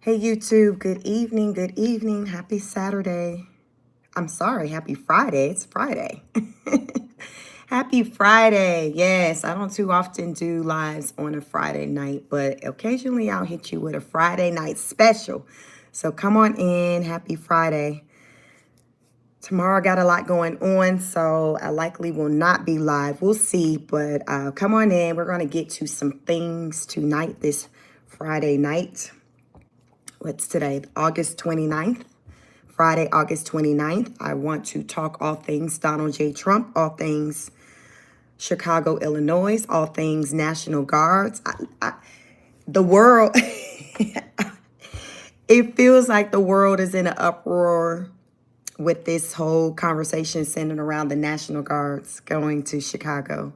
Hey YouTube, good evening, good evening. Happy Saturday. I'm sorry, happy Friday. It's Friday. Happy Friday. Yes, I don't too often do lives on a Friday night, but occasionally I'll hit you with a Friday night special. So come on in. Happy Friday. Tomorrow I got a lot going on, so I likely will not be live. We'll see, but come on in. We're going to get to some things tonight, this Friday night. What's today? August 29th. Friday, August 29th. I want to talk all things Donald J. Trump, all things Chicago, Illinois, all things National Guards. The world, it feels like the world is in an uproar with this whole conversation centered around the National Guards going to Chicago.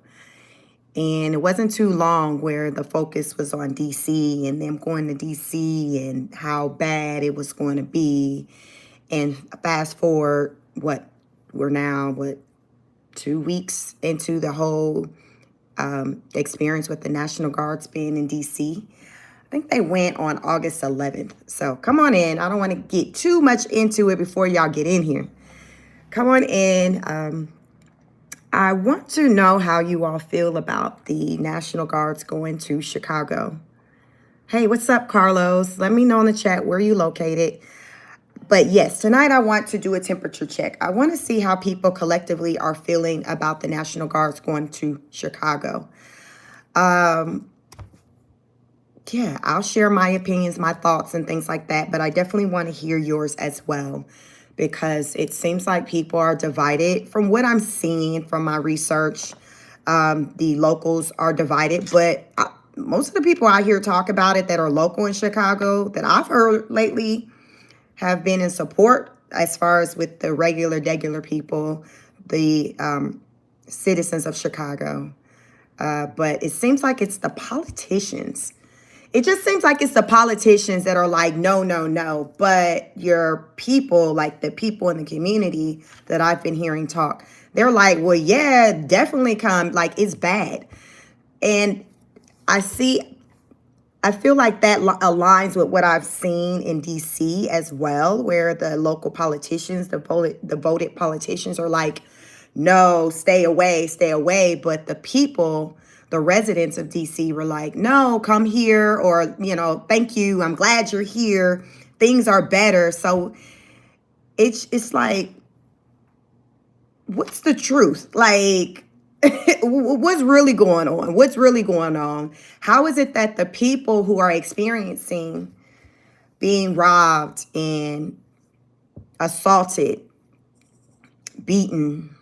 And it wasn't too long where the focus was on D.C. and them going to D.C. and how bad it was going to be. And fast forward, we're now 2 weeks into the whole experience with the National Guards being in D.C. I think they went on August 11th. So come on in. I don't want to get too much into it before y'all get in here. Come on in. I want to know how you all feel about the National Guards going to Chicago. Hey, what's up, Carlos? Let me know in the chat where you located. But yes, tonight I want to do a temperature check. I want to see how people collectively are feeling about the National Guards going to Chicago. Yeah, I'll share my opinions, my thoughts, and things like that. But I definitely want to hear yours as well, because it seems like people are divided. From what I'm seeing from my research, the locals are divided. But most of the people I hear talk about it that are local in Chicago that I've heard lately have been in support as far as with the regular people, the citizens of Chicago. But it seems like it's the politicians. It just seems like it's the politicians that are like, no, no, no. But your people, like the people in the community that I've been hearing talk, they're like, well, yeah, definitely come. Like, it's bad. And I feel like that aligns with what I've seen in D.C. as well, where the local politicians, the voted politicians are like, no, stay away. But the people, the residents of D.C. were like, no, come here, or, thank you. I'm glad you're here. Things are better. So it's like, what's the truth? Like, what's really going on? What's really going on? How is it that the people who are experiencing being robbed and assaulted, beaten,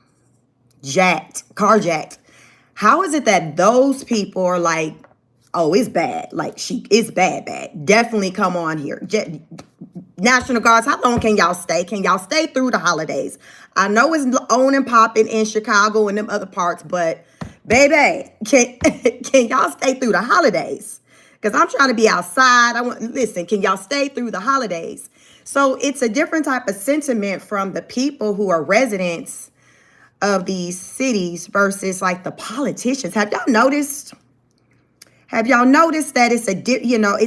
carjacked, how is it that those people are like, oh, it's bad. Like, Chic, it's bad. Definitely come on here. National Guards, how long can y'all stay? Can y'all stay through the holidays? I know it's on and popping in Chicago and them other parts, but baby, can y'all stay through the holidays? Because I'm trying to be outside. Listen, can y'all stay through the holidays? So it's a different type of sentiment from the people who are residents of these cities versus like the politicians. Have y'all noticed that it's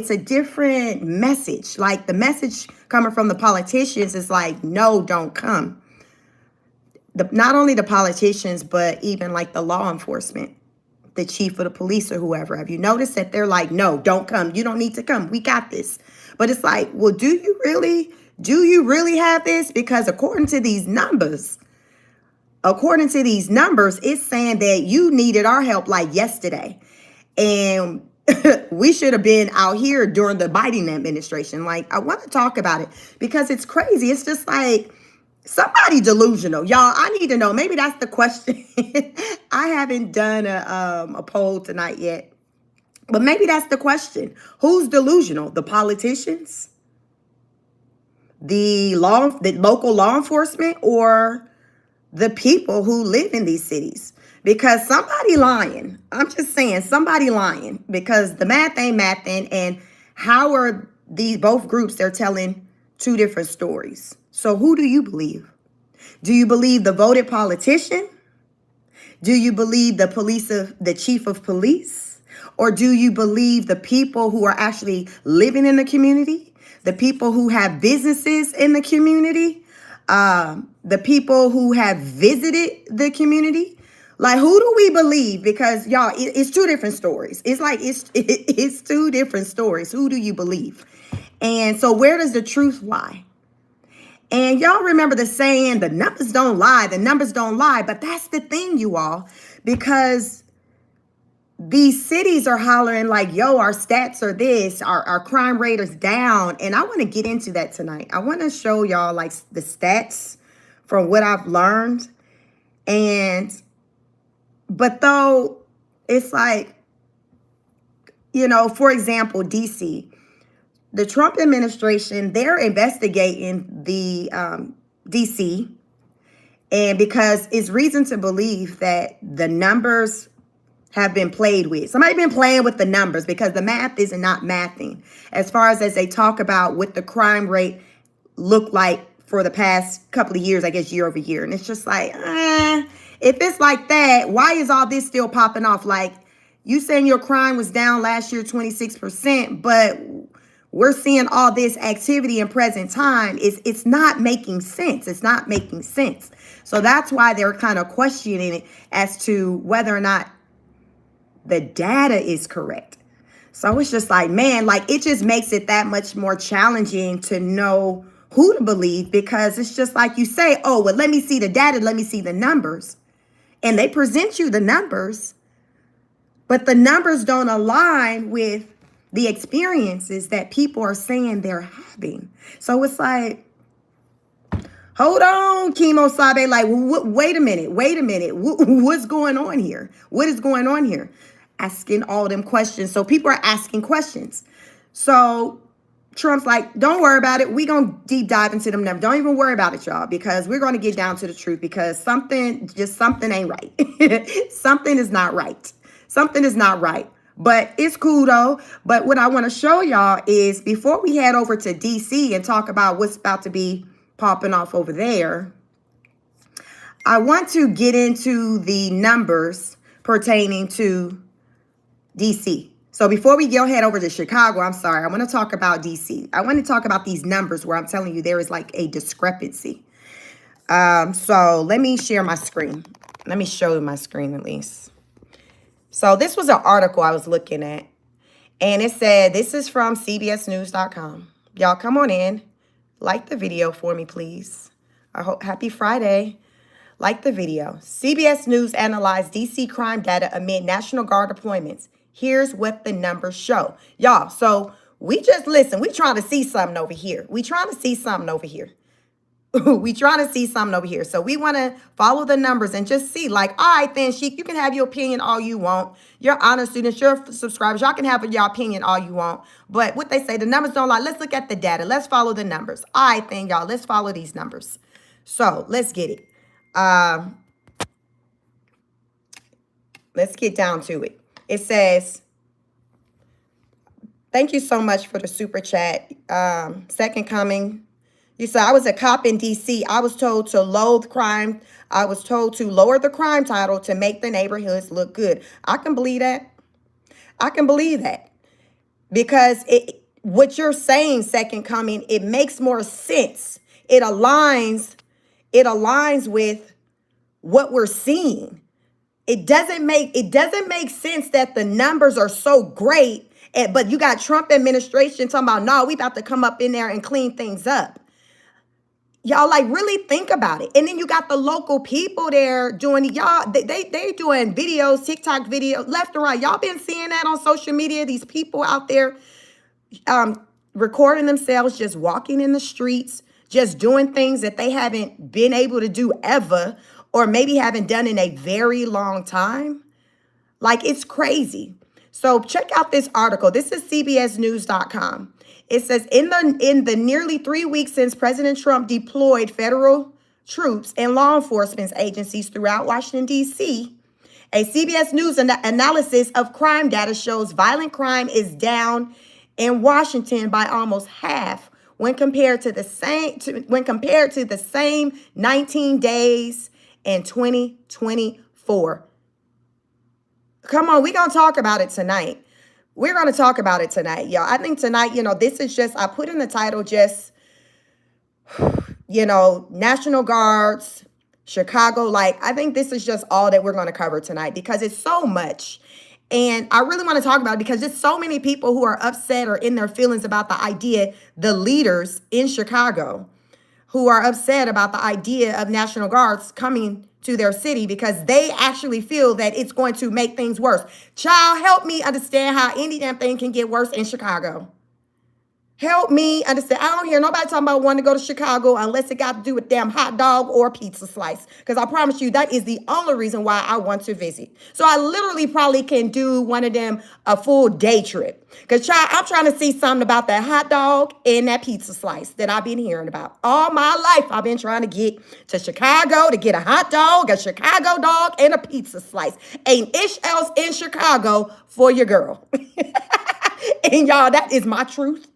a different message? Like, the message coming from the politicians is like, no, don't come. Not only the politicians, but even like the law enforcement, the chief of the police or whoever. Have you noticed that they're like, no, don't come. You don't need to come. We got this. But it's like, well, do you really have this? Because according to these numbers, it's saying that you needed our help like yesterday. And we should have been out here during the Biden administration. Like, I want to talk about it because it's crazy. It's just like, somebody delusional. Y'all, I need to know. Maybe that's the question. I haven't done a poll tonight yet. But maybe that's the question. Who's delusional? The politicians? The local law enforcement? Or the people who live in these cities? Because somebody lying. I'm just saying, somebody lying, because the math ain't mathing. And how are these both groups? They're telling two different stories. So who do you believe? Do you believe the voted politician? Do you believe the chief of police? Or do you believe the people who are actually living in the community, the people who have businesses in the community, the people who have visited the community. Like, who do we believe? Because y'all, it's two different stories. It's like, it's two different stories. Who do you believe? And so where does the truth lie? And y'all remember the saying, the numbers don't lie, the numbers don't lie. But that's the thing, you all, because these cities are hollering like, yo, our stats are this, our crime rate is down. And I want to get into that tonight. I want to show y'all like the stats from what I've learned. But though it's like, you know, for example, DC, the Trump administration, they're investigating the DC. And because it's reason to believe that the numbers have been played with. Somebody been playing with the numbers because the math is not mathing. As far as they talk about what the crime rate looked like for the past couple of years, I guess year over year. And it's just like, if it's like that, why is all this still popping off? Like, you saying your crime was down last year 26%, but we're seeing all this activity in present time. It's not making sense. It's not making sense. So that's why they're kind of questioning it as to whether or not the data is correct. So it's just like, man, like it just makes it that much more challenging to know who to believe, because it's just like you say, oh, well, let me see the data. Let me see the numbers. And they present you the numbers, but the numbers don't align with the experiences that people are saying they're having. So it's like, hold on, Chemo Sabe, like, wait a minute. What's going on here? What is going on here? Asking all them questions. So people are asking questions. So Trump's like, don't worry about it. We're going to deep dive into them numbers. Don't even worry about it, y'all, because we're going to get down to the truth, because something ain't right. Something is not right. Something is not right. But it's cool, though. But what I want to show y'all is, before we head over to DC and talk about what's about to be popping off over there, I want to get into the numbers pertaining to DC. So before we go head over to Chicago, I'm sorry, I want to talk about DC. I want to talk about these numbers where I'm telling you there is like a discrepancy. So let me share my screen. Let me show you my screen at least. So this was an article I was looking at, and it said, this is from cbsnews.com. Y'all come on in. Like the video for me, please. I hope happy Friday. Like the video. CBS News analyzed DC crime data amid National Guard deployments. Here's what the numbers show. Y'all, so we just listen. We trying to see something over here. We trying to see something over here. We trying to see something over here. So we want to follow the numbers and just see, like, all right, then, Chic, you can have your opinion all you want. Your honor students, your subscribers, y'all can have your opinion all you want. But what they say, the numbers don't lie. Let's look at the data. Let's follow the numbers. All right, then, y'all, let's follow these numbers. So let's get it. Let's get down to it. It says, thank you so much for the super chat. Second coming. You said, I was a cop in D.C. I was told to loathe crime. I was told to lower the crime title to make the neighborhoods look good. I can believe that. I can believe that. Because what you're saying, Second Coming, it makes more sense. It aligns with what we're seeing. It doesn't make sense that the numbers are so great, but you got Trump administration talking about, no, we about to come up in there and clean things up. Y'all, like, really think about it. And then you got the local people there doing, y'all, they doing videos, TikTok videos, left and right. Y'all been seeing that on social media, these people out there recording themselves, just walking in the streets, just doing things that they haven't been able to do ever, or maybe haven't done in a very long time. Like, it's crazy. So check out this article. This is cbsnews.com. It says, in the nearly 3 weeks since President Trump deployed federal troops and law enforcement agencies throughout Washington, D.C., a CBS News analysis of crime data shows violent crime is down in Washington by almost half when compared to the same 19 days in 2024. Come on, we're going to talk about it tonight. we're going to talk about it tonight, y'all. I think tonight, this is just, I put in the title just, National Guards, Chicago. Like, I think this is just all that we're going to cover tonight because it's so much. And I really want to talk about it because there's so many people who are upset or in their feelings about the idea, the leaders in Chicago who are upset about the idea of National Guards coming to their city because they actually feel that it's going to make things worse. Child, help me understand how any damn thing can get worse in Chicago. Help me understand. I don't hear nobody talking about wanting to go to Chicago unless it got to do with damn hot dog or pizza slice. Because I promise you, that is the only reason why I want to visit. So I literally probably can do one of them a full day trip. Because, child, I'm trying to see something about that hot dog and that pizza slice that I've been hearing about. All my life, I've been trying to get to Chicago to get a hot dog, a Chicago dog, and a pizza slice. Ain't ish else in Chicago for your girl. And y'all, that is my truth.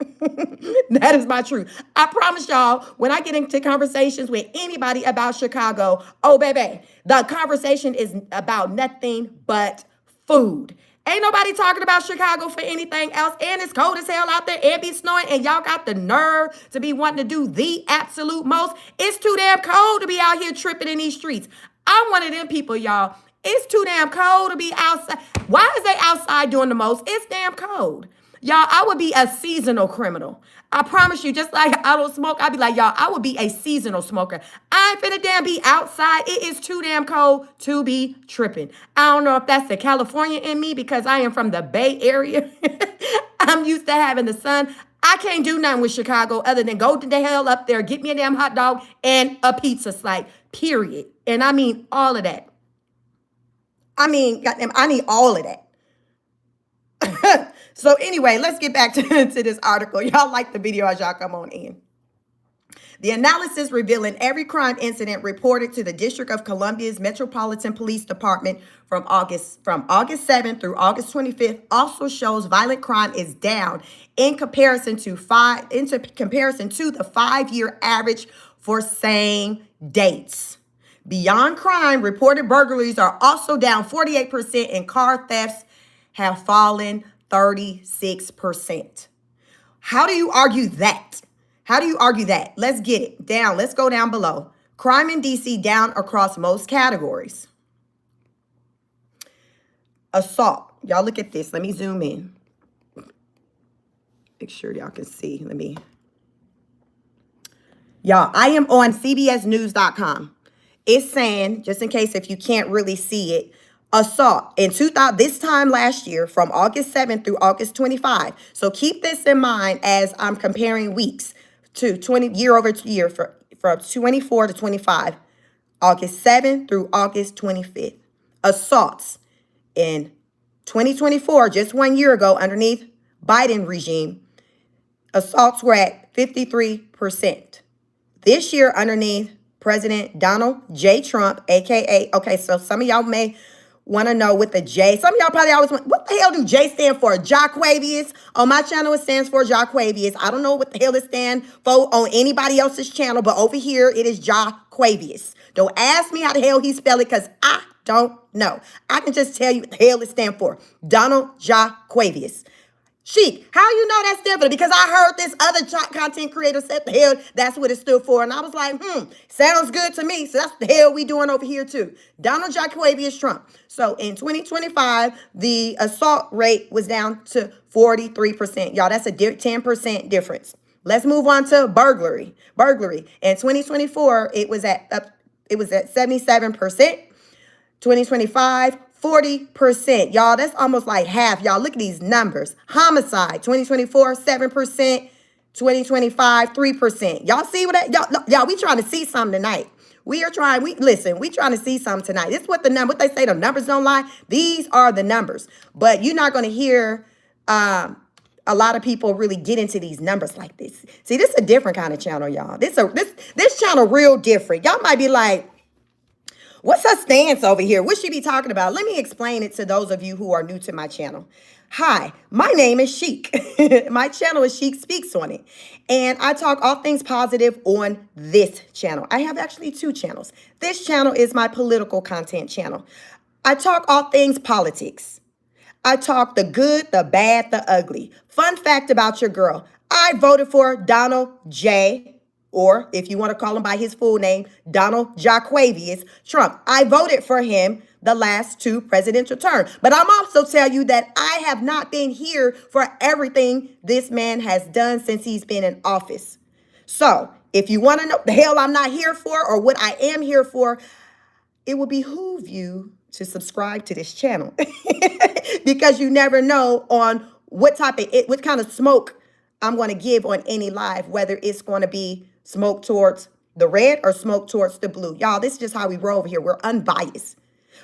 That is my truth. I promise y'all, when I get into conversations with anybody about Chicago, oh, baby, the conversation is about nothing but food. Ain't nobody talking about Chicago for anything else. And it's cold as hell out there and be snowing. And y'all got the nerve to be wanting to do the absolute most. It's too damn cold to be out here tripping in these streets. I'm one of them people, y'all. It's too damn cold to be outside. Why is they outside doing the most? It's damn cold. Y'all, I would be a seasonal criminal. I promise you, just like I don't smoke, I'd be like, y'all, I would be a seasonal smoker. I ain't finna damn be outside. It is too damn cold to be tripping. I don't know if that's the California in me because I am from the Bay Area. I'm used to having the sun. I can't do nothing with Chicago other than go to the hell up there, get me a damn hot dog and a pizza slice, period. And I mean all of that. I mean, goddamn, I need all of that. So anyway, let's get back to this article. Y'all like the video as y'all come on in. The analysis revealing every crime incident reported to the District of Columbia's Metropolitan Police Department from August 7th through August 25th also shows violent crime is down in comparison to the 5-year average for same dates. Beyond crime, reported burglaries are also down 48% and car thefts have fallen 36%. How do you argue that? How do you argue that? Let's get it down. Let's go down below. Crime in DC down across most categories. Assault. Y'all look at this. Let me zoom in. Make sure y'all can see. Y'all, I am on CBSnews.com. It's saying, just in case if you can't really see it, assault in 2000 this time last year from August 7th through August 25. So keep this in mind as I'm comparing weeks to year over year from 24 to 25. August 7th through August 25th. Assaults in 2024, just 1 year ago underneath Biden regime, assaults were at 53%. This year underneath President Donald J. Trump, aka, okay, so some of y'all may want to know what the J. Some of y'all probably always want, what the hell do J stand for? Jaquavius. On my channel, it stands for Jaquavius. I don't know what the hell it stands for on anybody else's channel, but over here, it is Jaquavius. Don't ask me how the hell he spell it because I don't know. I can just tell you what the hell it stands for. Donald Jaquavius. Chic, how you know that's different? Because I heard this other content creator said the hell that's what it stood for. And I was like, sounds good to me. So that's the hell we doing over here too. Donald Jaquavius Trump. So in 2025, the assault rate was down to 43%. Y'all, that's a 10% difference. Let's move on to burglary. In 2024, it was at 77%. 2025, 40%. Y'all, that's almost like half. Y'all, look at these numbers. Homicide, 2024, 7%. 2025, 3%. Y'all see what that? Y'all, we trying to see something tonight. We trying to see something tonight. This is what they say, the numbers don't lie. These are the numbers. But you're not going to hear a lot of people really get into these numbers like this. See, this is a different kind of channel, y'all. This channel real different. Y'all might be like, what's her stance over here? What she be talking about? Let me explain it to those of you who are new to my channel. Hi, my name is Chic. My channel is Chic Speaks on it. And I talk all things positive on this channel. I have actually 2 channels. This channel is my political content channel. I talk all things politics. I talk the good, the bad, the ugly. Fun fact about your girl. I voted for Donald J., or if you want to call him by his full name, Donald Jaquavius Trump. I voted for him the last two presidential terms. But I'm also tell you that I have not been here for everything this man has done since he's been in office. So if you want to know the hell I'm not here for or what I am here for, it will behoove you to subscribe to this channel because you never know on what kind of smoke I'm going to give on any live, whether it's going to be smoke towards the red or smoke towards the blue. Y'all, this is just how we roll over here. We're unbiased.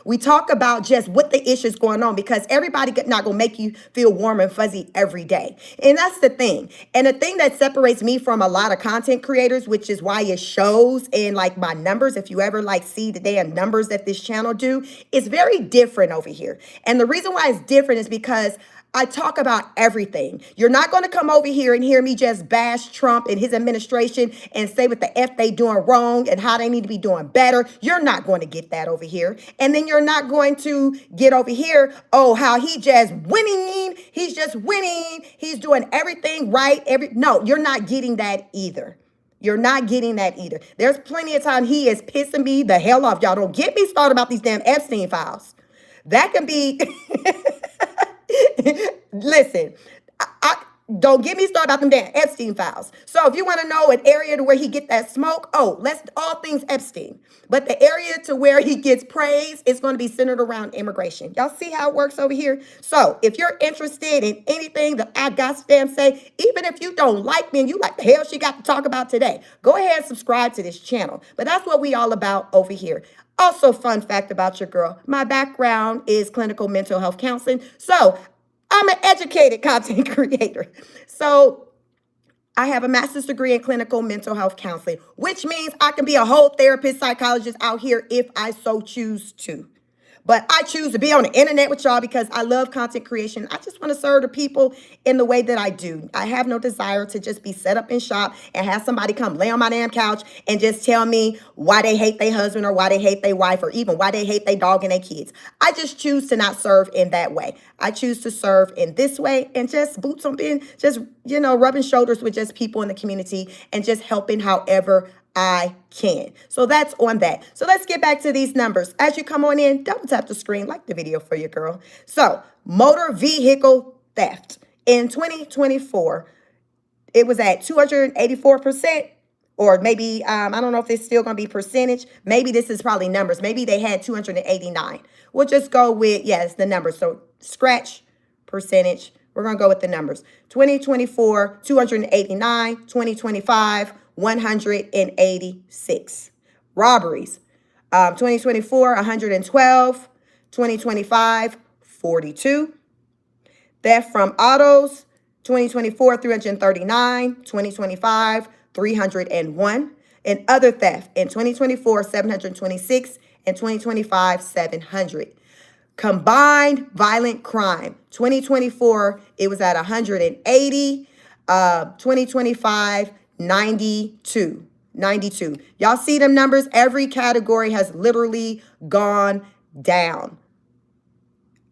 We talk about just what the issue is going on because everybody not going to make you feel warm and fuzzy every day. And that's the thing. And the thing that separates me from a lot of content creators, which is why it shows in like my numbers, if you ever like see the damn numbers that this channel do, it's very different over here. And the reason why it's different is because I talk about everything. You're not going to come over here and hear me just bash Trump and his administration and say what the F they doing wrong and how they need to be doing better. You're not going to get that over here. And then you're not going to get over here, oh, how he just winning. He's just winning. He's doing everything right. No, you're not getting that either. You're not getting that either. There's plenty of time he is pissing me the hell off. Y'all don't get me started about these damn Epstein files. That can be... Listen, don't get me started about them damn Epstein files. So if you want to know an area to where he get that smoke, let's all things Epstein. But the area to where he gets praise is going to be centered around immigration. Y'all see how it works over here? So if you're interested in anything that I got to damn say, even if you don't like me and you like the hell she got to talk about today, go ahead and subscribe to this channel. But that's what we all about over here. Also, fun fact about your girl, my background is clinical mental health counseling. So I'm an educated content creator. So I have a master's degree in clinical mental health counseling, which means I can be a whole therapist, psychologist out here if I so choose to. But I choose to be on the internet with y'all because I love content creation. I just want to serve the people in the way that I do. I have no desire to just be set up in shop and have somebody come lay on my damn couch and just tell me why they hate their husband or why they hate their wife or even why they hate their dog and their kids. I just choose to not serve in that way. I choose to serve in this way and just boots on being just, rubbing shoulders with just people in the community and just helping however I can. So that's on that. So let's get back to these numbers. As you come on in, double tap the screen, like the video for your girl. So motor vehicle theft in 2024, it was at 284%, or maybe, I don't know if it's still going to be percentage. Maybe this is probably numbers. Maybe they had 289. We'll just go with, yes, the numbers. So scratch percentage. We're going to go with the numbers. 2024, 289, 2025, 186. Robberies, 2024, 112, 2025, 42. Theft from autos, 2024, 339, 2025, 301. And other theft in 2024, 726, and 2025, 700. Combined violent crime, 2024, it was at 180, 2025, 92. Y'all see them numbers? Every category has literally gone down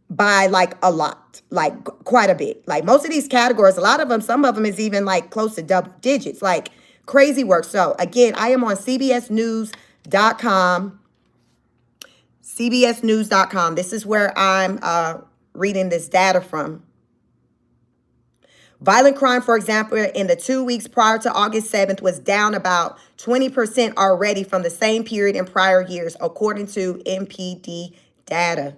by like a lot, like quite a bit. Like most of these categories, a lot of them, some of them is even like close to double digits, like crazy work. So again, I am on cbsnews.com. cbsnews.com. This is where I'm reading this data from. Violent crime, for example, in the 2 weeks prior to August 7th was down about 20% already from the same period in prior years, according to MPD data.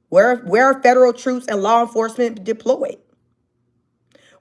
Where are federal troops and law enforcement deployed?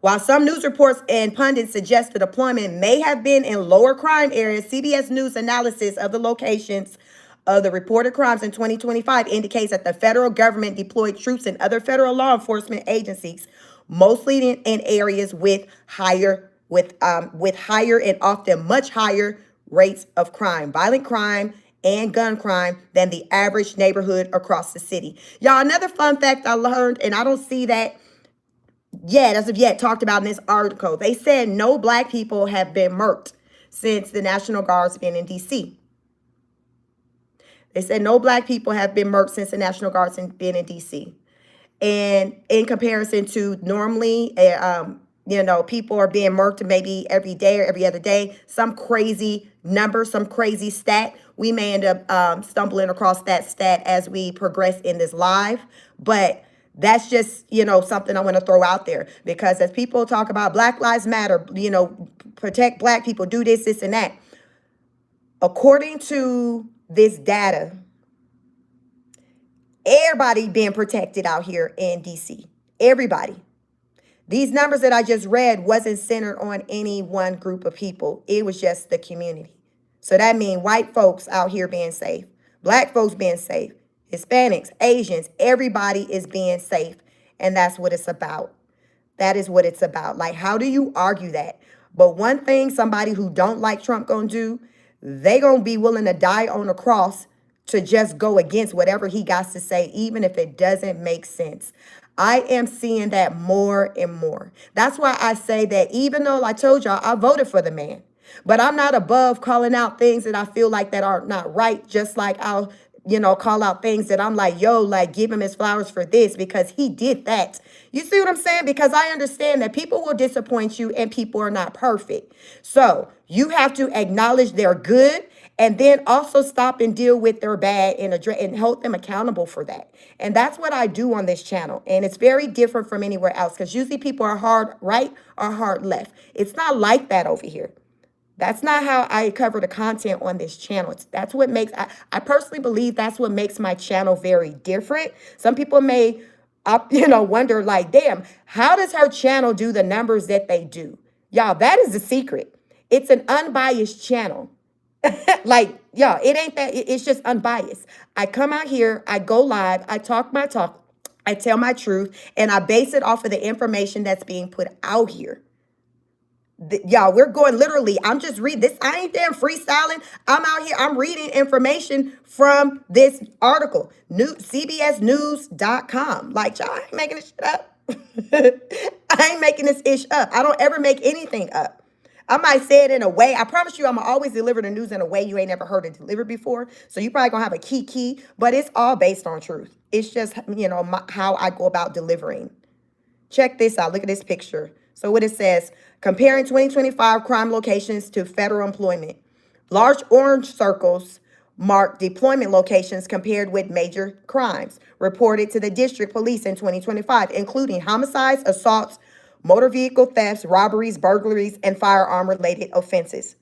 While some news reports and pundits suggest the deployment may have been in lower crime areas, CBS News analysis of the locations of the reported crimes in 2025 indicates that the federal government deployed troops and other federal law enforcement agencies, mostly in areas with higher and often much higher rates of crime, violent crime and gun crime than the average neighborhood across the city. Y'all, another fun fact I learned, and I don't see that as of yet talked about in this article. They said no Black people have been murked since the National Guards been in D.C. They said no Black people have been murked since the National Guards have been in D.C. And in comparison to normally, people are being murked maybe every day or every other day, some crazy number, some crazy stat. We may end up stumbling across that stat as we progress in this live. But that's just, something I want to throw out there, because as people talk about Black Lives Matter, protect Black people, do this, and that. According to this data, everybody being protected out here in DC. Everybody. These numbers that I just read wasn't centered on any one group of people. It was just the community. So that means white folks out here being safe, Black folks being safe, Hispanics, Asians, everybody is being safe. And that's what it's about. That is what it's about. Like, how do you argue that? But one thing somebody who don't like Trump gonna do, they gonna be willing to die on a cross to just go against whatever he got to say, even if it doesn't make sense. I am seeing that more and more. That's why I say that even though I told y'all I voted for the man, but I'm not above calling out things that I feel like that are not right, just like I'll call out things that I'm like, yo, like, give him his flowers for this because he did that. You see what I'm saying? Because I understand that people will disappoint you and people are not perfect. So you have to acknowledge their good and then also stop and deal with their bad and hold them accountable for that. And that's what I do on this channel. And it's very different from anywhere else, because usually people are hard right or hard left. It's not like that over here. That's not how I cover the content on this channel. That's what makes, I personally believe that's what makes my channel very different. Some people may, wonder like, damn, how does her channel do the numbers that they do? Y'all, that is the secret. It's an unbiased channel. Like, y'all, it ain't that, it's just unbiased. I come out here, I go live, I talk my talk, I tell my truth, and I base it off of the information that's being put out here. Y'all, we're going literally. I'm just reading this. I ain't damn freestyling. I'm out here. I'm reading information from this article, CBSnews.com. Like, y'all, I ain't making this shit up. I ain't making this ish up. I don't ever make anything up. I might say it in a way. I promise you, I'm going to always deliver the news in a way you ain't never heard it delivered before. So you probably going to have a key, but it's all based on truth. It's just, how I go about delivering. Check this out. Look at this picture. So what it says, comparing 2025 crime locations to federal employment. Large orange circles mark deployment locations compared with major crimes reported to the district police in 2025, including homicides, assaults, motor vehicle thefts, robberies, burglaries, and firearm-related offenses.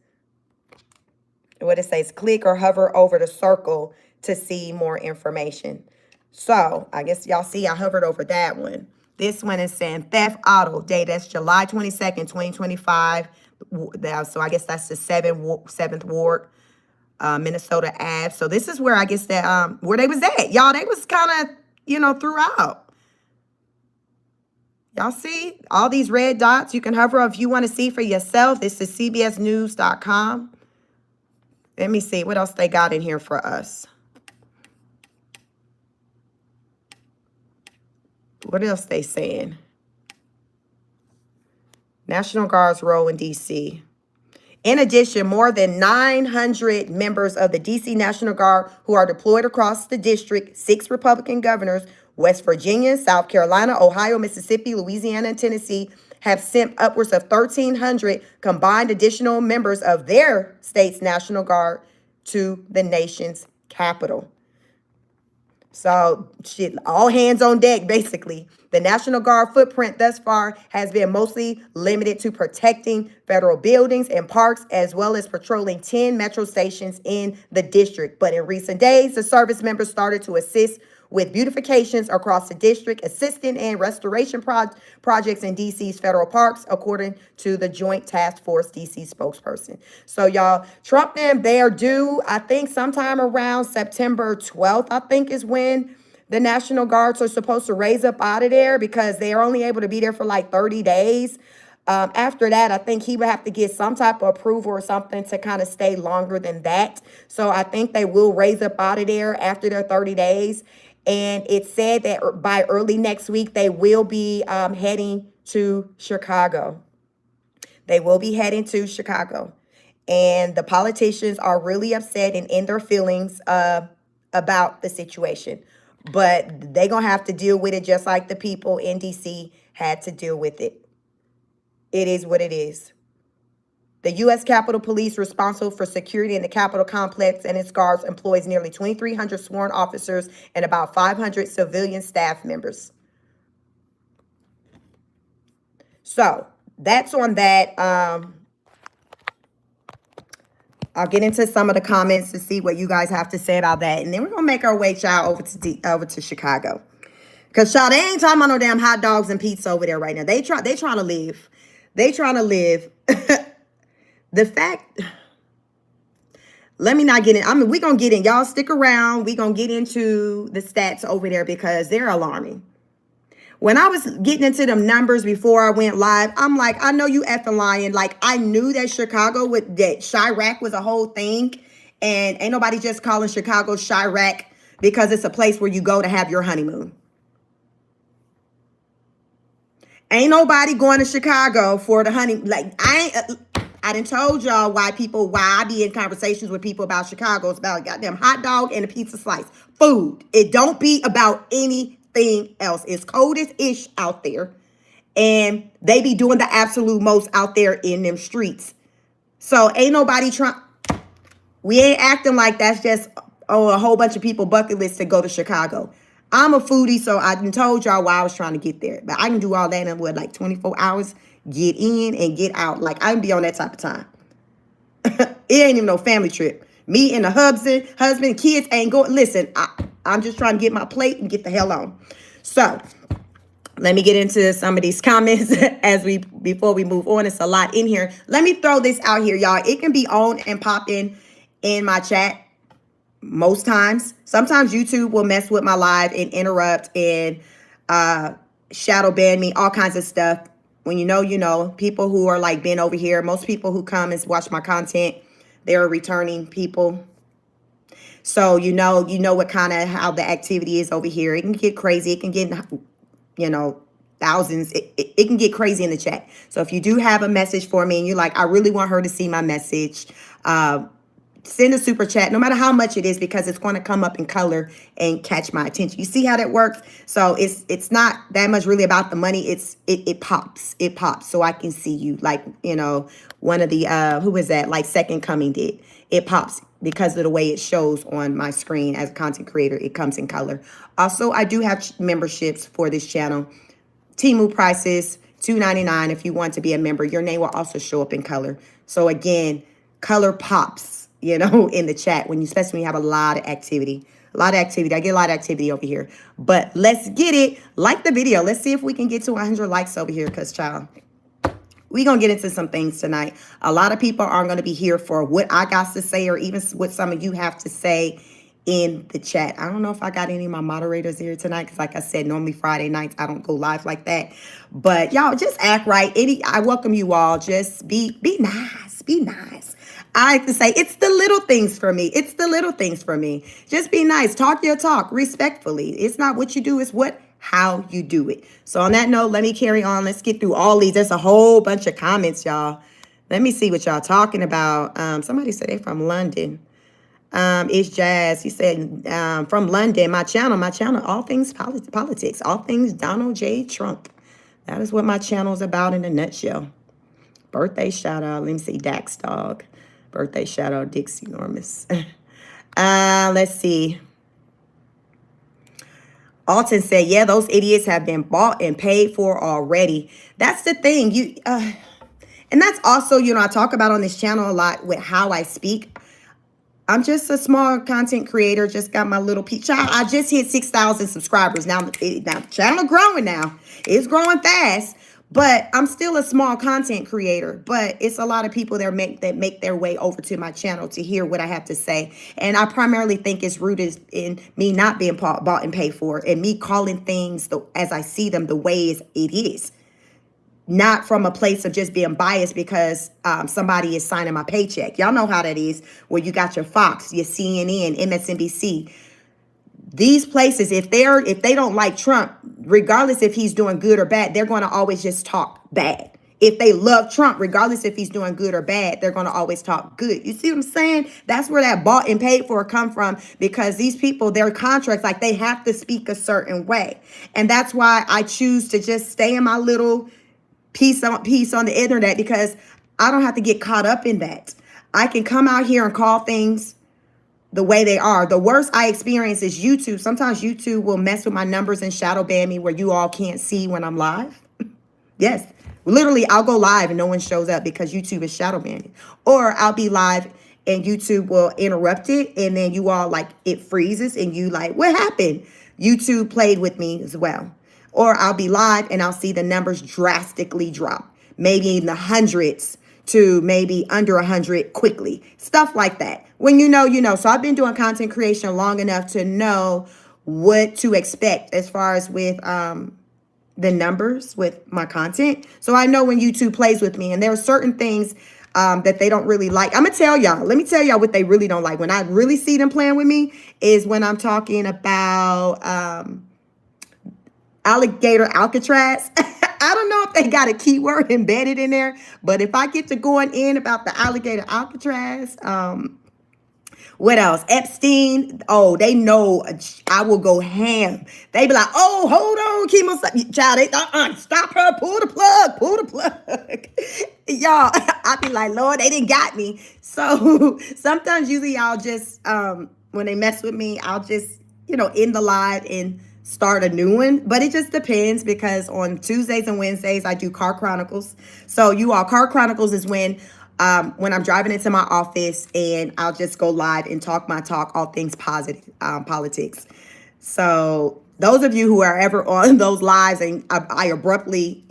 What it says, click or hover over the circle to see more information. So I guess y'all see I hovered over that one. This one is saying theft auto day. That's July 22nd, 2025. So I guess that's the 7th Ward, Minnesota Ave. So this is where I guess that where they was at. Y'all, they was kind of, throughout. Y'all see all these red dots? You can hover if you want to see for yourself. This is CBSnews.com. Let me see what else they got in here for us. What else they saying? National Guard's role in D.C. In addition, more than 900 members of the D.C. National Guard who are deployed across the district, 6 Republican governors, West Virginia, South Carolina, Ohio, Mississippi, Louisiana, and Tennessee, have sent upwards of 1,300 combined additional members of their state's National Guard to the nation's capital. So, shit, all hands on deck, basically. The National Guard footprint thus far has been mostly limited to protecting federal buildings and parks, as well as patrolling 10 metro stations in the district. But in recent days, the service members started to assist with beautifications across the district, assisting in restoration projects in DC's federal parks, according to the Joint Task Force DC spokesperson. So, y'all, Trump and they are due, I think, sometime around September 12th, I think, is when the National Guards are supposed to raise up out of there, because they are only able to be there for like 30 days. After that, I think he would have to get some type of approval or something to kind of stay longer than that. So I think they will raise up out of there after their 30 days. And it said that by early next week, they will be heading to Chicago. They will be heading to Chicago. And the politicians are really upset and in their feelings about the situation. but they're going to have to deal with it just like the people in DC had to deal with it. It is what it is. The U.S. Capitol Police, responsible for security in the Capitol complex and its guards, employs nearly 2,300 sworn officers and about 500 civilian staff members. So that's on that. I'll get into some of the comments to see what you guys have to say about that. And then we're going to make our way, child, over to Chicago. Because, child, they ain't talking about no damn hot dogs and pizza over there right now. They trying to live. They trying to live. The fact, let me not get in. I mean, we're going to get in. Y'all stick around. We're going to get into the stats over there because they're alarming. When I was getting into them numbers before I went live, I'm like, I know you effing lying. Like, I knew that Chicago, that Chirac was a whole thing. And ain't nobody just calling Chicago Chirac because it's a place where you go to have your honeymoon. Ain't nobody going to Chicago for the honeymoon. Like, I done told y'all why I be in conversations with people about Chicago. It's about a goddamn hot dog and a pizza slice. Food. It don't be about anything else. It's cold as ish out there. And they be doing the absolute most out there in them streets. So ain't nobody trying. We ain't acting like that's just a whole bunch of people bucket list to go to Chicago. I'm a foodie, so I done told y'all why I was trying to get there. But I can do all that in what, like 24 hours? Get in and get out. Like, I can be on that type of time. It ain't even no family trip. Me and the husband, kids ain't going. Listen, I'm just trying to get my plate and get the hell on. So, let me get into some of these comments before we move on. It's a lot in here. Let me throw this out here, y'all. It can be on and pop in my chat most times. Sometimes YouTube will mess with my live and interrupt and shadow ban me, all kinds of stuff. When you know, people who are like been over here, most people who come and watch my content, they're returning people. So you know what kind of how the activity is over here. It can get crazy. It can get, thousands. It can get crazy in the chat. So if you do have a message for me and you're like, I really want her to see my message, send a super chat, no matter how much it is, because it's going to come up in color and catch my attention. You see how that works? So it's not that much really about the money. It pops. It pops so I can see you. Like, one of the, who was that? Like Second Coming did. It pops because of the way it shows on my screen as a content creator. It comes in color. Also, I do have memberships for this channel. Temu prices, $2.99 if you want to be a member. Your name will also show up in color. So again, color pops. In the chat, especially when you have a lot of activity. I get a lot of activity over here. But let's get it. Like the video. Let's see if we can get to 100 likes over here. Because, child, we're going to get into some things tonight. A lot of people aren't going to be here for what I got to say or even what some of you have to say in the chat. I don't know if I got any of my moderators here tonight. Because, like I said, normally Friday nights, I don't go live like that. But, y'all, just act right. I welcome you all. Just be nice. Be nice. I like to say it's the little things for me. It's the little things for me. Just be nice. Talk your talk respectfully. It's not what you do. It's how you do it. So on that note, let me carry on. Let's get through all these. There's a whole bunch of comments, y'all. Let me see what y'all talking about. Somebody said they're from London. It's Jazz. He said, from London, my channel, all things politics, all things Donald J. Trump. That is what my channel is about in a nutshell. Birthday shout out. Let me see. Dax Dog. Birthday shout out, Dixie Enormous. Let's see. Alton said, yeah, those idiots have been bought and paid for already. That's the thing. And that's also, I talk about on this channel a lot with how I speak. I'm just a small content creator. Just got my little piece. I just hit 6,000 subscribers. Now the channel growing now. It's growing fast. But I'm still a small content creator, but it's a lot of people that make their way over to my channel to hear what I have to say. And I primarily think it's rooted in me not being bought and paid for, and me calling things as I see them the way it is. Not from a place of just being biased because somebody is signing my paycheck. Y'all know how that is, where you got your Fox, your CNN, MSNBC. These places, if they don't like Trump, regardless if he's doing good or bad, they're going to always just talk bad. If they love Trump, regardless if he's doing good or bad, they're going to always talk good. You see what I'm saying? That's where that bought and paid for come from, because these people, their contracts, like they have to speak a certain way. And that's why I choose to just stay in my little piece on the internet, because I don't have to get caught up in that. I can come out here and call things the way they are. The worst I experience is YouTube. Sometimes YouTube will mess with my numbers and shadow ban me where you all can't see when I'm live. Yes. Literally, I'll go live and no one shows up because YouTube is shadow banning. Or I'll be live and YouTube will interrupt it, and then you all, like, it freezes and you like, what happened? YouTube played with me as well. Or I'll be live and I'll see the numbers drastically drop, maybe in the hundreds to maybe under 100 quickly. Stuff like that. When you know, you know. So I've been doing content creation long enough to know what to expect as far as with the numbers with my content. So I know when YouTube plays with me, and there are certain things that they don't really like. I'm gonna tell y'all, let me tell y'all what they really don't like. When I really see them playing with me is when I'm talking about alligator Alcatraz. I don't know if they got a keyword embedded in there, but if I get to going in about the alligator Alcatraz, what else? Epstein. Oh, they know I will go ham. They be like, oh, hold on, chemo. Child, they, stop her. Pull the plug. Y'all, I be like, Lord, they didn't got me. So sometimes usually I'll just, when they mess with me, I'll just, end the live and start a new one. But it just depends, because on Tuesdays and Wednesdays, I do Car Chronicles. So Car Chronicles is when I'm driving into my office, and I'll just go live and talk my talk, all things positive, politics. So those of you who are ever on those lives and I abruptly,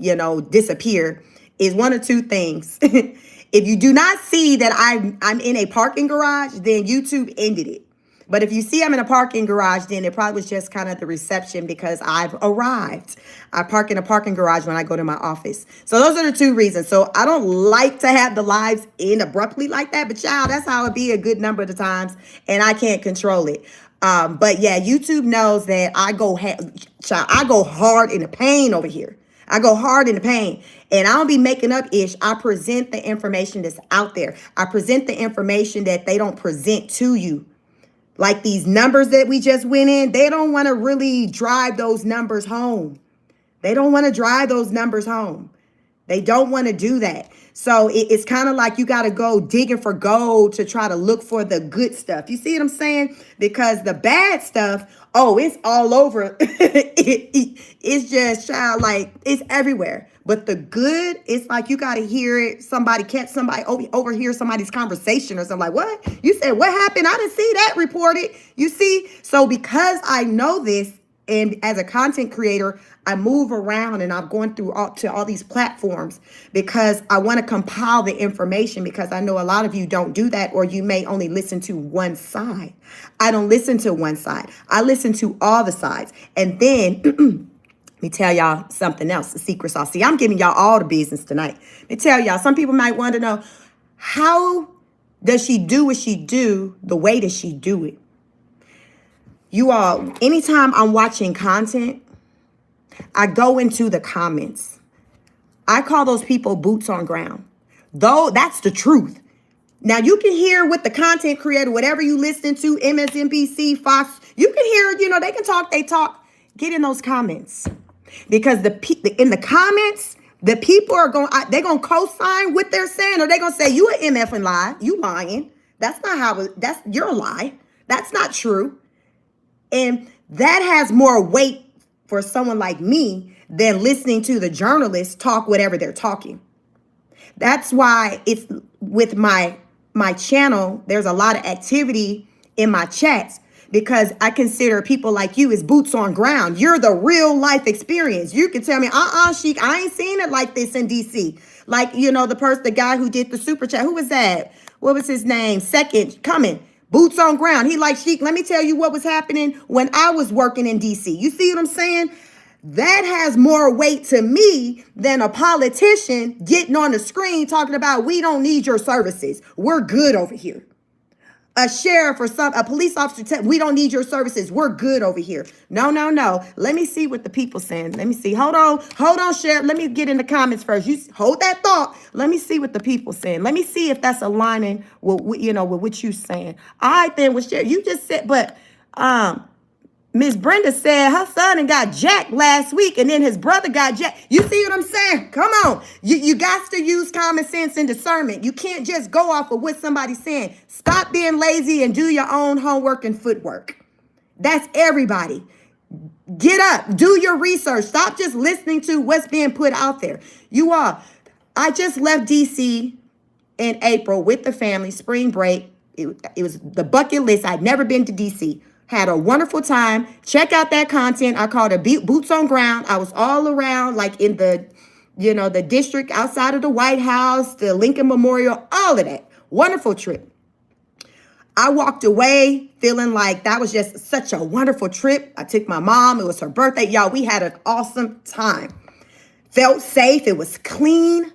disappear, is one of two things. If you do not see that I'm in a parking garage, then YouTube ended it. But if you see I'm in a parking garage, then it probably was just kind of the reception, because I've arrived. I park in a parking garage when I go to my office. So those are the two reasons. So I don't like to have the lives end abruptly like that. But child, that's how it be a good number of the times. And I can't control it. But yeah, YouTube knows that I go hard in the pain over here. I go hard in the pain, and I don't be making up ish. I present the information that's out there. I present the information that they don't present to you. Like these numbers that we just went in, they don't want to really drive those numbers home. They don't want to drive those numbers home. They don't want to do that. So it's kind of like you got to go digging for gold to try to look for the good stuff. You see what I'm saying? Because the bad stuff, it's all over. It's just, child, like, it's everywhere. But the good, it's like you got to hear it. Catch somebody, overhear somebody's conversation or something. Like, what? You said, what happened? I didn't see that reported. You see? So because I know this, and as a content creator, I move around and I'm going through all these platforms, because I want to compile the information, because I know a lot of you don't do that, or you may only listen to one side. I don't listen to one side. I listen to all the sides. And then let me tell y'all something else, the secret sauce. See, I'm giving y'all all the business tonight. Let me tell y'all, some people might want to know, how does she do what she do the way that she do it? You all, anytime I'm watching content, I go into the comments. I call those people boots on ground. Though that's the truth. Now you can hear with the content creator, whatever you listen to, MSNBC, Fox, you can hear, they can talk, they talk. Get in those comments. Because in the comments, the people are they're going to co-sign what they're saying, or they're going to say, you an MF and lie. You lying. That's not how you're a lie. That's not true. And that has more weight for someone like me than listening to the journalists talk whatever they're talking. That's why it's with my channel, there's a lot of activity in my chats, because I consider people like you as boots on ground. You're the real life experience. You can tell me, Chic, I ain't seen it like this in DC. Like, the guy who did the super chat, who was that? What was his name? Second Coming. Boots on ground. He like, Chic, let me tell you what was happening when I was working in DC. You see what I'm saying? That has more weight to me than a politician getting on the screen talking about, we don't need your services. We're good over here. a sheriff or a police officer we don't need your services. We're good over here. No, no, no. Let me see what the people saying. Let me see. Hold on, sheriff. Let me get in the comments first. You hold that thought. Let me see what the people saying. Let me see if that's aligning with with what you saying. All right, then, well, sheriff, you just said, but Miss Brenda said her son and got jacked last week, and then his brother got jacked. You see what I'm saying? Come on. You got to use common sense and discernment. You can't just go off of what somebody's saying. Stop being lazy and do your own homework and footwork. That's everybody. Get up. Do your research. Stop just listening to what's being put out there. I just left D.C. in April with the family, spring break. It was the bucket list. I'd never been to D.C., had a wonderful time. Check out that content. I called it Boots on Ground. I was all around, like in the, the district outside of the White House, the Lincoln Memorial, all of that. Wonderful trip. I walked away feeling like that was just such a wonderful trip. I took my mom. It was her birthday. Y'all, we had an awesome time. Felt safe. It was clean.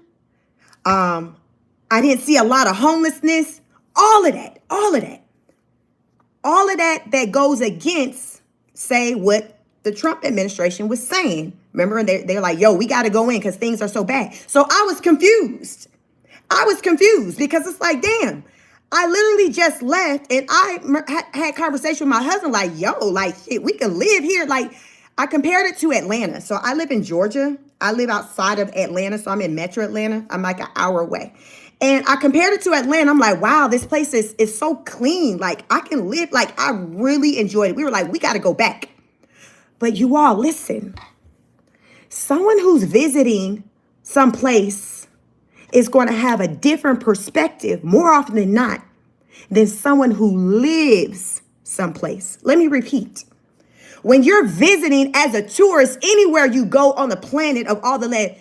I didn't see a lot of homelessness. All of that. All of that goes against, say, what the Trump administration was saying. Remember, and they're like, yo, we got to go in because things are so bad. So I was confused. Because it's like, damn, I literally just left and I had conversation with my husband like, yo, like, shit, we can live here. Like, I compared it to Atlanta. So I live in Georgia. I live outside of Atlanta. So I'm in Metro Atlanta. I'm like an hour away. And I compared it to Atlanta. I'm like, wow, this place is so clean. Like, I can live. Like, I really enjoyed it. We were like, we got to go back. But you all, listen. Someone who's visiting someplace is going to have a different perspective more often than not than someone who lives someplace. Let me repeat. When you're visiting as a tourist anywhere you go on the planet of all the land,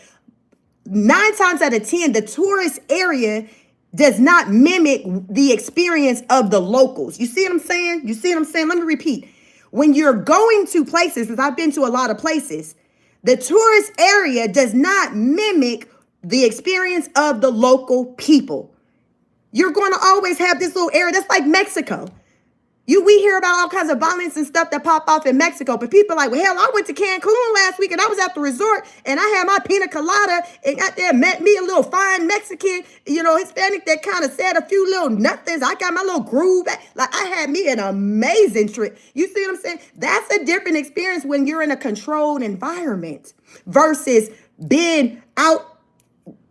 9 times out of 10, the tourist area does not mimic the experience of the locals. You see what I'm saying? Let me repeat. When you're going to places, because I've been to a lot of places, the tourist area does not mimic the experience of the local people. You're going to always have this little area that's like Mexico. We hear about all kinds of violence and stuff that pop off in Mexico, but people are like, well, hell, I went to Cancun last week and I was at the resort and I had my pina colada and got there, met me a little fine Mexican, Hispanic that kind of said a few little nothings. I got my little groove back. Like, I had me an amazing trip. You see what I'm saying? That's a different experience when you're in a controlled environment versus being out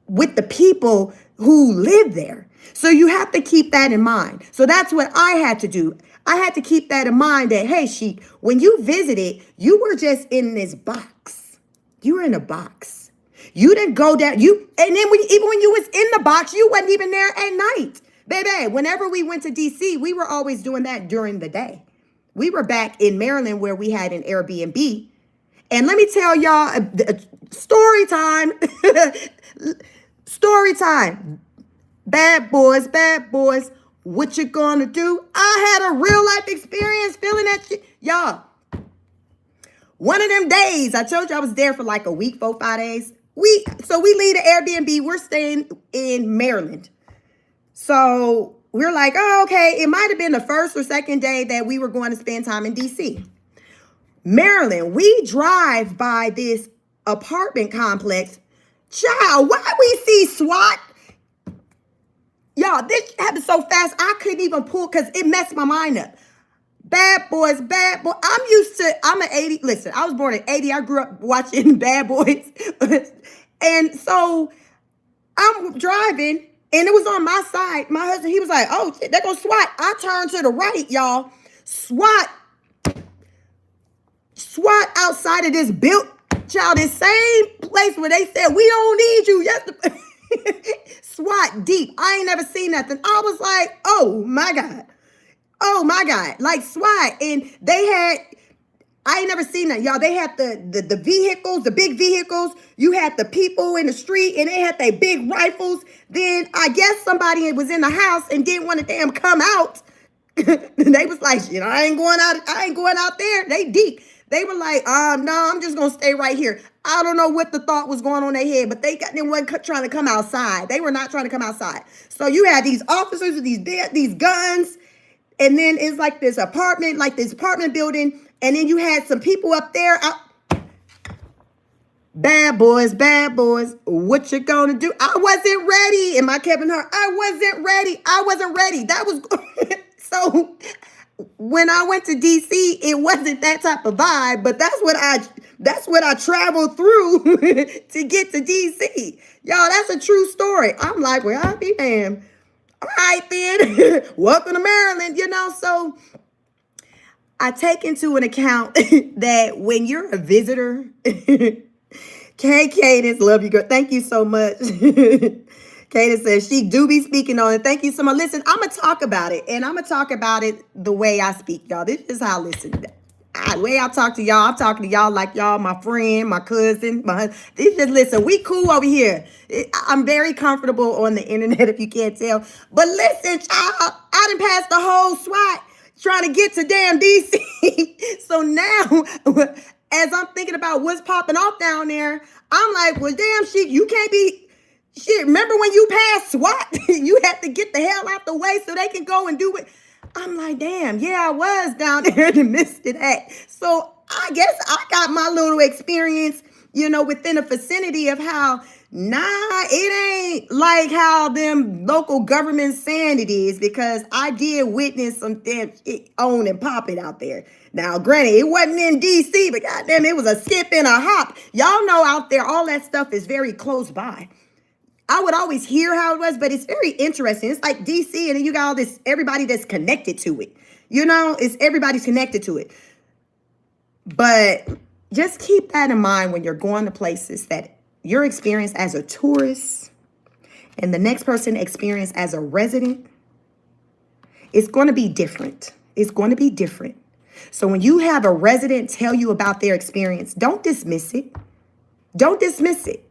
with the people who live there. So you have to keep that in mind. So that's what I had to do. I had to keep that in mind that, hey, Chic, when you visited, you were just in this box. You were in a box. You didn't go down. And then even when you was in the box, you wasn't even there at night. Baby, whenever we went to D.C., we were always doing that during the day. We were back in Maryland where we had an Airbnb. And let me tell y'all a story time. Story time. Bad boys. What you gonna do? I had a real life experience feeling that shit. Y'all, one of them days, I told you I was there for like a week, 4-5 days. So we leave the Airbnb. We're staying in Maryland. So we're like, oh, okay. It might have been the first or second day that we were going to spend time in D.C. Maryland, we drive by this apartment complex. Child, why we see SWAT? Y'all, this happened so fast, I couldn't even pull because it messed my mind up. Bad boys. I'm an 80. Listen, I was born in 80. I grew up watching Bad Boys. And so I'm driving and it was on my side. My husband, he was like, oh, shit, there goes SWAT. I turned to the right, y'all. SWAT outside of this built, child, the same place where they said, we don't need you. Yes, SWAT deep. I ain't never seen nothing. I was like, oh my God. Like SWAT. And I ain't never seen that. Y'all, they had the vehicles, the big vehicles. You had the people in the street and they had their big rifles. Then I guess somebody was in the house and didn't want to damn come out. They was like, I ain't going out there. They deep. They were like, no, I'm just going to stay right here. I don't know what the thought was going on in their head, but they weren't trying to come outside. They were not trying to come outside. So you had these officers with these guns. And then it's like this apartment building. And then you had some people up there. Bad boys, what you gonna do? I wasn't ready. Am I Kevin Hart? I wasn't ready. That was so when I went to DC, it wasn't that type of vibe, but that's what I traveled through to get to DC. Y'all, that's a true story. I'm like, well, I'll be damned. All right, then. Welcome to Maryland, So I take into an account that when you're a visitor, Cadence, love you, girl. Thank you so much. Cadence says she do be speaking on it. Thank you so much. Listen, I'm going to talk about it, and I'm going to talk about it the way I speak, y'all. This is how I listen. The way I talk to y'all, I'm talking to y'all like y'all my friend, my cousin, my husband. Listen, we cool over here. I'm very comfortable on the internet, if you can't tell. But listen, child, I done passed the whole SWAT trying to get to damn DC. So now, as I'm thinking about what's popping off down there, I'm like, well, damn, shit, you can't be... Shit, remember when you passed SWAT? You had to get the hell out the way so they can go and do it. I'm like, damn, yeah, I was down there in the midst of that. So I guess I got my little experience, within a vicinity of how, it ain't like how them local governments saying it is, because I did witness some damn shit on and popping out there. Now, granted, it wasn't in D.C., but goddamn, it was a skip and a hop. Y'all know out there, all that stuff is very close by. I would always hear how it was, but it's very interesting. It's like DC, and then you got all this, everybody that's connected to it. Everybody's connected to it. But just keep that in mind when you're going to places that your experience as a tourist and the next person experience as a resident, it's going to be different. It's going to be different. So when you have a resident tell you about their experience, don't dismiss it. Don't dismiss it.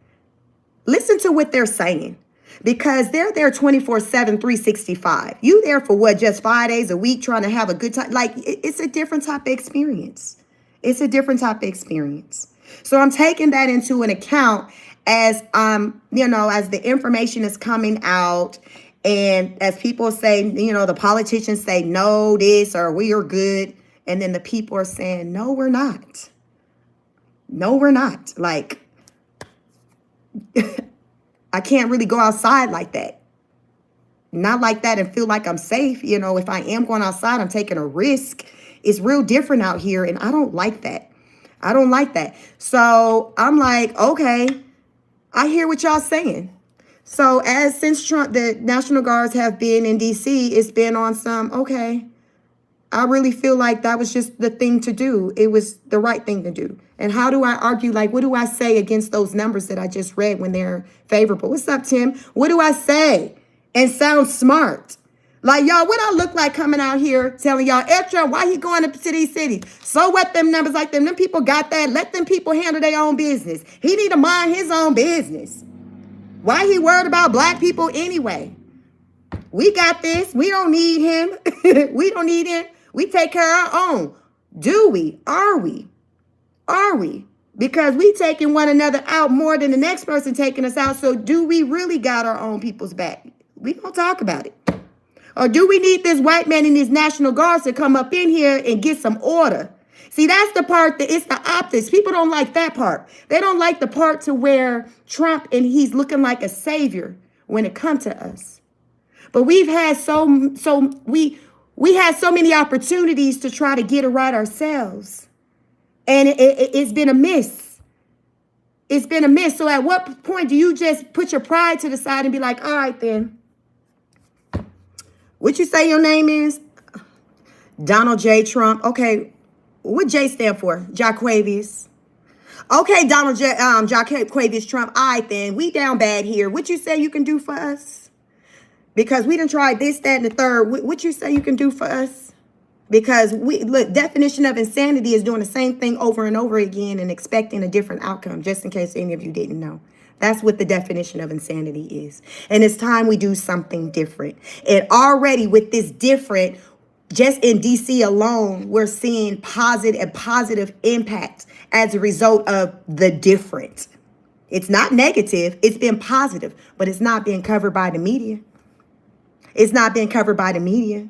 Listen to what they're saying, because they're there 24/7, 365. You there for what, just 5 days a week trying to have a good time? Like, it's a different type of experience. It's a different type of experience. So I'm taking that into an account as, as the information is coming out, and as people say, the politicians say, no, this, or we are good. And then the people are saying, no, we're not. No, we're not. Like, I can't really go outside like that. Not like that and feel like I'm safe. If I am going outside, I'm taking a risk. It's real different out here, and I don't like that. I don't like that. So I'm like, okay, I hear what y'all saying. So since Trump, the National Guards have been in D.C., it's been on some, okay, I really feel like that was just the thing to do. It was the right thing to do. And how do I argue? Like, what do I say against those numbers that I just read when they're favorable? What's up, Tim? What do I say and sound smart? Like, y'all, what I look like coming out here telling y'all, Trump, why he going up to these cities? So what them numbers like them? Them people got that. Let them people handle their own business. He need to mind his own business. Why he worried about black people anyway? We got this. We don't need him. We don't need him. We take care of our own. Do we? Are we? Are we? Because we taking one another out more than the next person taking us out. So do we really got our own people's back? We gonna talk about it. Or do we need this white man and these National Guards to come up in here and get some order? See, that's the part that it's the optics. People don't like that part. They don't like the part to where Trump and he's looking like a savior when it comes to us. But we've had we had so many opportunities to try to get it right ourselves. And it's been a miss. It's been a miss. So at what point do you just put your pride to the side and be like, all right, then. What you say your name is? Donald J. Trump. Okay. What J stand for? Jaquavius. Okay, Donald J. Jaquavius Trump. All right, then. We down bad here. What you say you can do for us? Because we done tried this, that, and the third. What you say you can do for us? Because look, definition of insanity is doing the same thing over and over again and expecting a different outcome, just in case any of you didn't know. That's what the definition of insanity is. And it's time we do something different. And already with this different, just in DC alone, we're seeing positive impact as a result of the different. It's not negative. It's been positive, but it's not being covered by the media. It's not being covered by the media.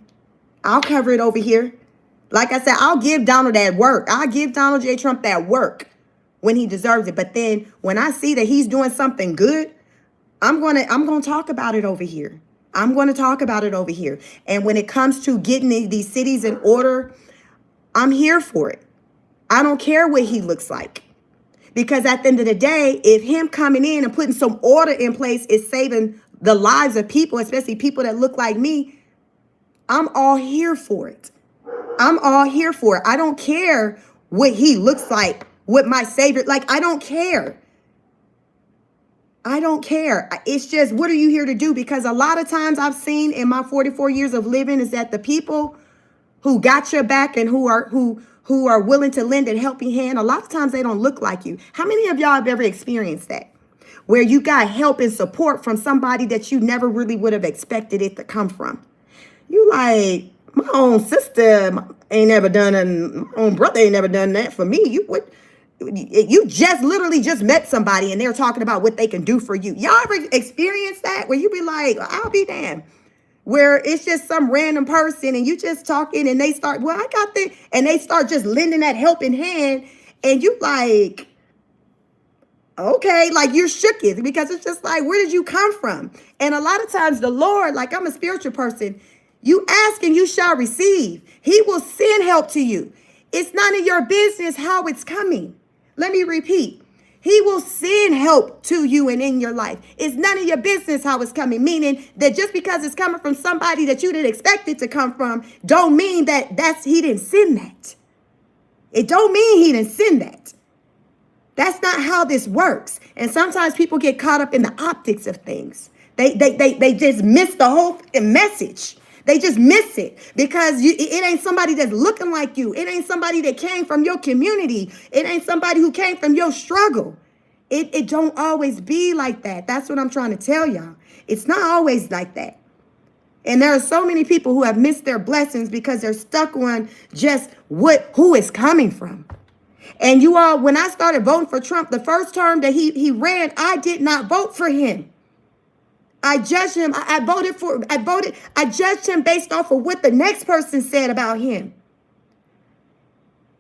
I'll cover it over here. Like I said, I'll give Donald that work. I'll give Donald J. Trump that work when he deserves it. But then when I see that he's doing something good, I'm gonna talk about it over here. I'm going to talk about it over here. And when it comes to getting these cities in order, I'm here for it. I don't care what he looks like. Because at the end of the day, if him coming in and putting some order in place is saving the lives of people, especially people that look like me, I'm all here for it. I'm all here for it. I don't care what he looks like, what my savior, like, I don't care. I don't care. It's just, what are you here to do? Because a lot of times I've seen in my 44 years of living is that the people who got your back and who are willing to lend a helping hand, a lot of times they don't look like you. How many of y'all have ever experienced that? Where you got help and support from somebody that you never really would have expected it to come from. You like, my own sister ain't never done, and my own brother ain't never done that for me. You just literally just met somebody and they're talking about what they can do for you. Y'all ever experienced that where you be like, I'll be damned, where it's just some random person and you just talking and they start, well, I got this, and they start just lending that helping hand and you like, okay, like you're shooketh because it's just like, where did you come from? And a lot of times the Lord, like I'm a spiritual person, you ask and you shall receive. He will send help to you. It's none of your business how it's coming. Let me repeat. He will send help to you and in your life. It's none of your business how it's coming, meaning that just because it's coming from somebody that you didn't expect it to come from, don't mean that he didn't send that. It don't mean he didn't send that. That's not how this works. And sometimes people get caught up in the optics of things. They just miss the whole message. They just miss it because it ain't somebody that's looking like you. It ain't somebody that came from your community. It ain't somebody who came from your struggle. It don't always be like that. That's what I'm trying to tell y'all. It's not always like that. And there are so many people who have missed their blessings because they're stuck on just who is coming from. And you all, when I started voting for Trump, the first term that he ran, I did not vote for him. I judged him. I judged him based off of what the next person said about him.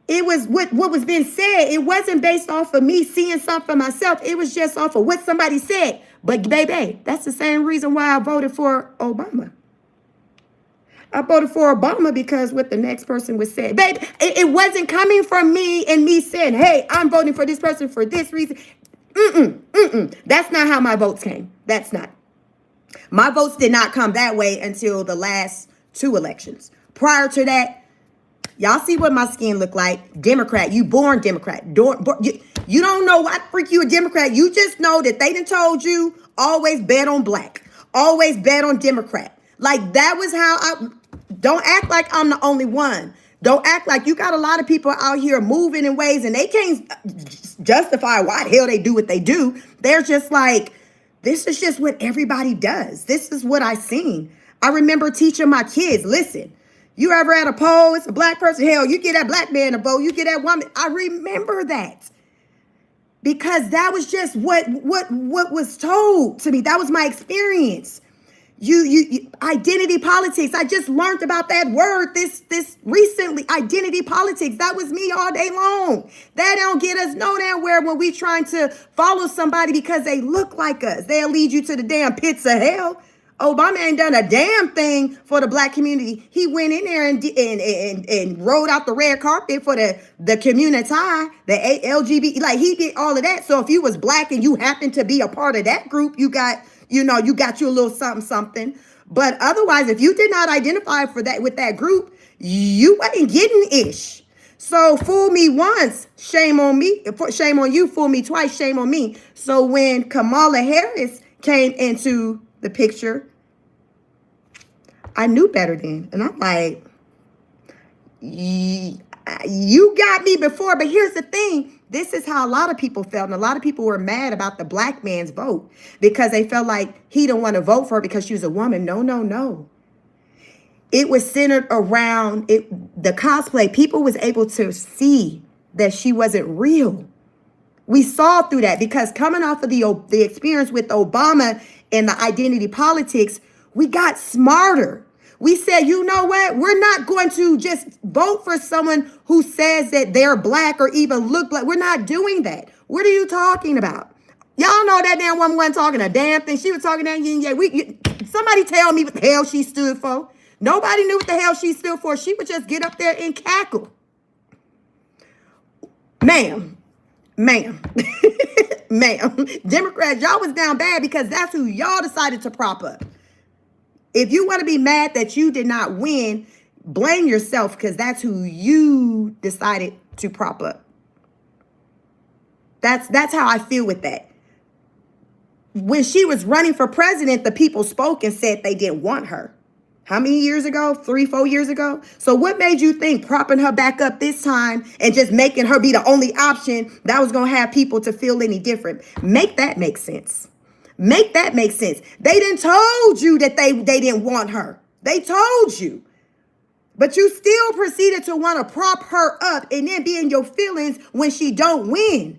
It was what was being said. It wasn't based off of me seeing something for myself. It was just off of what somebody said. But baby, that's the same reason why I voted for Obama. I voted for Obama because what the next person was saying. Baby, it wasn't coming from me and me saying, hey, I'm voting for this person for this reason. That's not how my votes came. That's not. My votes did not come that way until the last 2 elections. Prior to that, y'all see what my skin looked like. Democrat, you born Democrat. You don't know what freak you a Democrat. You just know that they done told you always bet on black. Always bet on Democrat. Like that was how don't act like I'm the only one. Don't act like you got a lot of people out here moving in ways and they can't justify why the hell they do what they do. They're just like, this is just what everybody does. This is what I seen. I remember teaching my kids, listen, you ever at a poll, it's a black person, hell, you get that black man a vote, you get that woman. I remember that because that was just what was told to me. That was my experience. You identity politics. I just learned about that word this recently. Identity politics. That was me all day long. That don't get us no damn where when we trying to follow somebody because they look like us. They'll lead you to the damn pits of hell. Obama ain't done a damn thing for the black community. He went in there and rolled out the red carpet for the community, the LGBT. Like he did all of that. So if you was black and you happened to be a part of that group, you got you a little something. But otherwise, if you did not identify with that group, you ain't getting ish. So fool me once, shame on me. Shame on you. Fool me twice, shame on me. So when Kamala Harris came into the picture, I knew better then. And I'm like, you got me before. But here's the thing. This is how a lot of people felt. And a lot of people were mad about the black man's vote because they felt like he didn't want to vote for her because she was a woman. No. It was centered around the cosplay. People was able to see that she wasn't real. We saw through that because coming off of the experience with Obama and the identity politics, we got smarter. We said, you know what? We're not going to just vote for someone who says that they're black or even look black. We're not doing that. What are you talking about? Y'all know that damn woman wasn't talking a damn thing. She was talking that yin yang. Somebody tell me what the hell she stood for. Nobody knew what the hell she stood for. She would just get up there and cackle. Ma'am, ma'am, ma'am, Democrats, y'all was down bad because that's who y'all decided to prop up. If you want to be mad that you did not win, blame yourself because that's who you decided to prop up. That's how I feel with that. When she was running for president, the people spoke and said they didn't want her. How many years ago? 3-4 years ago? So what made you think propping her back up this time and just making her be the only option that was going to have people to feel any different? Make that make sense. Make that make sense. They didn't told you that they didn't want her. They told you. But you still proceeded to want to prop her up and then be in your feelings when she don't win.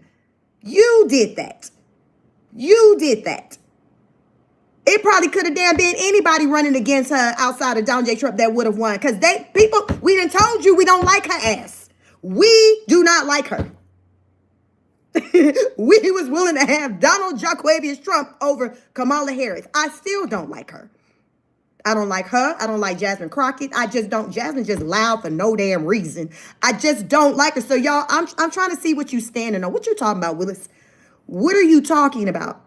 You did that. You did that. It probably could have damn been anybody running against her outside of Donald J. Trump that would have won. Because we done told you we don't like her ass. We do not like her. We was willing to have Donald Jaquavius Trump over Kamala Harris. I still don't like her. I don't like her. I don't like Jasmine Crockett. I just don't. Jasmine's just loud for no damn reason. I just don't like her. So y'all, I'm trying to see what you standing on. What you talking about, Willis? What are you talking about?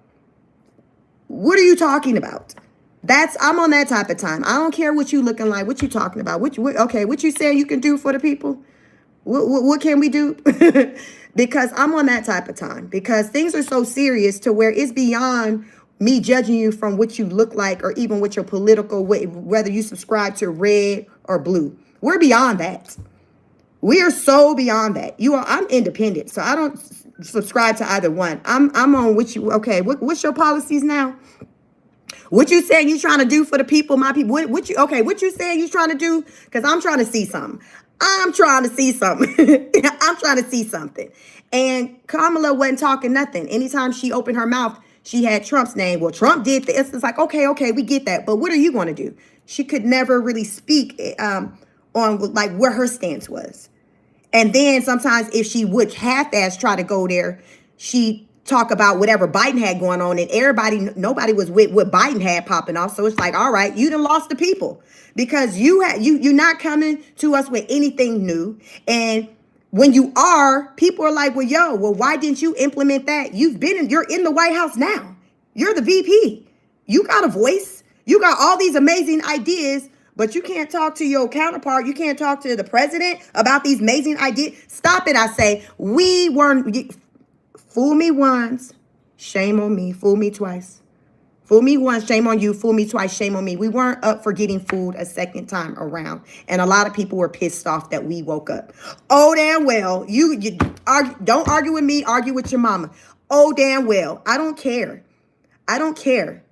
What are you talking about? I'm on that type of time. I don't care what you looking like. What you talking about? What you saying you can do for the people? What can we do? Because I'm on that type of time. Because things are so serious to where it's beyond me judging you from what you look like or even what your political, whether you subscribe to red or blue. We're beyond that. We are so beyond that. I'm independent, so I don't subscribe to either one. I'm on what's your policies now? What you saying you trying to do for the people, my people? What you saying you trying to do? Because I'm trying to see something. I'm trying to see something. I'm trying to see something. And Kamala wasn't talking nothing. Anytime she opened her mouth, she had Trump's name. Well, Trump did this. It's like, okay, we get that. But what are you going to do? She could never really speak on like where her stance was. And then sometimes if she would half-ass try to go there, she talk about whatever Biden had going on, and nobody was with what Biden had popping off. So it's like, all right, you done lost the people because you're not coming to us with anything new. And when you are, people are like, well, why didn't you implement that? You're in the White House now. You're the VP. You got a voice. You got all these amazing ideas, but you can't talk to your counterpart. You can't talk to the president about these amazing ideas. Stop it, I say. We weren't. Fool me once, shame on me. Fool me twice. Fool me once, shame on you. Fool me twice, shame on me. We weren't up for getting fooled a second time around. And a lot of people were pissed off that we woke up. Oh, damn well. Don't argue with me. Argue with your mama. Oh, damn well. I don't care. I don't care.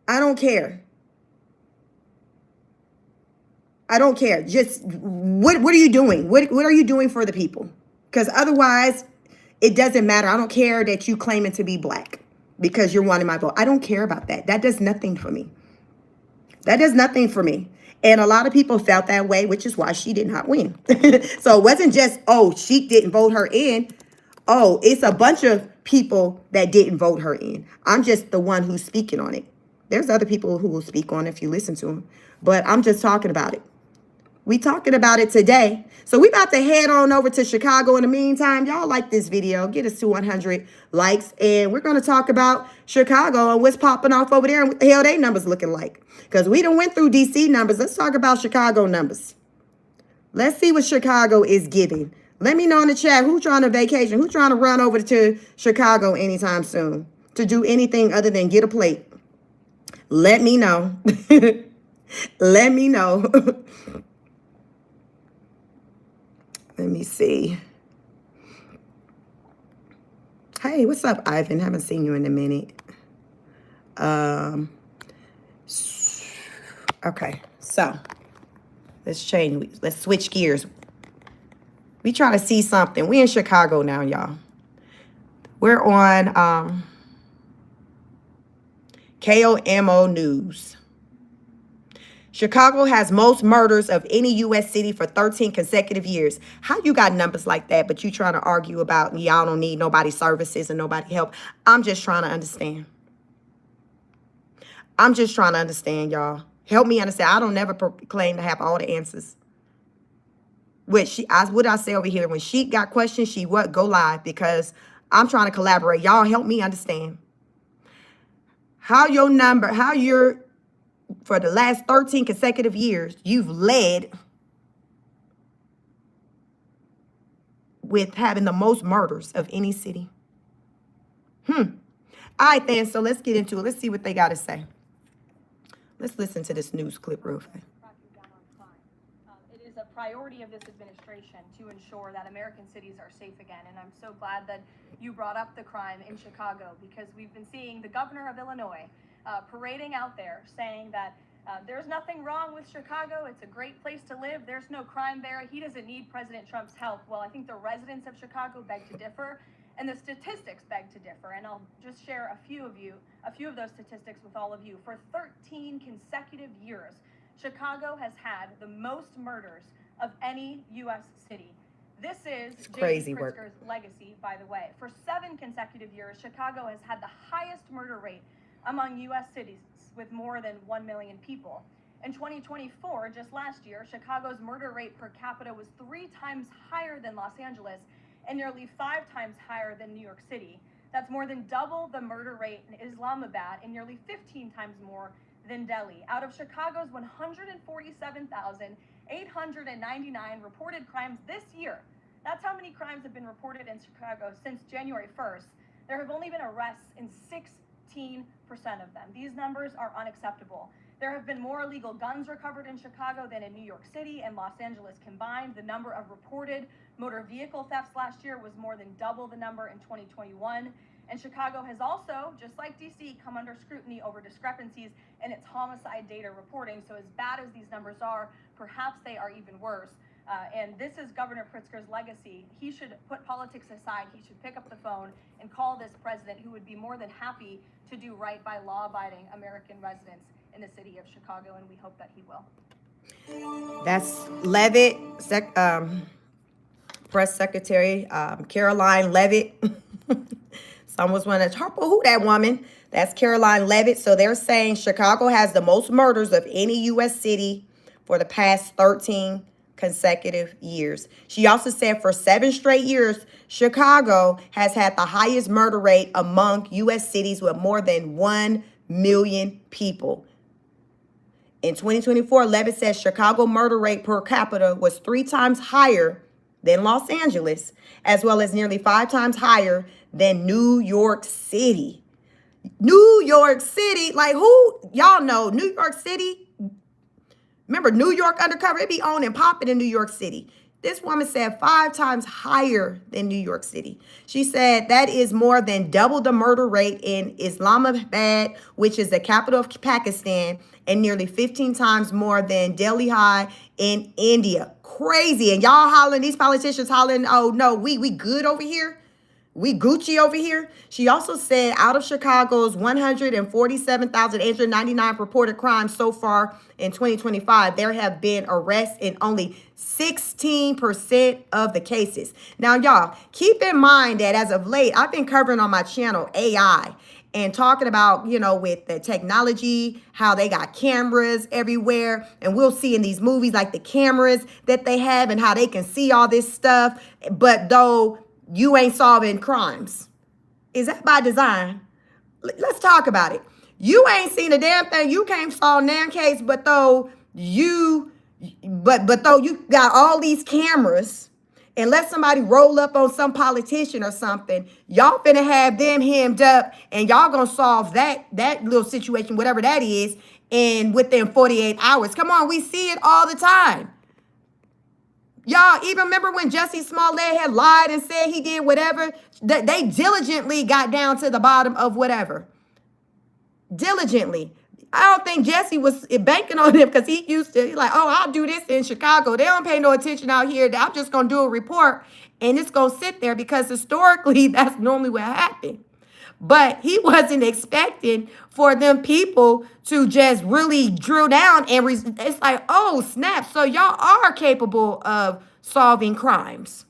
I don't care. I don't care. Just what are you doing? What are you doing for the people? Because otherwise, it doesn't matter. I don't care that you claiming to be black because you're wanting my vote. I don't care about that. That does nothing for me. That does nothing for me. And a lot of people felt that way, which is why she did not win. So it wasn't just, Chic didn't vote her in. Oh, it's a bunch of people that didn't vote her in. I'm just the one who's speaking on it. There's other people who will speak on it if you listen to them. But I'm just talking about it. We talking about it today. So we about to head on over to Chicago in the meantime. Y'all like this video. Get us to 100 likes. And we're going to talk about Chicago and what's popping off over there and what the hell they numbers looking like. Because we done went through D.C. numbers. Let's talk about Chicago numbers. Let's see what Chicago is giving. Let me know in the chat who's trying to vacation. Who's trying to run over to Chicago anytime soon to do anything other than get a plate. Let me know. Let me know. Let me see. Hey, what's up, Ivan? Haven't seen you in a minute. Okay, so let's switch gears. We trying to see something. We in Chicago now, y'all. We're on KOMO News. Chicago has most murders of any U.S. city for 13 consecutive years. How you got numbers like that, but you trying to argue about y'all don't need nobody services and nobody help? I'm just trying to understand. I'm just trying to understand, y'all. Help me understand. I don't never claim to have all the answers. What I say over here? When Chic got questions, she what? Go live, because I'm trying to collaborate. Y'all help me understand. How you're, for the last 13 consecutive years, you've led with having the most murders of any city. All right, then, so let's get into it. Let's see what they got to say. Let's listen to this news clip real fast. It is a priority of this administration to ensure that American cities are safe again. And I'm so glad that you brought up the crime in Chicago, because we've been seeing the governor of Illinois parading out there saying that there's nothing wrong with Chicago. It's a great place to live. There's no crime there. He doesn't need President Trump's help. Well, I think the residents of Chicago beg to differ, and the statistics beg to differ. And I'll just share a few of those statistics with all of you. For 13 consecutive years, Chicago has had the most murders of any U.S. city. This is crazy Pritzker's legacy, by the way. For 7 consecutive years, Chicago has had the highest murder rate among U.S. cities with more than 1 million people. In 2024, just last year, Chicago's murder rate per capita was 3 times higher than Los Angeles and nearly 5 times higher than New York City. That's more than double the murder rate in Islamabad and nearly 15 times more than Delhi. Out of Chicago's 147,899 reported crimes this year, that's how many crimes have been reported in Chicago since January 1st. There have only been arrests in 16% of them. These numbers are unacceptable. There have been more illegal guns recovered in Chicago than in New York City and Los Angeles combined. The number of reported motor vehicle thefts last year was more than double the number in 2021. And Chicago has also, just like DC, come under scrutiny over discrepancies in its homicide data reporting. So as bad as these numbers are, perhaps they are even worse. And this is Governor Pritzker's legacy. He should put politics aside. He should pick up the phone and call this president, who would be more than happy to do right by law-abiding American residents in the city of Chicago, and we hope that he will. That's Levitt, Press Secretary Caroline Levitt. Someone's wanting to talk, who that woman? That's Caroline Levitt. So they're saying Chicago has the most murders of any U.S. city for the past 13 consecutive years. She also said for 7 straight years, Chicago has had the highest murder rate among U.S. cities with more than 1 million people. In 2024, Levitt says Chicago murder rate per capita was 3 times higher than Los Angeles, as well as nearly 5 times higher than New York City. New York City, like who? Y'all know New York City. Remember New York Undercover? It be on and popping in New York City. This woman said 5 times higher than New York City. She said that is more than double the murder rate in Islamabad, which is the capital of Pakistan, and nearly 15 times more than Delhi in India. Crazy. And y'all hollering, these politicians hollering, oh no, we good over here. We Gucci over here. She also said out of Chicago's 147,899 reported crimes so far in 2025, there have been arrests in only 16% of the cases. Now, y'all, keep in mind that as of late, I've been covering on my channel AI and talking about, with the technology, how they got cameras everywhere. And we'll see in these movies, like the cameras that they have and how they can see all this stuff. But though you ain't solving crimes. Is that by design? Let's talk about it. You ain't seen a damn thing. You can't solve damn case, but though you got all these cameras, and let somebody roll up on some politician or something, y'all finna have them hemmed up, and y'all gonna solve that little situation, whatever that is, within 48 hours. Come on, we see it all the time. Y'all even remember when Jussie Smollett had lied and said he did whatever? They diligently got down to the bottom of whatever. Diligently. I don't think Jesse was banking on him, because he used to, like, oh, I'll do this in Chicago. They don't pay no attention out here. I'm just going to do a report, and it's going to sit there, because historically, that's normally what happened. But he wasn't expecting for them people to just really drill down and it's like, oh, snap. So y'all are capable of solving crimes.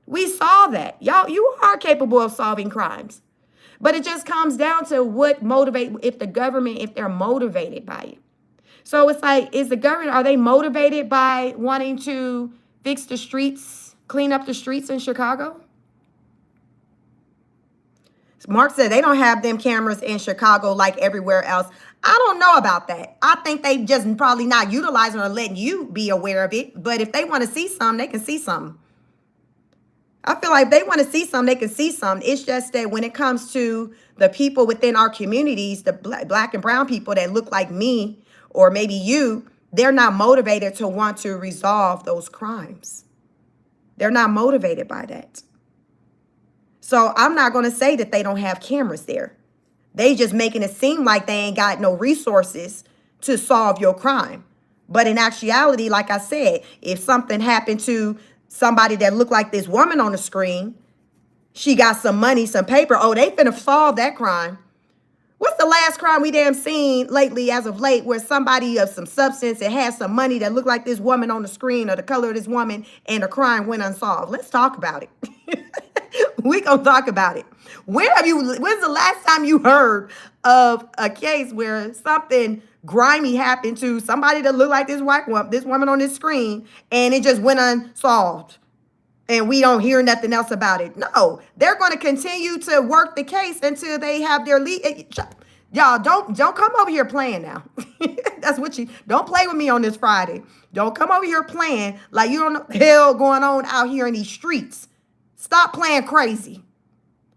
We saw that. Y'all, you are capable of solving crimes. But it just comes down to what if they're motivated by it. So it's like, are they motivated by wanting to fix the streets, clean up the streets in Chicago? Mark said they don't have them cameras in Chicago like everywhere else. I don't know about that. I think they just probably not utilizing or letting you be aware of it. But if they want to see something, they can see something. I feel like if they want to see something, they can see something. It's just that when it comes to the people within our communities, the black and brown people that look like me or maybe you, they're not motivated to want to resolve those crimes. They're not motivated by that. So I'm not going to say that they don't have cameras there. They just making it seem like they ain't got no resources to solve your crime. But in actuality, like I said, if something happened to somebody that looked like this woman on the screen, she got some money, some paper. Oh, they finna solve that crime. What's the last crime we damn seen lately as of late where somebody of some substance that had some money that looked like this woman on the screen or the color of this woman and the crime went unsolved? Let's talk about it. We gonna talk about it. When's the last time you heard of a case where something grimy happened to somebody that looked like this woman on this screen and it just went unsolved? And we don't hear nothing else about it. No, they're going to continue to work the case until they have their lead. Y'all, don't come over here playing now. That's what don't play with me on this Friday. Don't come over here playing like you don't know the hell going on out here in these streets. Stop playing crazy.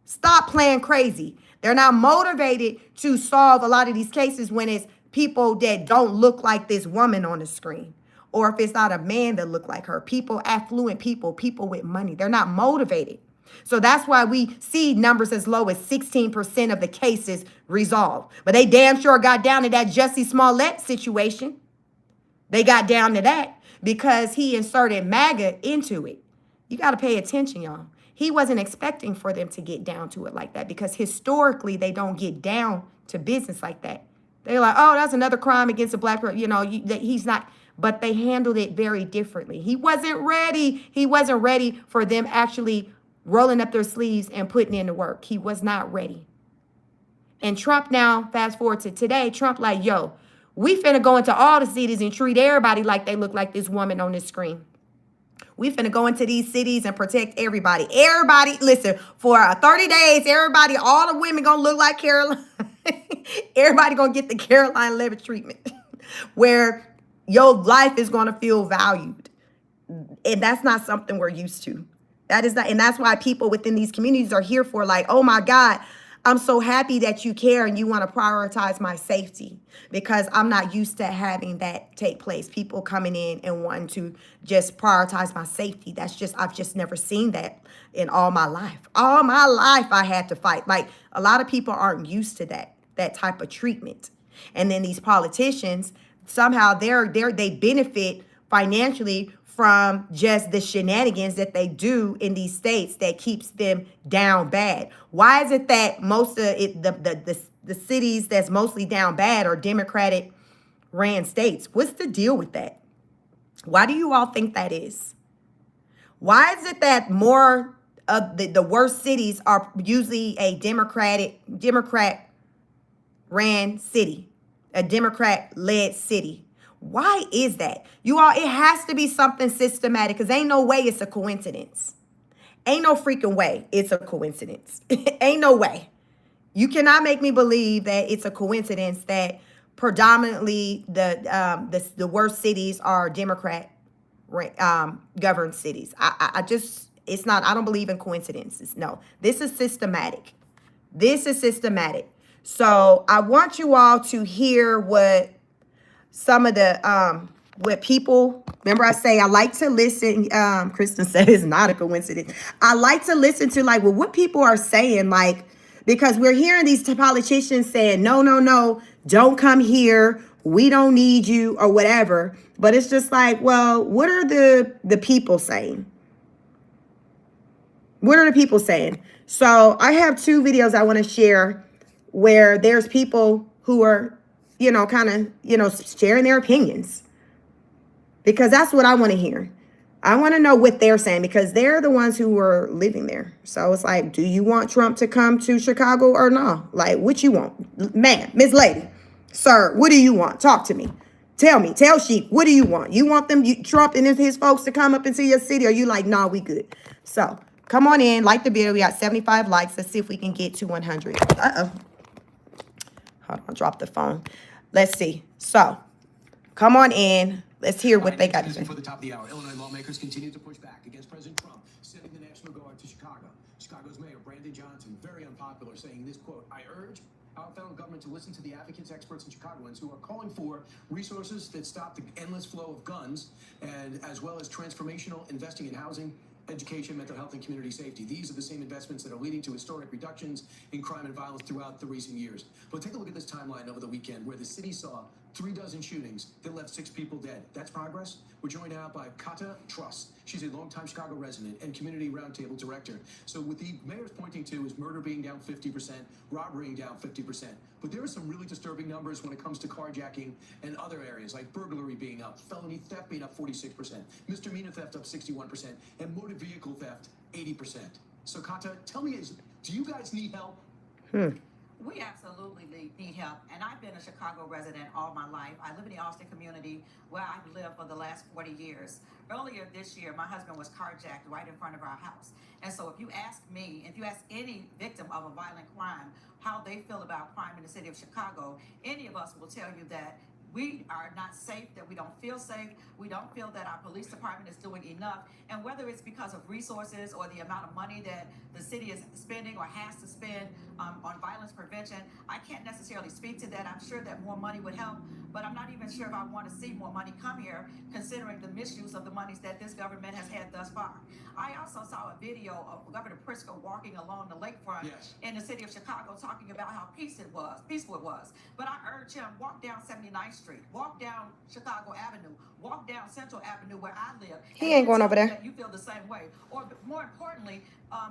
Stop playing crazy. They're not motivated to solve a lot of these cases when it's people that don't look like this woman on the screen. Or if it's not a man that look like her, affluent people with money, they're not motivated. So that's why we see numbers as low as 16% of the cases resolved. But they damn sure got down to that Jussie Smollett situation. They got down to that because he inserted MAGA into it. You got to pay attention, y'all. He wasn't expecting for them to get down to it like that because historically they don't get down to business like that. They're like, oh, that's another crime against a black person. He's not. But they handled it very differently. He wasn't ready. He wasn't ready for them actually rolling up their sleeves and putting in the work. He was not ready. And Trump now, fast forward to today, Trump like, yo, we finna go into all the cities and treat everybody like they look like this woman on this screen. We finna go into these cities and protect everybody. Everybody, listen, for 30 days, everybody, all the women gonna look like Caroline. Everybody gonna get the Caroline Levitt treatment where your life is going to feel valued. And that's not something we're used to. That is not, and that's why people within these communities are here for like, oh my God, I'm so happy that you care and you want to prioritize my safety because I'm not used to having that take place. People coming in and wanting to just prioritize my safety. I've just never seen that in all my life. All my life I had to fight. Like a lot of people aren't used to that type of treatment. And then these politicians, somehow they benefit financially from just the shenanigans that they do in these states that keeps them down bad. Why is it that most of the cities that's mostly down bad are Democratic ran states? What's the deal with that? Why do you all think that is? Why is it that more of the worst cities are usually a Democrat ran city? A Democrat-led city. Why is that? You all, it has to be something systematic because ain't no way it's a coincidence. Ain't no freaking way it's a coincidence. Ain't no way. You cannot make me believe that it's a coincidence that predominantly the worst cities are Democrat governed cities. I don't believe in coincidences. No, this is systematic. This is systematic. So I want you all to hear what some of the, what people, remember I say I like to listen, Kristen said it's not a coincidence. I like to listen to like, well, what people are saying, like, because we're hearing these politicians saying, no, don't come here. We don't need you or whatever. But it's just like, well, what are the people saying? What are the people saying? So I have two videos I want to share where there's people who are, kind of, sharing their opinions, because that's what I want to hear. I want to know what they're saying, because they're the ones who were living there. So it's like, do you want Trump to come to Chicago or no? Like, what you want? Ma'am, Miss Lady, sir, what do you want? Talk to me. Tell Chic, what do you want? You want Trump and his folks to come up into your city, or you like, nah, we good? So come on in, like the video. We got 75 likes. Let's see if we can get to 100. Uh-oh. Hold on, drop the phone. Let's see. So come on in. Let's hear what they got to say. For the top of the hour, Illinois lawmakers continue to push back against President Trump sending the National Guard to Chicago. Chicago's mayor, Brandon Johnson, very unpopular, saying this, quote, "I urge our federal government to listen to the advocates, experts, and Chicagoans who are calling for resources that stop the endless flow of guns, and as well as transformational investing in housing, education, mental health, and community safety. These are the same investments that are leading to historic reductions in crime and violence throughout the recent years." But take a look at this timeline over the weekend, where the city saw 36 shootings that left 6 people dead. That's progress. We're joined now by Kata Truss. She's a longtime Chicago resident and community roundtable director. So what the mayor's pointing to is murder being down 50%, robbery down 50%. But there are some really disturbing numbers when it comes to carjacking and other areas, like burglary being up, felony theft being up 46%, misdemeanor theft up 61%, and motor vehicle theft 80%. So Kata, tell me, do you guys need help? We absolutely need help, and I've been a Chicago resident all my life. I live in the Austin community where I've lived for the last 40 years. Earlier this year, my husband was carjacked right in front of our house. And so if you ask me, if you ask any victim of a violent crime, how they feel about crime in the city of Chicago, any of us will tell you that we are not safe, that we don't feel safe. We don't feel that our police department is doing enough. And whether it's because of resources or the amount of money that the city is spending or has to spend on violence prevention, I can't necessarily speak to that. I'm sure that more money would help, but I'm not even sure if I want to see more money come here, considering the misuse of the monies that this government has had thus far. I also saw a video of Governor Pritzker walking along the lakefront in the city of Chicago, talking about how peaceful it was. But I urge him, walk down 79th Street, walk down Chicago Avenue, walk down Central Avenue where I live. He ain't going over there. You feel the same way. Or more importantly,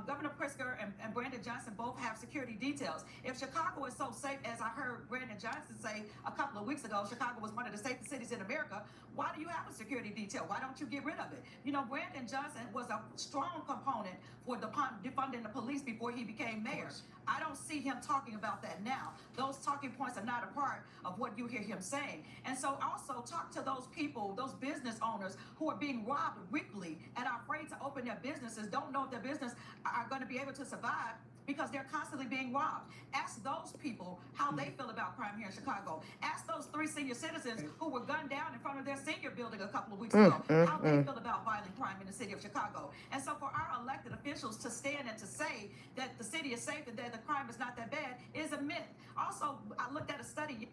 Governor Pritzker and Brandon Johnson both have security details. If Chicago is so safe, as I heard Brandon Johnson say a couple of weeks ago, Chicago was one of the safest cities in America, why do you have a security detail? Why don't you get rid of it? You know, Brandon Johnson was a strong component for defunding the police before he became mayor. I don't see him talking about that now. Those talking points are not a part of what you hear him saying. And so also talk to those people, those business owners who are being robbed weekly and are afraid to open their businesses, don't know if their business are going to be able to survive because they're constantly being robbed. Ask those people how they feel about crime here in Chicago. Ask those 3 senior citizens who were gunned down in front of their senior building a couple of weeks ago how they feel about violent crime in the city of Chicago. And so for our elected officials to stand and to say that the city is safe and that the crime is not that bad is a myth. Also, I looked at a study.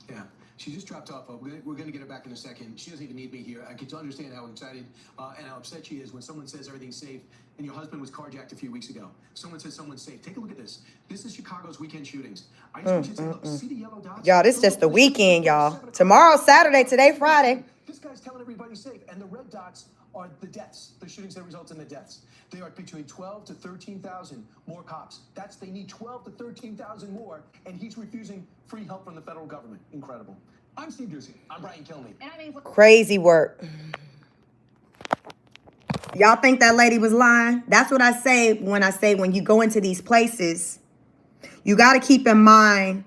Yeah, she just dropped off. We're going to get her back in a second. She doesn't even need me here. I can understand how excited and how upset she is when someone says everything's safe and your husband was carjacked a few weeks ago. Someone says someone's safe. Take a look at this. This is Chicago's weekend shootings. I just want you to say, look, see the yellow dots? Y'all, this is just the weekend, y'all. Tomorrow's Saturday, today Friday. This guy's telling everybody safe, and the red dots are the deaths, the shootings that result in the deaths. They are between 12 to 13,000 more cops. They need 12 to 13,000 more, and he's refusing free help from the federal government. Incredible. I'm Steve Ducey. I'm Brian Kilmeade. Crazy work. Y'all think that lady was lying? That's what I say when you go into these places, you got to keep in mind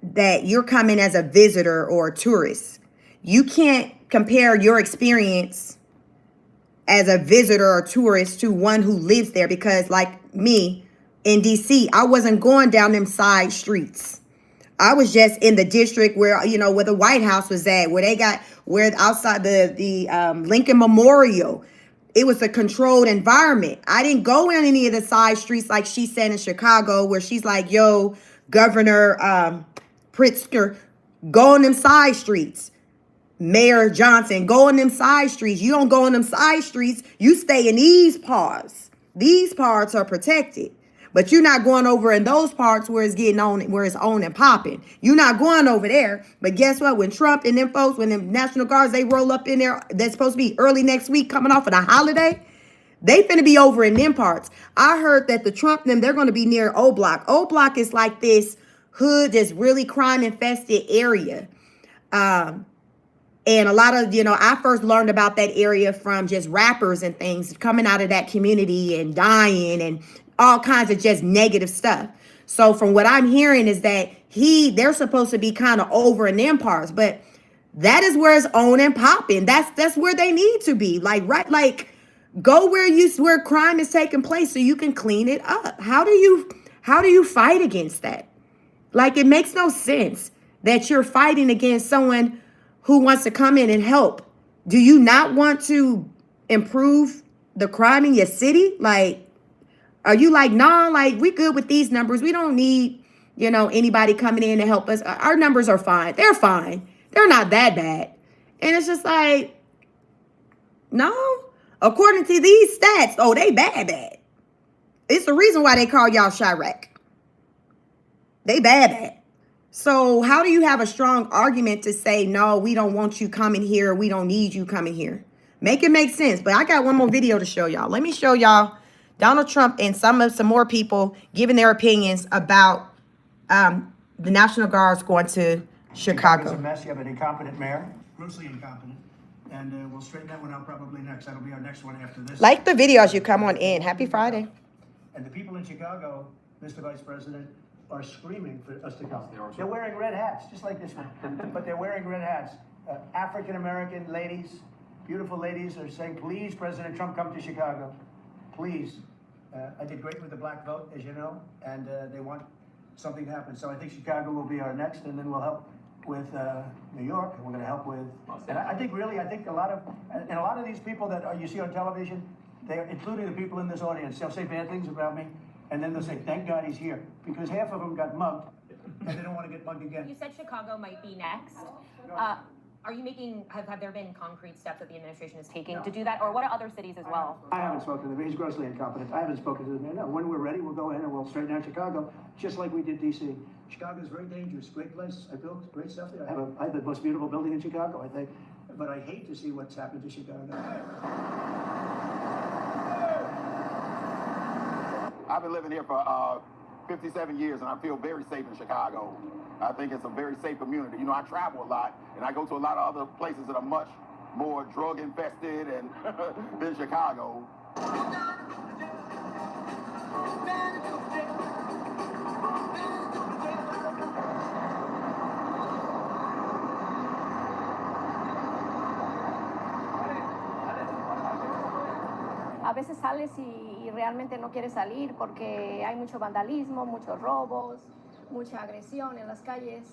that you're coming as a visitor or a tourist. You can't compare your experience as a visitor or tourist to one who lives there, because like me in DC, I wasn't going down them side streets. I was just in the district where, where the White House was at, where outside the Lincoln Memorial. It was a controlled environment. I didn't go in any of the side streets like she said in Chicago, where she's like, yo, Governor Pritzker, go on them side streets. Mayor Johnson, go on them side streets. You don't go on them side streets. You stay in these parts. These parts are protected. But you're not going over in those parts where it's getting on, where it's on and popping. You're not going over there. But guess what? When Trump and them folks, when them National Guards, they roll up in there, that's supposed to be early next week, coming off of the holiday, They finna be over in them parts. I heard that the Trump them, they're gonna be near O Block. O Block is like this hood that's really crime infested area. And a lot of, I first learned about that area from just rappers and things coming out of that community and dying and all kinds of just negative stuff. So from what I'm hearing is that they're supposed to be kind of over in them parts, but that is where it's on and popping. That's where they need to be. Like, right, like go where crime is taking place so you can clean it up. How do you fight against that? Like, it makes no sense that you're fighting against someone who wants to come in and help. Do you not want to improve the crime in your city? Like, are you like, nah, like we good with these numbers. We don't need, anybody coming in to help us. Our numbers are fine. They're fine. They're not that bad. And it's just like, no, according to these stats, oh, they bad. It's the reason why they call y'all Chirac. They bad. So how do you have a strong argument to say, no, we don't want you coming here. We don't need you coming here. Make it make sense. But I got one more video to show y'all. Let me show y'all Donald Trump and some more people giving their opinions about the National Guards going to Chicago. It's a mess. You have an incompetent mayor, grossly incompetent. And we'll straighten that one out probably next. That'll be our next one after this. Like the video as you come on in. Happy Friday. And the people in Chicago, Mr. Vice President, are screaming for us to come. They're wearing red hats, just like this one. But they're wearing red hats. African-American ladies, beautiful ladies, are saying, please, President Trump, come to Chicago. Please. I did great with the black vote, as you know, and they want something to happen. So I think Chicago will be our next, and then we'll help with New York, and we're going to help with. And I think a lot of these people that you see on television, they're including the people in this audience. They'll say bad things about me, and then they'll say, thank God he's here, because half of them got mugged, and they don't want to get mugged again. You said Chicago might be next. Are you making, have there been concrete steps that the administration is taking to do that, or what are other cities as well? I haven't spoken to him. He's grossly incompetent. I haven't spoken to him. No, when we're ready, we'll go in and we'll straighten out Chicago, just like we did D.C. Chicago is very dangerous. Great place. I built great stuff there. I have the most beautiful building in Chicago, I think. But I hate to see what's happened to Chicago. I've been living here for 57 years, and I feel very safe in Chicago. I think it's a very safe community. You know, I travel a lot, and I go to a lot of other places that are much more drug infested and than Chicago. A veces sales y realmente no quieres salir porque hay mucho vandalismo, muchos robos, mucha agresión en las calles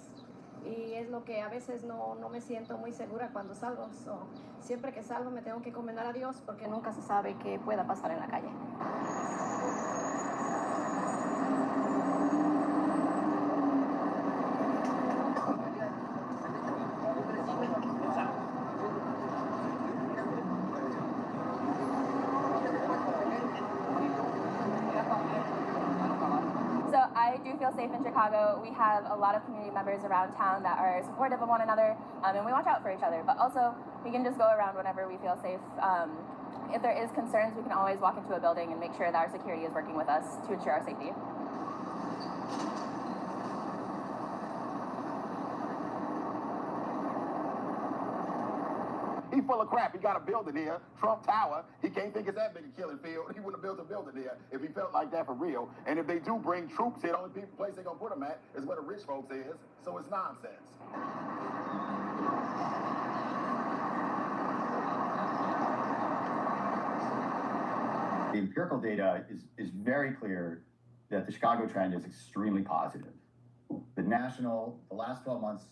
y es lo que a veces no me siento muy segura cuando salgo. So, siempre que salgo me tengo que encomendar a Dios porque nunca se sabe qué pueda pasar en la calle. I do feel safe in Chicago. We have a lot of community members around town that are supportive of one another, and we watch out for each other. But also, we can just go around whenever we feel safe. If there is concerns, we can always walk into a building and make sure that our security is working with us to ensure our safety. He's full of crap. He got a building here, Trump Tower. He can't think it's that big a killing field. He wouldn't have built a building there if he felt like that for real. And if they do bring troops here, the only place they're going to put them at is where the rich folks is. So it's nonsense. The empirical data is very clear that the Chicago trend is extremely positive. The last 12 months,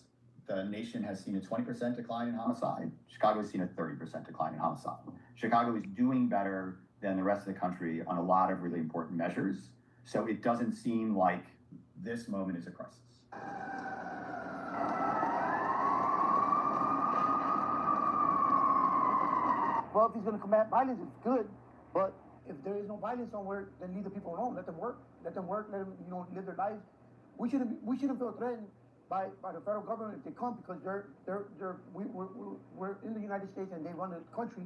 the nation has seen a 20% decline in homicide. Chicago has seen a 30% decline in homicide. Chicago is doing better than the rest of the country on a lot of really important measures. So it doesn't seem like this moment is a crisis. Well, if he's going to combat violence, it's good. But if there is no violence somewhere, then leave the people alone. Let them work. Let them live their lives. We shouldn't feel threatened by the federal government if they come, because we're in the United States and they run the country,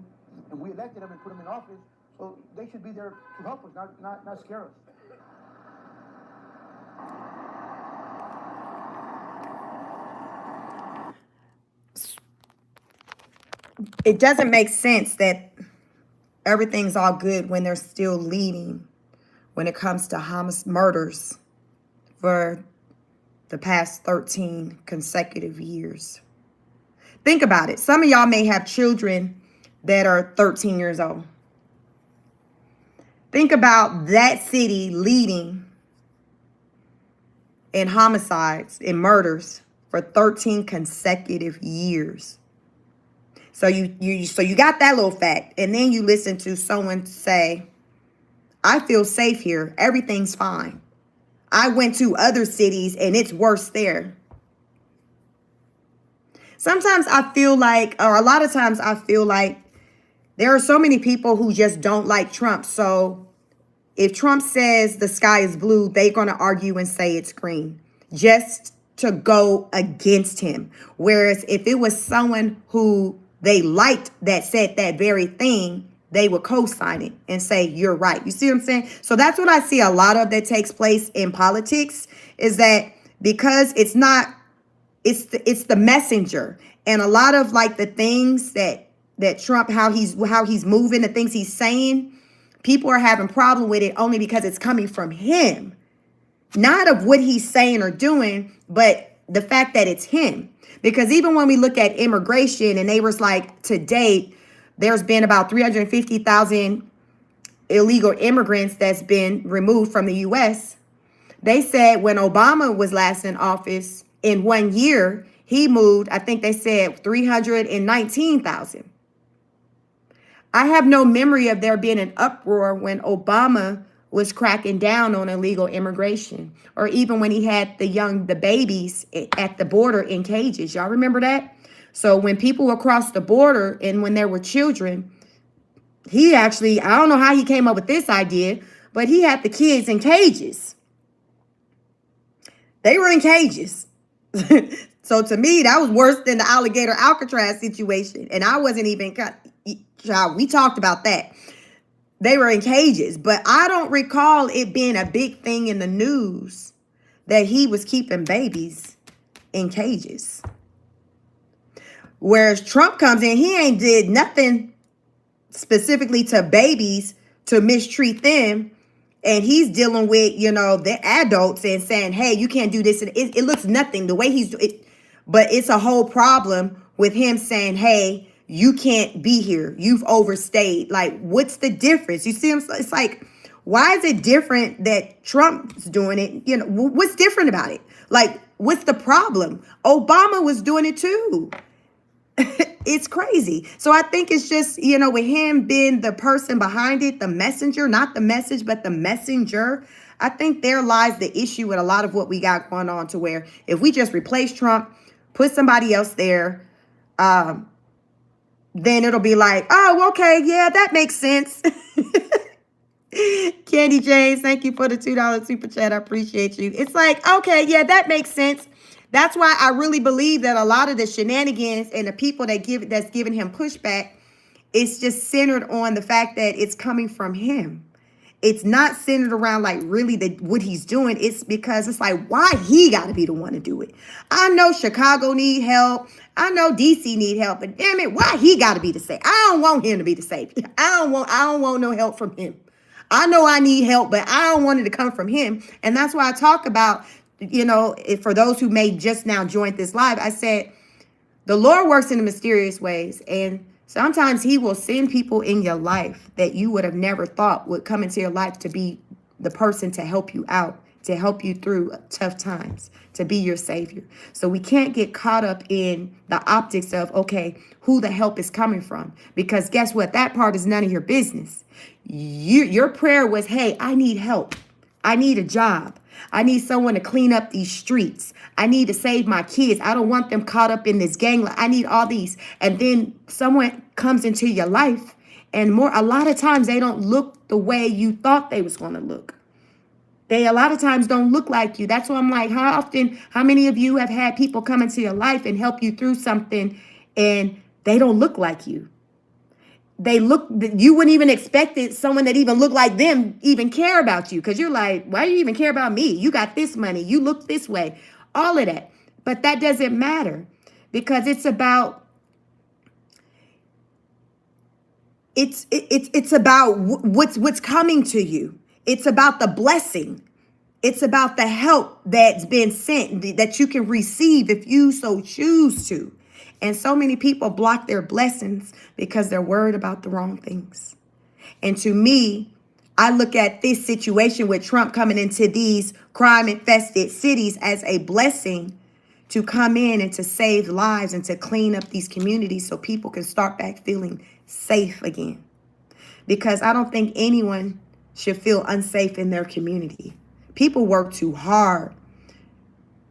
and we elected them and put them in office. Well, they should be there to help us, not scare us. It doesn't make sense that everything's all good when they're still leading when it comes to murders for the past 13 consecutive years. Think about it. Some of y'all may have children that are 13 years old. Think about that city leading in homicides and murders for 13 consecutive years. So you got that little fact, and then you listen to someone say, I feel safe here. Everything's fine. I went to other cities and it's worse there. Sometimes I feel like, or a lot of times I feel like there are so many people who just don't like Trump. So if Trump says the sky is blue, they're going to argue and say it's green just to go against him. Whereas if it was someone who they liked that said that very thing, they would co-sign it and say, you're right. You see what I'm saying? So that's what I see a lot of that takes place in politics, is that because it's the messenger. And a lot of like the things that Trump, how he's moving, the things he's saying, people are having problem with it only because it's coming from him. Not of what he's saying or doing, but the fact that it's him. Because even when we look at immigration, and they was like, to date, there's been about 350,000 illegal immigrants that's been removed from the U.S. They said when Obama was last in office, in 1 year, he moved, I think they said 319,000. I have no memory of there being an uproar when Obama was cracking down on illegal immigration, or even when he had the babies at the border in cages. Y'all remember that? So when people would cross the border and when there were children, he actually, I don't know how he came up with this idea, but he had the kids in cages. They were in cages. So to me, that was worse than the alligator Alcatraz situation. And I wasn't even, child, we talked about that. They were in cages, but I don't recall it being a big thing in the news that he was keeping babies in cages. Whereas Trump comes in, he ain't did nothing specifically to babies to mistreat them. And he's dealing with, the adults and saying, hey, you can't do this. And it looks nothing the way he's doing it. But it's a whole problem with him saying, hey, you can't be here. You've overstayed. Like, what's the difference? You see him? It's like, why is it different that Trump's doing it? What's different about it? Like, what's the problem? Obama was doing it too. It's crazy. So I think it's just, with him being the person behind it, the messenger, not the message, but the messenger. I think there lies the issue with a lot of what we got going on, to where if we just replace Trump, put somebody else there, then it'll be like, oh, okay, yeah, that makes sense. Candy James, thank you for the $2 super chat. I appreciate you. It's like, okay, yeah, that makes sense. That's why I really believe that a lot of the shenanigans and the people that's giving him pushback, it's just centered on the fact that it's coming from him. It's not centered around like really what he's doing. It's because it's like, why he got to be the one to do it? I know Chicago need help. I know DC need help, but damn it, why he got to be the savior? I don't want him to be the savior. I don't want no help from him. I know I need help, but I don't want it to come from him. And that's why I talk about, for those who may just now join this live, I said, the Lord works in mysterious ways. And sometimes he will send people in your life that you would have never thought would come into your life to be the person to help you out, to help you through tough times, to be your savior. So we can't get caught up in the optics of, okay, who the help is coming from. Because guess what? That part is none of your business. Your prayer was, hey, I need help. I need a job. I need someone to clean up these streets. I need to save my kids. I don't want them caught up in this gang. I need all these. And then someone comes into your life, and a lot of times they don't look the way you thought they was going to look. They a lot of times don't look like you. That's why I'm like, how many of you have had people come into your life and help you through something and they don't look like you? you wouldn't even expect it, someone that even looked like them even care about you, because you're like, why do you even care about me? You got this money, you look this way, all of that. But that doesn't matter, because it's about it's about what's coming to you. It's about the blessing. It's about the help that's been sent that you can receive if you so choose to. And so many people block their blessings because they're worried about the wrong things. And to me, I look at this situation with Trump coming into these crime-infested cities as a blessing to come in and to save lives and to clean up these communities so people can start back feeling safe again. Because I don't think anyone should feel unsafe in their community. People work too hard,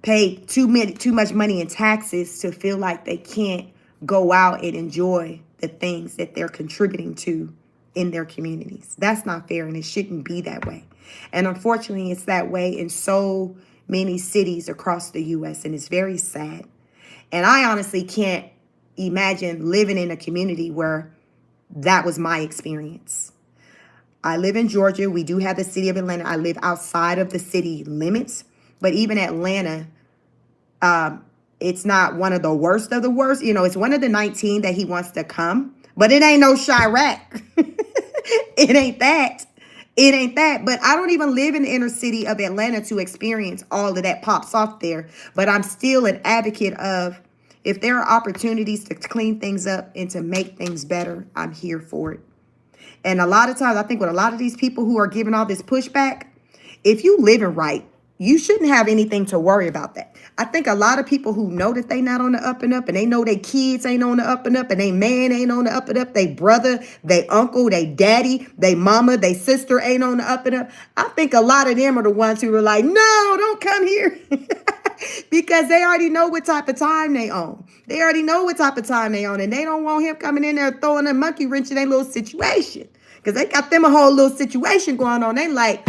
pay too much money in taxes to feel like they can't go out and enjoy the things that they're contributing to in their communities. That's not fair, and it shouldn't be that way. And unfortunately, it's that way in so many cities across the U.S., and it's very sad. And I honestly can't imagine living in a community where that was my experience. I live in Georgia. We do have the city of Atlanta. I live outside of the city limits. But even Atlanta, it's not one of the worst of the worst. You know, it's one of the 19 that he wants to come. But it ain't no Chirac. It ain't that. It ain't that. But I don't even live in the inner city of Atlanta to experience all of that pops off there. But I'm still an advocate of, if there are opportunities to clean things up and to make things better, I'm here for it. And a lot of times, I think with a lot of these people who are giving all this pushback, if you living right, you shouldn't have anything to worry about that. I think a lot of people who know that they not on the up and up, and they know their kids ain't on the up and up, and they man ain't on the up and up, they brother, they uncle, they daddy, they mama, they sister ain't on the up and up. I think a lot of them are the ones who were like, no, don't come here. Because they already know what type of time they own. They already know what type of time they own, and they don't want him coming in there throwing a monkey wrench in their little situation. Because they got them a whole little situation going on. They like,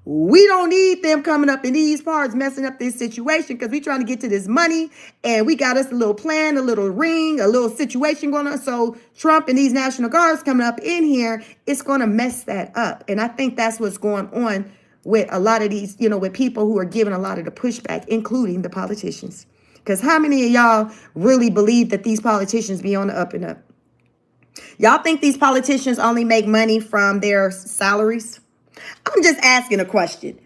we don't need them coming up in these parts messing up this situation, because we trying to get to this money, and we got us a little plan, a little ring, a little situation going on. So Trump and these National Guards coming up in here, it's going to mess that up. And I think that's what's going on with a lot of these, with people who are giving a lot of the pushback, including the politicians. Because how many of y'all really believe that these politicians be on the up and up? Y'all think these politicians only make money from their salaries? I'm just asking a question.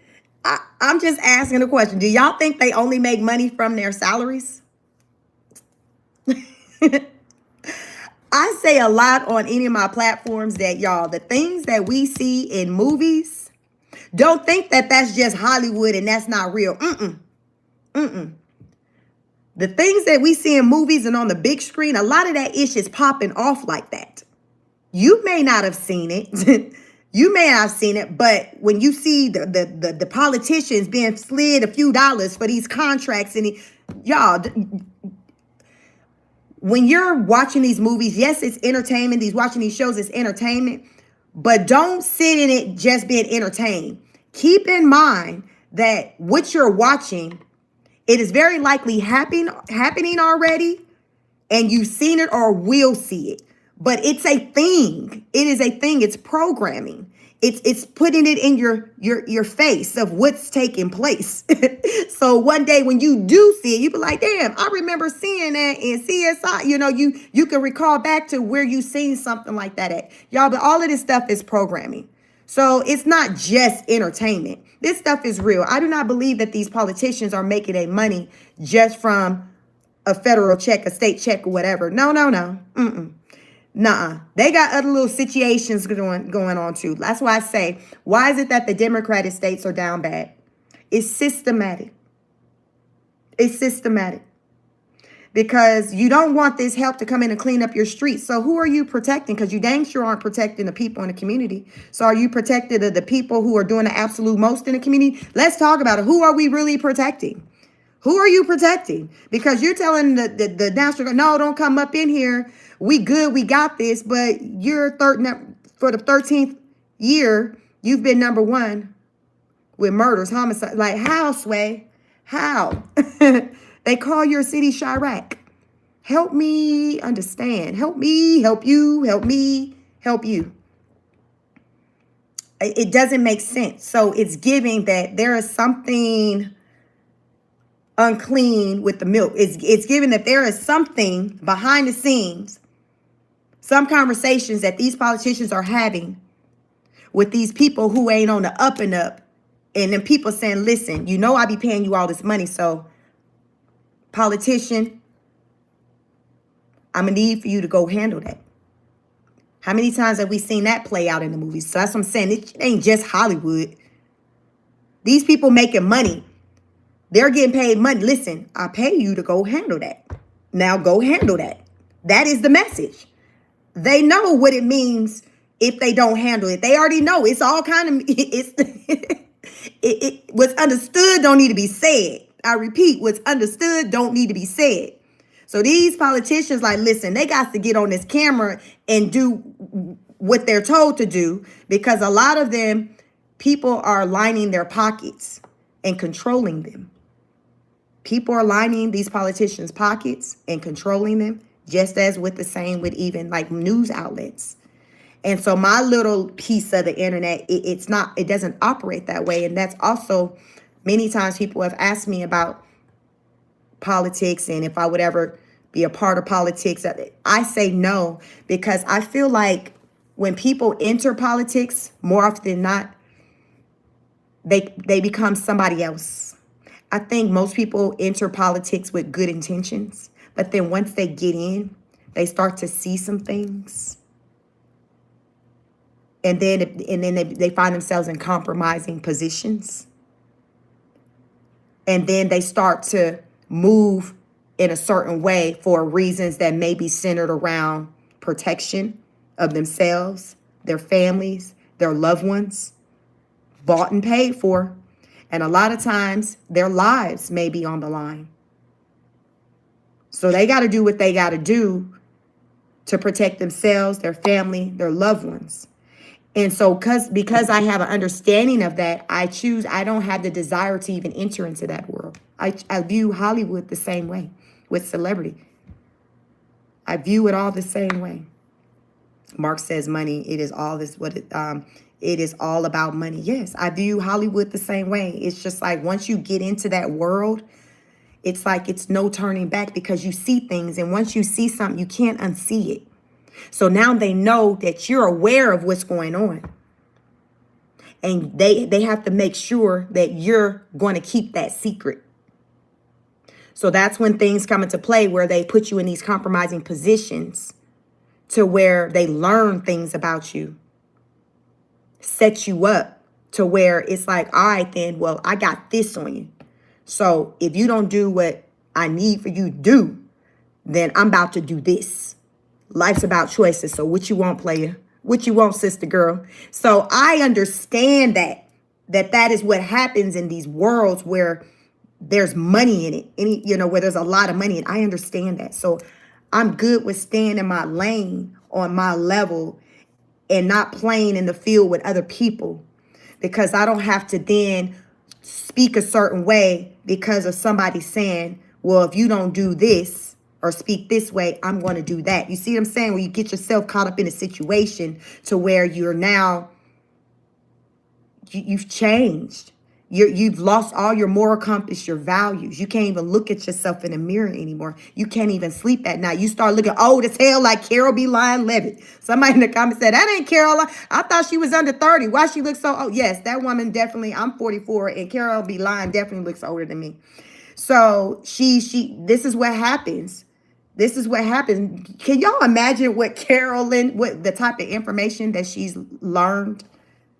I'm just asking a question. Do y'all think they only make money from their salaries? I say a lot on any of my platforms that, y'all, the things that we see in movies, don't think that that's just Hollywood and that's not real. The things that we see in movies and on the big screen, a lot of that ish is popping off like that. You may not have seen it. You may not have seen it, but when you see the politicians being slid a few dollars for these contracts, and y'all, when you're watching these movies, yes, it's entertainment. Watching these shows is entertainment, but don't sit in it just being entertained. Keep in mind that what you're watching, it is very likely happening already, and you've seen it or will see it. But it's a thing. It is a thing. It's programming. It's putting it in your face of what's taking place. So one day when you do see it, you be like, damn, I remember seeing that in CSI. You can recall back to where you seen something like that at. Y'all, but all of this stuff is programming. So it's not just entertainment. This stuff is real. I do not believe that these politicians are making their money just from a federal check, a state check, or whatever. No. Nuh-uh. They got other little situations going on too. That's why I say, why is it that the Democratic states are down bad? It's systematic. It's systematic. Because you don't want this help to come in and clean up your streets. So who are you protecting? Because you dang sure aren't protecting the people in the community. So are you protecting the people who are doing the absolute most in the community? Let's talk about it. Who are we really protecting? Who are you protecting? Because you're telling the National Guard, no, don't come up in here. We good, we got this. But you're for the 13th year, you've been number one with murders, homicides. Like, how, Sway? How? They call your city Chirac. Help me understand. Help me, help you, help me, help you. It doesn't make sense. So it's giving that there is something unclean with the milk. It's giving that there is something behind the scenes, some conversations that these politicians are having with these people who ain't on the up and up. And then people saying, listen, you know I be paying you all this money, so politician, I'm going to need for you to go handle that. How many times have we seen that play out in the movies? So that's what I'm saying. It ain't just Hollywood. These people making money. They're getting paid money. Listen, I pay you to go handle that. Now go handle that. That is the message. They know what it means if they don't handle it. They already know. It's all kind of, what's understood don't need to be said. I repeat, what's understood don't need to be said. So these politicians, like, listen, they got to get on this camera and do what they're told to do, because a lot of them, people are lining their pockets and controlling them. People are lining these politicians' pockets and controlling them, just as with the same with even like news outlets. And so my little piece of the internet, it doesn't operate that way. And that's also many times people have asked me about politics and if I would ever be a part of politics. I say no, because I feel like when people enter politics, more often than not, they become somebody else. I think most people enter politics with good intentions, but then once they get in, they start to see some things. And then they find themselves in compromising positions. And then they start to move in a certain way for reasons that may be centered around protection of themselves, their families, their loved ones, bought and paid for. And a lot of times their lives may be on the line. So they got to do what they got to do to protect themselves, their family, their loved ones. And so because I have an understanding of that, I don't have the desire to even enter into that world. I view Hollywood the same way with celebrity. I view it all the same way. Mark says money. It is all this, it is all about money. Yes, I view Hollywood the same way. It's just like once you get into that world, it's like it's no turning back, because you see things. And once you see something, you can't unsee it. So now they know that you're aware of what's going on. And they have to make sure that you're going to keep that secret. So that's when things come into play, where they put you in these compromising positions to where they learn things about you, set you up to where it's like, all right, then, well, I got this on you. So if you don't do what I need for you to do, then I'm about to do this. Life's about choices. So what you want, player? What you want, sister girl? So I understand that is what happens in these worlds where there's money in it, where there's a lot of money. And I understand that. So I'm good with staying in my lane on my level and not playing in the field with other people, because I don't have to then speak a certain way because of somebody saying, well, if you don't do this or speak this way, I'm going to do that. You see what I'm saying? Where you get yourself caught up in a situation to where you're now, you've changed. You've lost all your moral compass, your values. You can't even look at yourself in the mirror anymore. You can't even sleep at night. You start looking old as hell like Carol B. Lyon Levitt. Somebody in the comments said, that ain't Carol. I thought she was under 30. Why she looks so old? Yes, that woman definitely, I'm 44, and Carol B. Lyon definitely looks older than me. So this is what happens. This is what happens. Can y'all imagine what the type of information that she's learned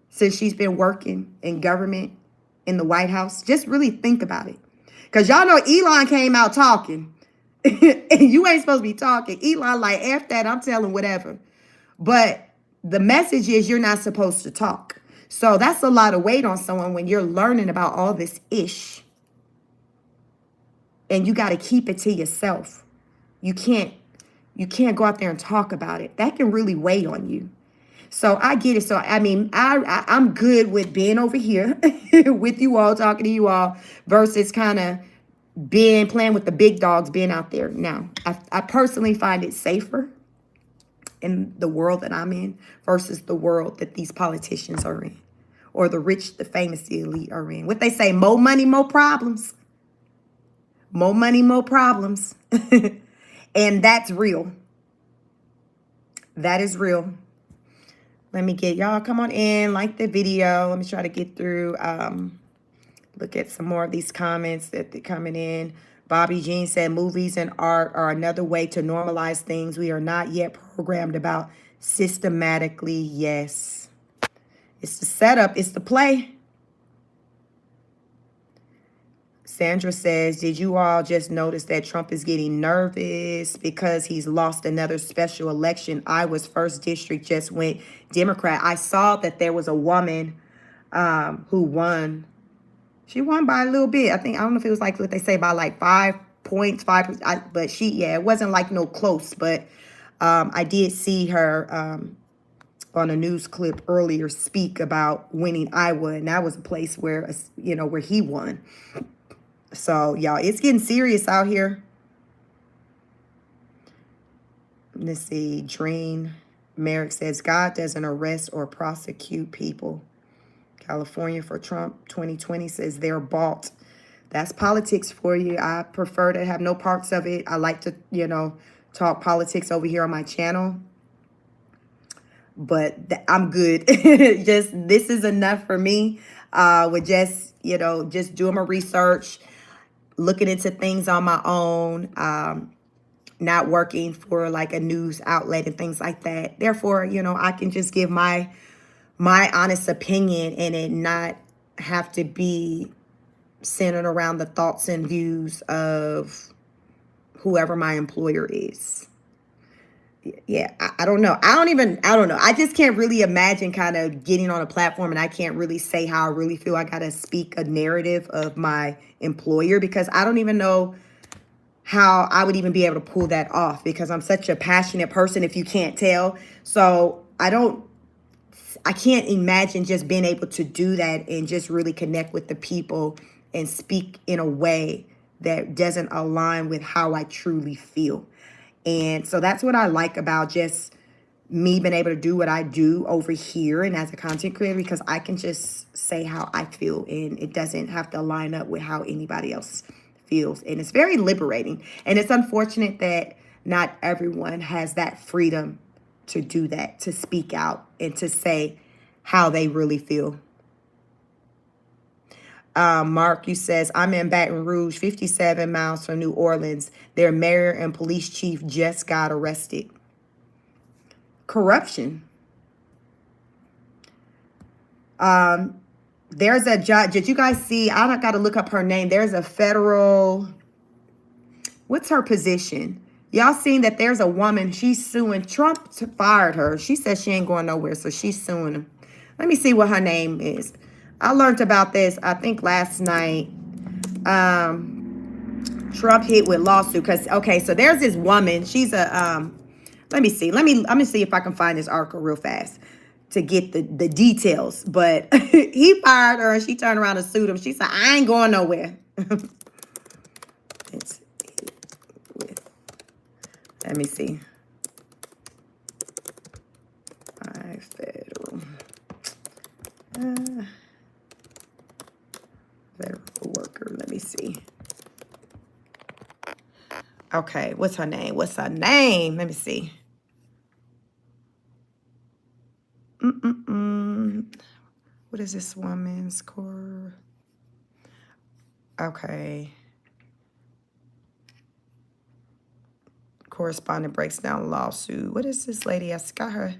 since she's been working in government in the White House? Just really think about it. Because y'all know Elon came out talking. And you ain't supposed to be talking. Elon like, F that, I'm telling whatever. But the message is you're not supposed to talk. So that's a lot of weight on someone when you're learning about all this ish. And you got to keep it to yourself. You can't go out there and talk about it. That can really weigh on you. So I get it. So, I mean, I'm good with being over here with you all, talking to you all, versus kind of playing with the big dogs, being out there. Now, I personally find it safer in the world that I'm in versus the world that these politicians are in, or the rich, the famous, the elite are in. What they say, more money, more problems. More money, more problems. And that's real. That is real. Let me get y'all, come on in, like the video. Let me try to get through, look at some more of these comments that they're coming in. Bobby Jean said, movies and art are another way to normalize things we are not yet programmed about systematically. Yes. It's the setup. It's the play. Sandra says, did you all just notice that Trump is getting nervous because he's lost another special election? Iowa's 1st district just went Democrat. I saw that there was a woman who won. She won by a little bit. I don't know if it was like what they say by like 5 points, 5%. But it wasn't like no close. But I did see her on a news clip earlier speak about winning Iowa. And that was a place where, where he won. So, y'all, it's getting serious out here. Let's see. Dream Merrick says, God doesn't arrest or prosecute people. California for Trump 2020 says they're bought. That's politics for you. I prefer to have no parts of it. I like to, talk politics over here on my channel. But I'm good. This is enough for me. With just doing my research, looking into things on my own, not working for like a news outlet and things like that. Therefore, I can just give my honest opinion and it not have to be centered around the thoughts and views of whoever my employer is. Yeah, I don't know. I don't know. I just can't really imagine kind of getting on a platform and I can't really say how I really feel. I got to speak a narrative of my employer because I don't even know how I would even be able to pull that off because I'm such a passionate person, if you can't tell. So I can't imagine just being able to do that and just really connect with the people and speak in a way that doesn't align with how I truly feel. And so that's what I like about just me being able to do what I do over here and as a content creator, because I can just say how I feel and it doesn't have to line up with how anybody else feels. And it's very liberating. And it's unfortunate that not everyone has that freedom to do that, to speak out and to say how they really feel. Mark, you says, I'm in Baton Rouge, 57 miles from New Orleans. Their mayor and police chief just got arrested. Corruption. There's a judge. Did you guys see? I don't got to look up her name. There's a federal. What's her position? Y'all seen that there's a woman. She's suing. Trump fired her. She says she ain't going nowhere, so she's suing him. Let me see what her name is. I learned about this, I think, last night. Trump hit with lawsuit because, okay, so there's this woman. She's a, let me see. Let me see if I can find this article real fast to get the details. But he fired her and she turned around and sued him. She said, I ain't going nowhere. Let me see. Federal. Federal worker. Let me see. Okay, what's her name? What's her name? Let me see. What is this woman's core? Okay. Correspondent breaks down lawsuit. What is this lady? I got her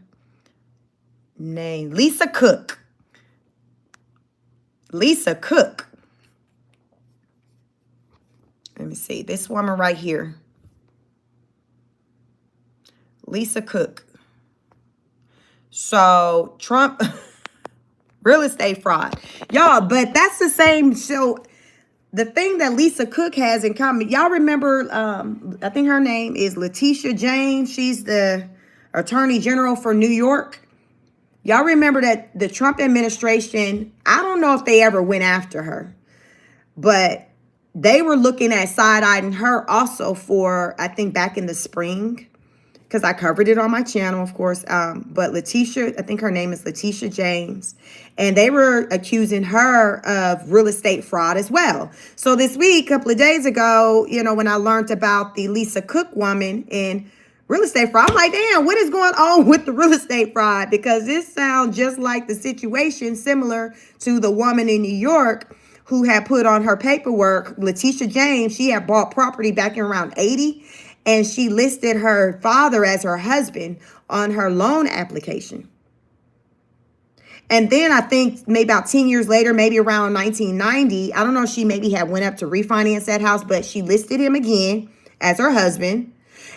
name. Lisa Cook. Lisa Cook. Let me see. This woman right here. Lisa Cook. So Trump, real estate fraud. Y'all, but that's the same. So the thing that Lisa Cook has in common, y'all remember, I think her name is Letitia James. She's the Attorney General for New York. Y'all remember that the Trump administration, I don't know if they ever went after her, but they were looking at side-eyeing her also for, I think, back in the spring. because I covered it on my channel, of course. But Letitia, I think her name is Letitia James, and they were accusing her of real estate fraud as well. So this week, a couple of days ago, you know, when I learned about the Lisa Cook woman and real estate fraud, I'm like, damn, what is going on with the real estate fraud? Because this sounds just like the situation similar to the woman in New York who had put on her paperwork, Letitia James. She had bought property back in around 80, and she listed her father as her husband on her loan application. And then I think maybe about 10 years later, maybe around 1990, I don't know, she maybe had went up to refinance that house, but she listed him again as her husband.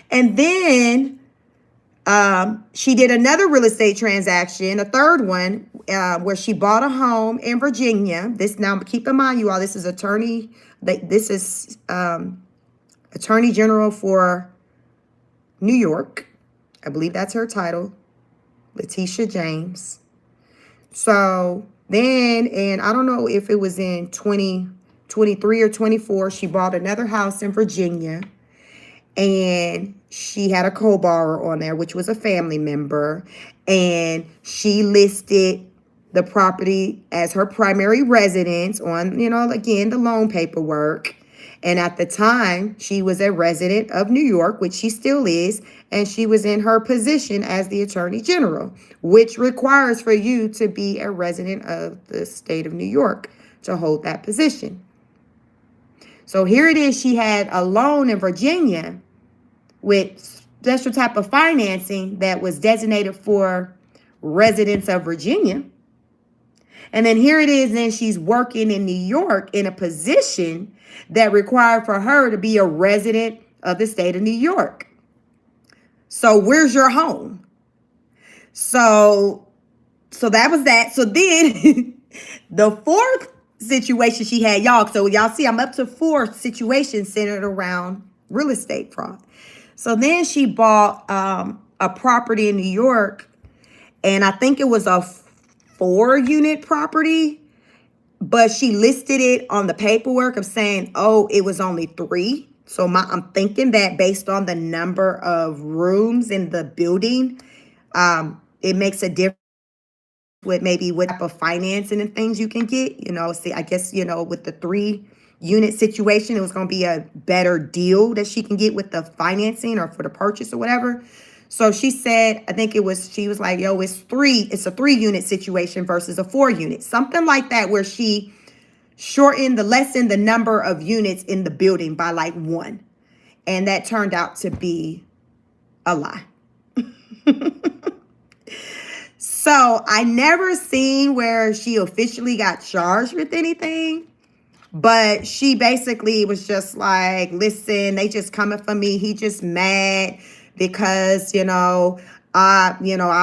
And then she did another real estate transaction, a third one, where she bought a home in Virginia. This, now keep in mind, you all, this is Attorney General for New York. I believe that's her title, Letitia James. So then, and I don't know if it was in 2023 or 24, she bought another house in Virginia, and she had a co-borrower on there, which was a family member, and she listed the property as her primary residence on, you know, again, the loan paperwork. And at the time, she was a resident of New York, which she still is, and she was in her position as the Attorney General, which requires for you to be a resident of the state of New York to hold that position. So here it is. She had a loan in Virginia with special type of financing that was designated for residents of Virginia. And then here it is, and she's working in New York in a position that required for her to be a resident of the state of New York. So where's your home? So that was that. So then the fourth situation she had, y'all. So y'all see, I'm up to 4 situations centered around real estate fraud. So then she bought a property in New York, and I think it was a 4-unit property, but she listed it on the paperwork of saying, oh, it was only 3. So I'm thinking that based on the number of rooms in the building, it makes a difference with maybe what type of financing and things you can get. You know, see, I guess, you know, with the 3-unit situation, it was going to be a better deal that she can get with the financing or for the purchase or whatever. So she said, I think she was like, yo, it's a 3-unit situation versus a 4-unit, something like that, where she lessened the number of units in the building by like 1. And that turned out to be a lie. So I never seen where she officially got charged with anything, but she basically was just like, listen, they just coming for me. He just mad because, I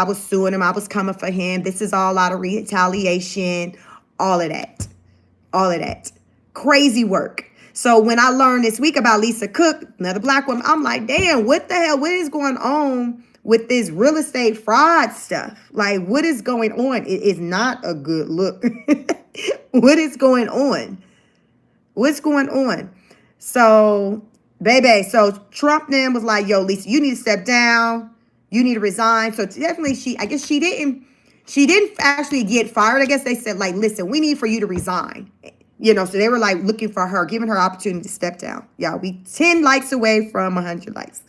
was suing him. I was coming for him. This is all out of retaliation, all of that. Crazy work. So when I learned this week about Lisa Cook, another Black woman, I'm like, damn, what the hell? What is going on with this real estate fraud stuff? Like, what is going on? It is not a good look. What is going on? What's going on? So, baby, so Trump then was like, yo, Lisa, you need to step down. You need to resign. So definitely I guess she didn't actually get fired. I guess they said, like, listen, we need for you to resign. So they were like looking for her, giving her opportunity to step down. Yeah, we 10 likes away from 100 likes.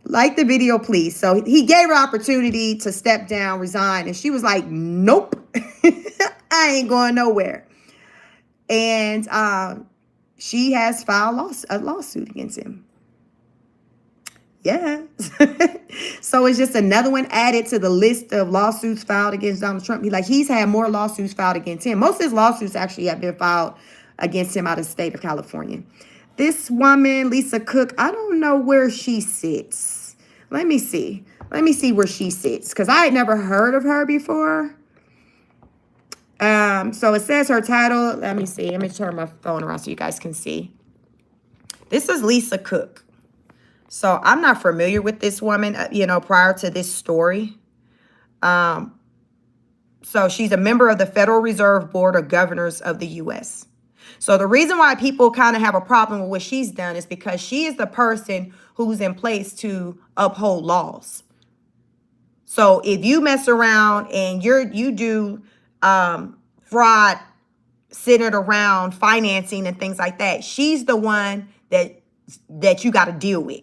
Like the video, please. So he gave her opportunity to step down, resign. And she was like, nope, I ain't going nowhere. And she has filed a lawsuit against him. Yeah. So it's just another one added to the list of lawsuits filed against Donald Trump. He's had more lawsuits filed against him. Most of his lawsuits actually have been filed against him out of the state of California. This woman, Lisa Cook, I don't know where she sits. Let me see where she sits, because I had never heard of her before. So it says her title. Let me see. Let me turn my phone around so you guys can see. This is Lisa Cook. So I'm not familiar with this woman, prior to this story. So she's a member of the Federal Reserve Board of Governors of the U.S. So the reason why people kind of have a problem with what she's done is because she is the person who's in place to uphold laws. So if you mess around and you do fraud centered around financing and things like that, she's the one that you got to deal with.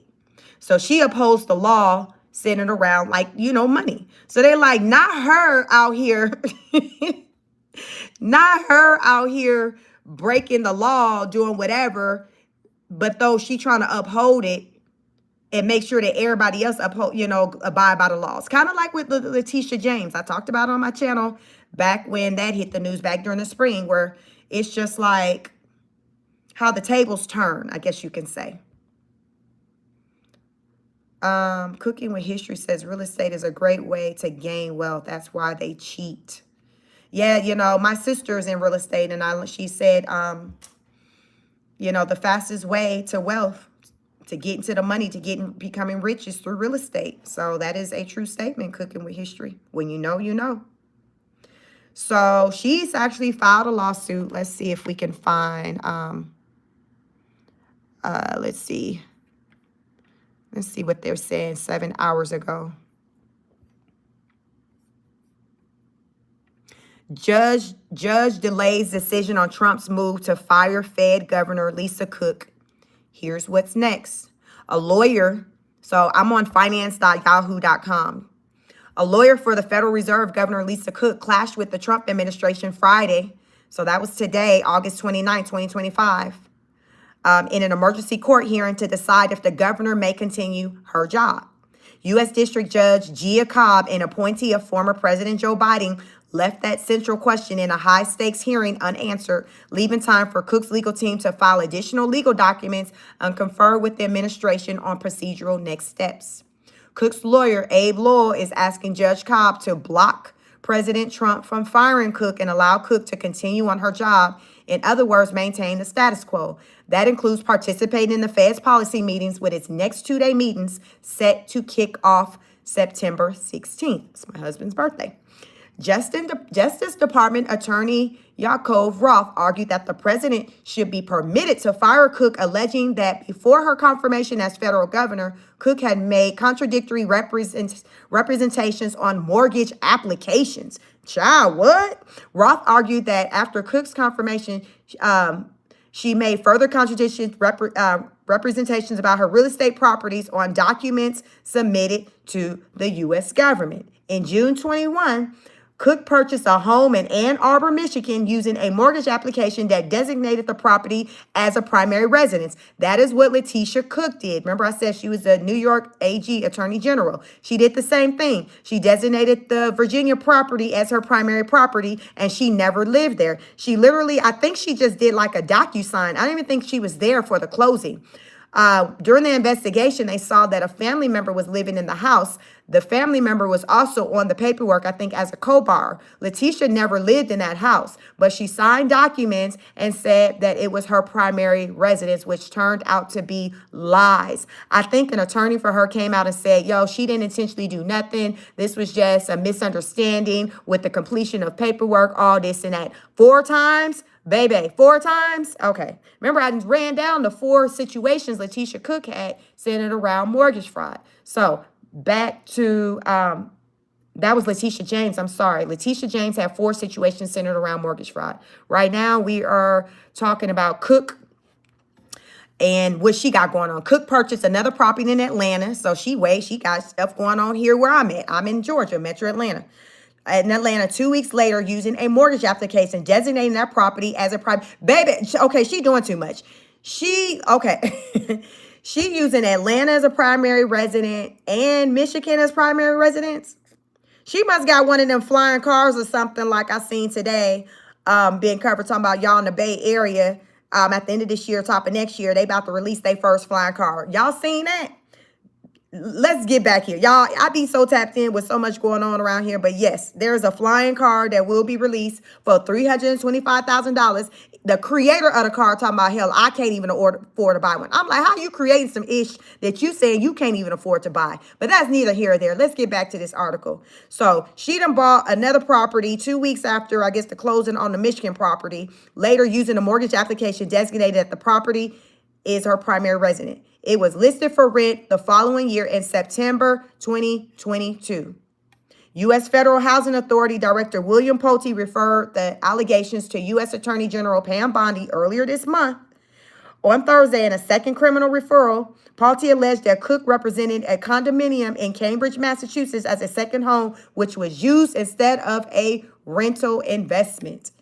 So she upholds the law centered around, like, you know, money. So they're like, not her out here, not her out here breaking the law, doing whatever, but though she trying to uphold it and make sure that everybody else uphold, you know, abide by the laws. Kind of like with Letitia James. I talked about it on my channel back when that hit the news back during the spring, where it's just like how the tables turn, I guess you can say. Cooking with History says real estate is a great way to gain wealth. That's why they cheat. Yeah, you know, my sister's in real estate, and she said, you know, the fastest way to wealth, to get into the money, to becoming rich is through real estate. So that is a true statement, Cooking with History. When you know, you know. So she's actually filed a lawsuit. Let's see if we can find, let's see what they're saying 7 hours ago. Judge delays decision on Trump's move to fire Fed Governor Lisa Cook. Here's what's next. A lawyer, so I'm on finance.yahoo.com. A lawyer for the Federal Reserve, Governor Lisa Cook, clashed with the Trump administration Friday. So that was today, August 29, 2025. In an emergency court hearing to decide if the governor may continue her job. U.S. District Judge Gia Cobb, an appointee of former President Joe Biden, left that central question in a high-stakes hearing unanswered, leaving time for Cook's legal team to file additional legal documents and confer with the administration on procedural next steps. Cook's lawyer, Abe Lowell, is asking Judge Cobb to block President Trump from firing Cook and allow Cook to continue on her job. In other words, maintain the status quo. That includes participating in the Fed's policy meetings, with its next two-day meetings set to kick off September 16th. It's my husband's birthday. Justice Department Attorney Yaakov Roth argued that the president should be permitted to fire Cook, alleging that before her confirmation as federal governor, Cook had made contradictory representations on mortgage applications. Child, what? Roth argued that after Cook's confirmation, she made further contradictions, representations about her real estate properties on documents submitted to the U.S. government. In June 21, Cook purchased a home in Ann Arbor, Michigan, using a mortgage application that designated the property as a primary residence. That is what Letitia Cook did. Remember, I said she was the New York AG Attorney General. She did the same thing. She designated the Virginia property as her primary property, and she never lived there. She literally, I think she just did like a DocuSign. I don't even think she was there for the closing. During the investigation, they saw that a family member was living in the house. The family member was also on the paperwork, I think, as a co-borrower. Letitia never lived in that house, but she signed documents and said that it was her primary residence, which turned out to be lies. I think an attorney for her came out and said, yo, she didn't intentionally do nothing. This was just a misunderstanding with the completion of paperwork, all this and that. 4 times? Baby, 4 times? Okay. Remember, I ran down the 4 situations Letitia Cook had centered around mortgage fraud. So back to, that was Letitia James. I'm sorry. Letitia James had 4 situations centered around mortgage fraud. Right now, we are talking about Cook and what she got going on. Cook purchased another property in Atlanta. So she got stuff going on here where I'm at. I'm in Georgia, Metro Atlanta. In Atlanta 2 weeks later, using a mortgage application, designating that property as a private. Baby, okay, she doing too much. She using Atlanta as a primary resident and Michigan as primary residence. She must got one of them flying cars or something like I seen today being covered, talking about y'all in the Bay Area at the end of this year, top of next year, they about to release their first flying car. Y'all seen that? Let's get back here. Y'all, I be so tapped in with so much going on around here. But yes, there's a flying car that will be released for $325,000. the creator of the car talking about, hell, I can't even afford to buy one. I'm like, how you creating some ish that you saying you can't even afford to buy? But that's neither here or there. Let's get back to this article. So she done bought another property 2 weeks after, I guess, the closing on the Michigan property, later using a mortgage application designated that the property is her primary residence. It was listed for rent the following year in September 2022. U.S. Federal Housing Authority Director William Pulte referred the allegations to U.S. Attorney General Pam Bondi earlier this month. On Thursday, in a second criminal referral, Pulte alleged that Cook represented a condominium in Cambridge, Massachusetts as a second home, which was used instead of a rental investment.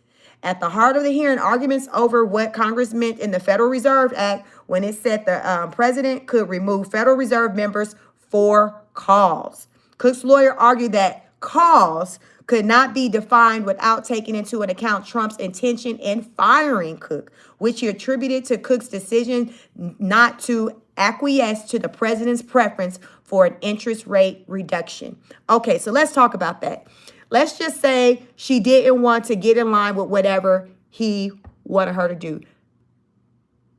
At the heart of the hearing, arguments over what Congress meant in the Federal Reserve Act when it said the president could remove Federal Reserve members for cause. Cook's lawyer argued that cause could not be defined without taking into account Trump's intention in firing Cook, which he attributed to Cook's decision not to acquiesce to the president's preference for an interest rate reduction. Okay, so let's talk about that. Let's just say she didn't want to get in line with whatever he wanted her to do.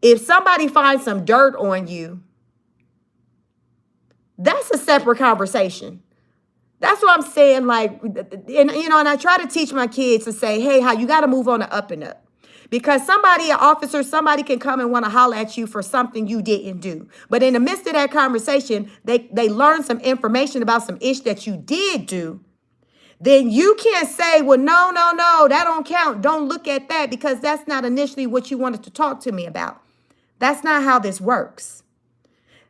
If somebody finds some dirt on you, that's a separate conversation. That's what I'm saying. Like, and I try to teach my kids to say, hey, how you got to move on the up and up. Because somebody, an officer, somebody can come and want to holler at you for something you didn't do. But in the midst of that conversation, they learn some information about some ish that you did do. Then you can't say, well, no, that don't count. Don't look at that because that's not initially what you wanted to talk to me about. That's not how this works.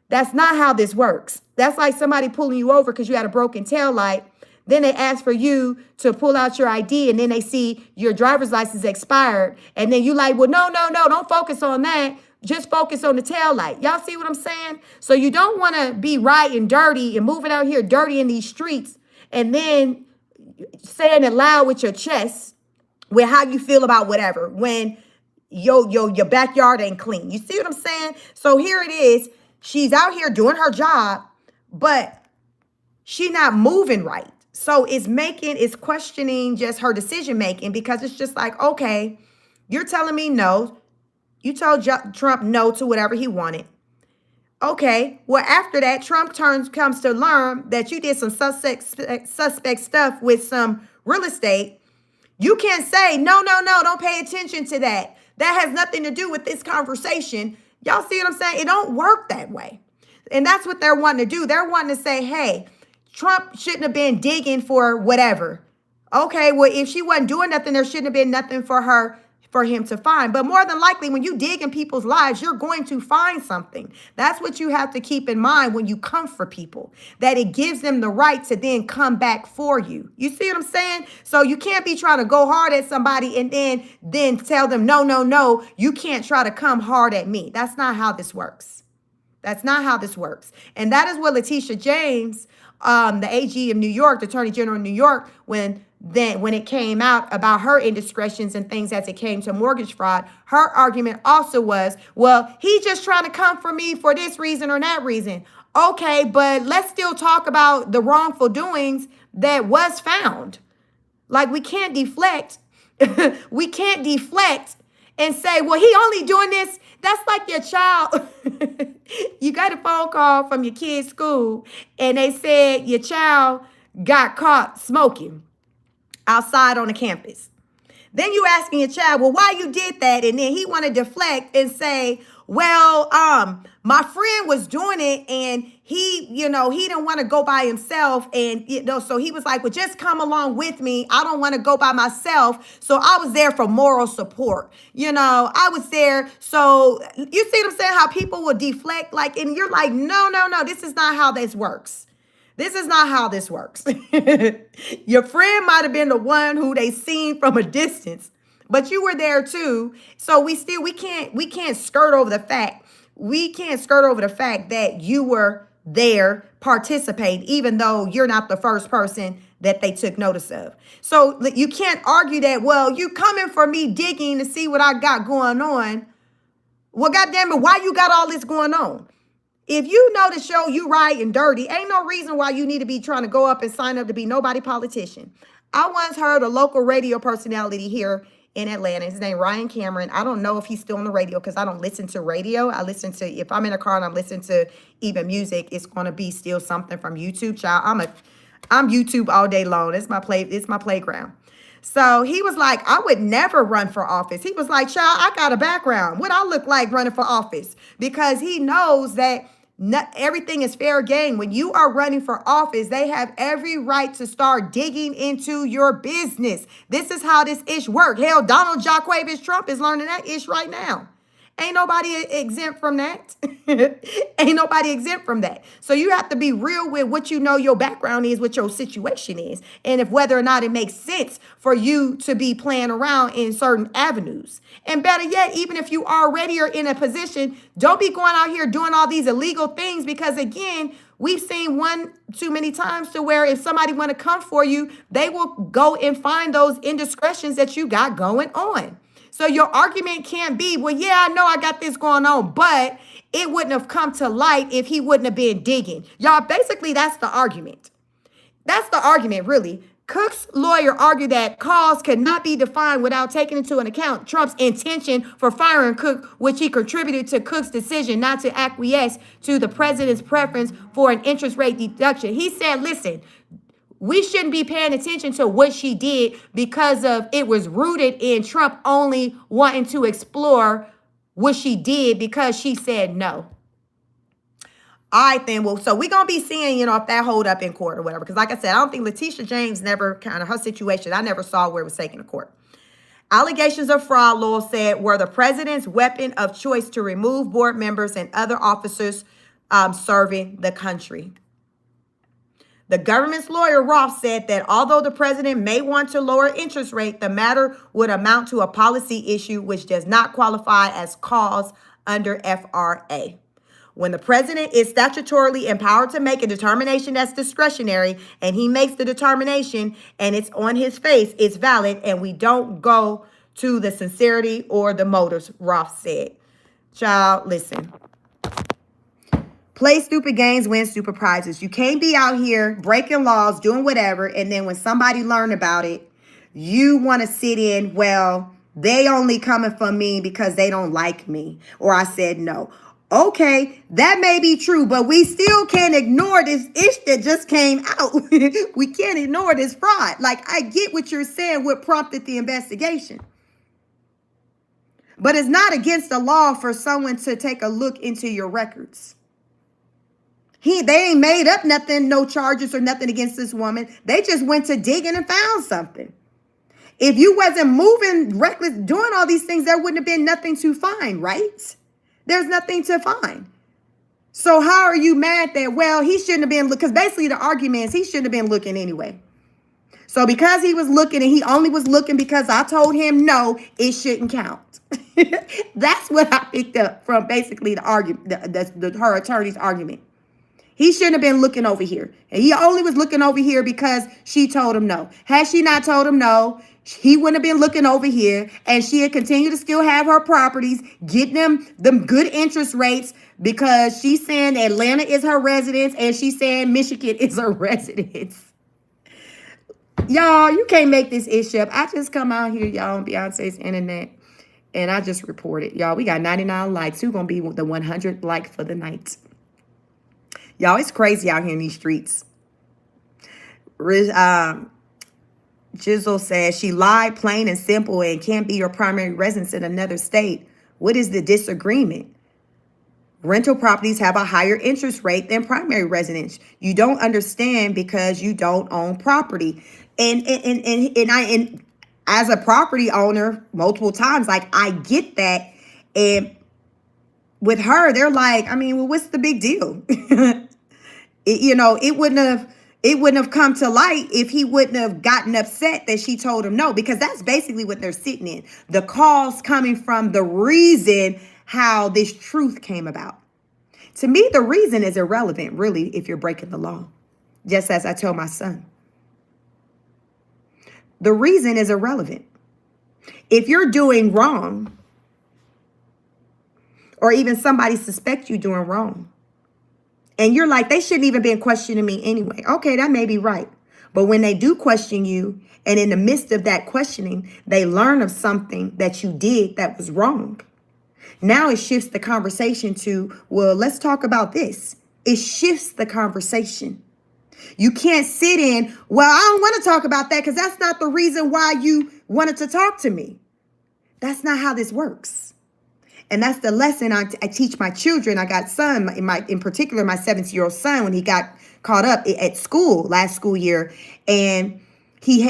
That's not how this works. That's like somebody pulling you over because you had a broken tail light. Then they ask for you to pull out your ID and then they see your driver's license expired. And then you like, well, no, don't focus on that. Just focus on the tail light. Y'all see what I'm saying? So you don't want to be riding dirty and moving out here dirty in these streets and then saying it loud with your chest with how you feel about whatever when your backyard ain't clean. You see what I'm saying? So here it is. She's out here doing her job, but she's not moving right. So it's questioning just her decision making because it's just like, okay, you're telling me no. You told Trump no to whatever he wanted. Okay, well, after that, Trump comes to learn that you did some suspect stuff with some real estate. You can't say, no, don't pay attention to that. That has nothing to do with this conversation. Y'all see what I'm saying? It don't work that way. And that's what they're wanting to do. They're wanting to say, hey, Trump shouldn't have been digging for whatever. Okay, well, if she wasn't doing nothing, there shouldn't have been nothing for him to find. But more than likely, when you dig in people's lives, you're going to find something. That's what you have to keep in mind when you come for people, that it gives them the right to then come back for you. You see what I'm saying? So you can't be trying to go hard at somebody and then tell them, no, you can't try to come hard at me. That's not how this works. That's not how this works. And that is what Letitia James, the AG of New York, the Attorney General of New York, when it came out about her indiscretions and things as it came to mortgage fraud, her argument also was, well, he's just trying to come for me for this reason or that reason. Okay, but let's still talk about the wrongful doings that was found. Like, we can't deflect. We can't deflect and say, well, he only doing this. That's like your child. You got a phone call from your kid's school and they said your child got caught smoking outside on the campus. Then you asking your child, well, why you did that? And then he want to deflect and say, well, my friend was doing it and he didn't want to go by himself. And, so he was like, well, just come along with me. I don't want to go by myself. So I was there for moral support. I was there. So you see what I'm saying? How people will deflect and you're like, no, this is not how this works. This is not how this works. Your friend might have been the one who they seen from a distance, but you were there too. So we can't skirt over the fact. We can't skirt over the fact that you were there participating, even though you're not the first person that they took notice of. So you can't argue that, well, you coming for me digging to see what I got going on. Well, goddamn it, why you got all this going on? If you know the show you right and dirty, ain't no reason why you need to be trying to go up and sign up to be nobody politician. I once heard a local radio personality here in Atlanta. His name Ryan Cameron. I don't know if he's still on the radio because I don't listen to radio. I listen to, if I'm in a car and I'm listening to even music, it's going to be still something from YouTube. Child, I'm YouTube all day long. It's my playground. So he was like, I would never run for office. He was like, child, I got a background. What I look like running for office? Because he knows that not everything is fair game. When you are running for office, they have every right to start digging into your business. This is how this ish work. Hell, Donald Jacquavis Trump is learning that ish right now. Ain't nobody exempt from that. Ain't nobody exempt from that. So you have to be real with what you know your background is, what your situation is, and if whether or not it makes sense for you to be playing around in certain avenues. And better yet, even if you already are in a position, don't be going out here doing all these illegal things because, again, we've seen one too many times to where if somebody want to come for you, they will go and find those indiscretions that you got going on. So your argument can't be, well, yeah, I know I got this going on, but it wouldn't have come to light if he wouldn't have been digging. Y'all, basically, that's the argument. That's the argument, really. Cook's lawyer argued that cause could not be defined without taking into account Trump's intention for firing Cook, which he contributed to Cook's decision not to acquiesce to the president's preference for an interest rate deduction. He said, listen, we shouldn't be paying attention to what she did because of it was rooted in Trump only wanting to explore what she did because she said no. All right, then. Well, so we're going to be seeing, if that hold up in court or whatever. Because like I said, I don't think Letitia James never her situation, I never saw where it was taken to court. Allegations of fraud, Lowell said, were the president's weapon of choice to remove board members and other officers serving the country. The government's lawyer, Roth, said that although the president may want to lower interest rate, the matter would amount to a policy issue which does not qualify as cause under FRA. When the president is statutorily empowered to make a determination that's discretionary and he makes the determination and it's on his face, it's valid, and we don't go to the sincerity or the motives, Roth said. Child, listen. Play stupid games, win stupid prizes. You can't be out here breaking laws, doing whatever, and then when somebody learn about it, you want to sit in, well, they only coming for me because they don't like me, or I said no. Okay, that may be true, but we still can't ignore this ish that just came out. We can't ignore this fraud. Like, I get what you're saying, what prompted the investigation. But it's not against the law for someone to take a look into your records. They ain't made up nothing, no charges or nothing against this woman. They just went to digging and found something. If you wasn't moving reckless, doing all these things, there wouldn't have been nothing to find, right? There's nothing to find. So how are you mad that, well, he shouldn't have been, because basically the argument is he shouldn't have been looking anyway. So because he was looking and he only was looking because I told him no, it shouldn't count. That's what I picked up from basically the argument, her attorney's argument. He shouldn't have been looking over here. And he only was looking over here because she told him no. Had she not told him no, he wouldn't have been looking over here. And she had continued to still have her properties, getting them good interest rates because she's saying Atlanta is her residence and she's saying Michigan is her residence. Y'all, you can't make this issue up. I just come out here, y'all, on Beyonce's internet, and I just reported. Y'all, we got 99 likes. Who's going to be the 100th like for the night? Y'all, it's crazy out here in these streets. Jizzle says she lied plain and simple and can't be your primary residence in another state. What is the disagreement? Rental properties have a higher interest rate than primary residence. You don't understand because you don't own property. And as a property owner, multiple times, like, I get that. And with her, they're like, I mean, well, what's the big deal? It wouldn't have come to light if he wouldn't have gotten upset that she told him no, because that's basically what they're sitting in. The calls coming from the reason how this truth came about. To me, the reason is irrelevant, really, if you're breaking the law. Just as I told my son. The reason is irrelevant. If you're doing wrong, or even somebody suspects you doing wrong, and you're like, they shouldn't even been questioning me anyway. Okay, that may be right. But when they do question you, and in the midst of that questioning, they learn of something that you did that was wrong. Now it shifts the conversation to, well, let's talk about this. It shifts the conversation. You can't sit in, well, I don't want to talk about that because that's not the reason why you wanted to talk to me. That's not how this works. And that's the lesson I teach my children. I got son, in particular, my 17-year-old son, when he got caught up at school last school year. And he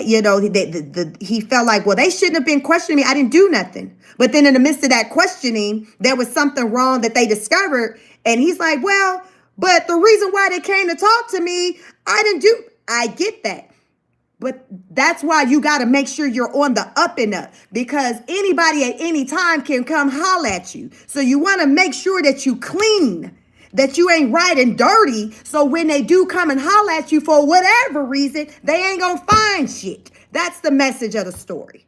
felt like, well, they shouldn't have been questioning me. I didn't do nothing. But then in the midst of that questioning, there was something wrong that they discovered. And he's like, well, but the reason why they came to talk to me, I get that. But that's why you got to make sure you're on the up and up, because anybody at any time can come holler at you. So you want to make sure that you clean, that you ain't right and dirty. So when they do come and holler at you for whatever reason, they ain't going to find shit. That's the message of the story.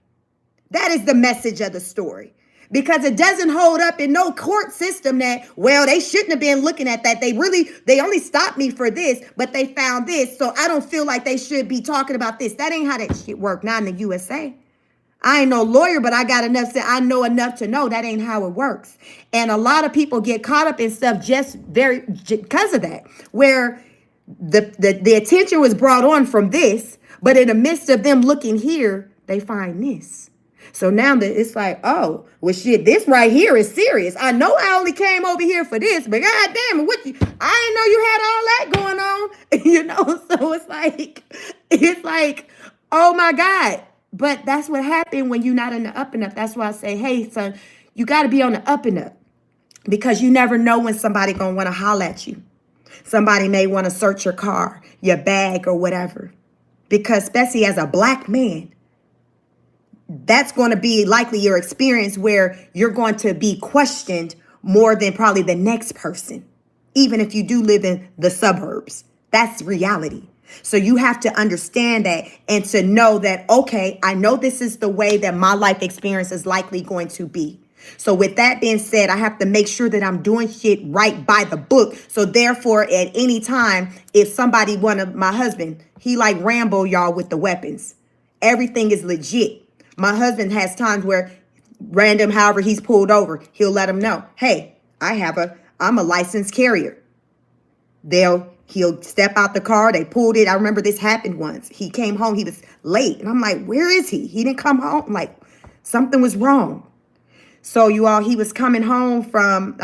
That is the message of the story. Because it doesn't hold up in no court system that, well, they shouldn't have been looking at that. They only stopped me for this, but they found this. So I don't feel like they should be talking about this. That ain't how that shit work. Not in the USA. I ain't no lawyer, but I know enough to know that ain't how it works. And a lot of people get caught up in stuff just because of that, where the attention was brought on from this, but in the midst of them looking here, they find this. So now that it's like, oh, well, shit, this right here is serious. I know I only came over here for this, but God damn it, I didn't know you had all that going on, So it's like, oh my God. But that's what happened when you're not in the up and up. That's why I say, hey, son, you got to be on the up and up, because you never know when somebody gonna want to holler at you. Somebody may want to search your car, your bag, or whatever, because especially as a Black man, that's going to be likely your experience where you're going to be questioned more than probably the next person, even if you do live in the suburbs. That's reality. So you have to understand that and to know that, okay, I know this is the way that my life experience is likely going to be. So with that being said, I have to make sure that I'm doing shit right by the book. So therefore, at any time, if somebody my husband, he like Rambo, y'all, with the weapons. Everything is legit. My husband has times where however he's pulled over, he'll let him know, hey, I'm a licensed carrier. He'll step out the car. They pulled it. I remember this happened once. He came home. He was late. And I'm like, where is he? He didn't come home. I'm like, something was wrong. So he was coming home from,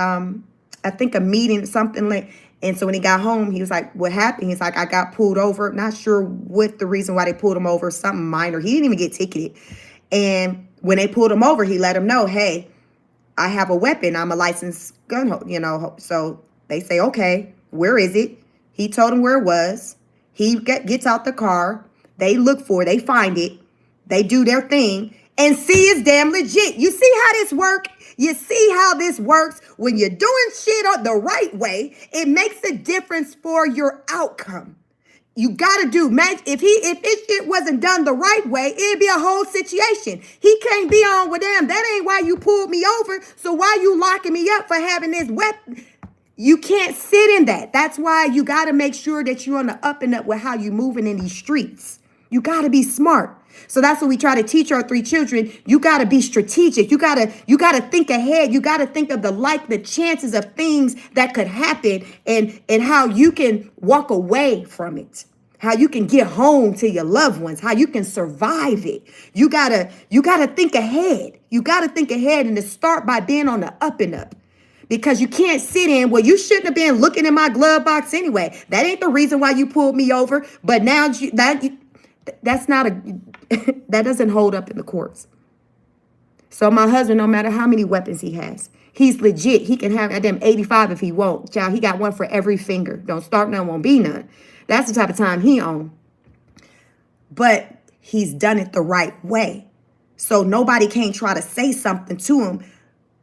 I think a meeting, something like, and so when he got home, he was like, what happened? He's like, I got pulled over. Not sure what the reason why they pulled him over, something minor. He didn't even get ticketed. And when they pulled him over, he let him know, hey, I have a weapon. I'm a licensed gun, So they say, okay, where is it? He told him where it was. He gets out the car. They look for it. They find it. They do their thing. And see, it's damn legit. You see how this works? You see how this works? When you're doing shit the right way, it makes a difference for your outcome. You got to do, man, if it wasn't done the right way, it'd be a whole situation. He can't be on with them. That ain't why you pulled me over. So why you locking me up for having this weapon? You can't sit in that. That's why you got to make sure that you're on the up and up with how you're moving in these streets. You got to be smart. So that's what we try to teach our 3 children. You got to be strategic. You got to think ahead. You got to think of the chances of things that could happen and how you can walk away from it. How you can get home to your loved ones, how you can survive it. You gotta think ahead. You gotta think ahead, and to start by being on the up and up. Because you can't sit in, well, you shouldn't have been looking in my glove box anyway. That ain't the reason why you pulled me over. But now that's not that doesn't hold up in the courts. So my husband, no matter how many weapons he has, he's legit. He can have them 85 if he won't. Child, he got one for every finger. Don't start none, won't be none. That's the type of time he on. But he's done it the right way. So nobody can't try to say something to him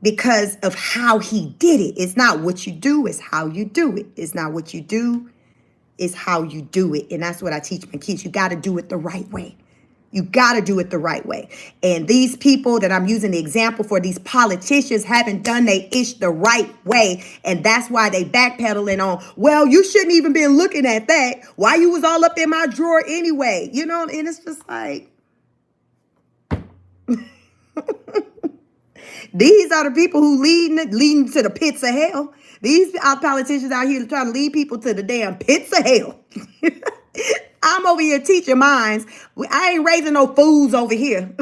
because of how he did it. It's not what you do, it's how you do it. It's not what you do, it's how you do it. And that's what I teach my kids. You got to do it the right way. You got to do it the right way. And these people that I'm using the example for, these politicians haven't done their ish the right way. And that's why they backpedaling on, well, you shouldn't even been looking at that. Why you was all up in my drawer anyway? You know, and it's just like, these are the people who leading to the pits of hell. These are politicians out here trying to lead people to the damn pits of hell. I'm over here teaching minds. I ain't raising no fools over here.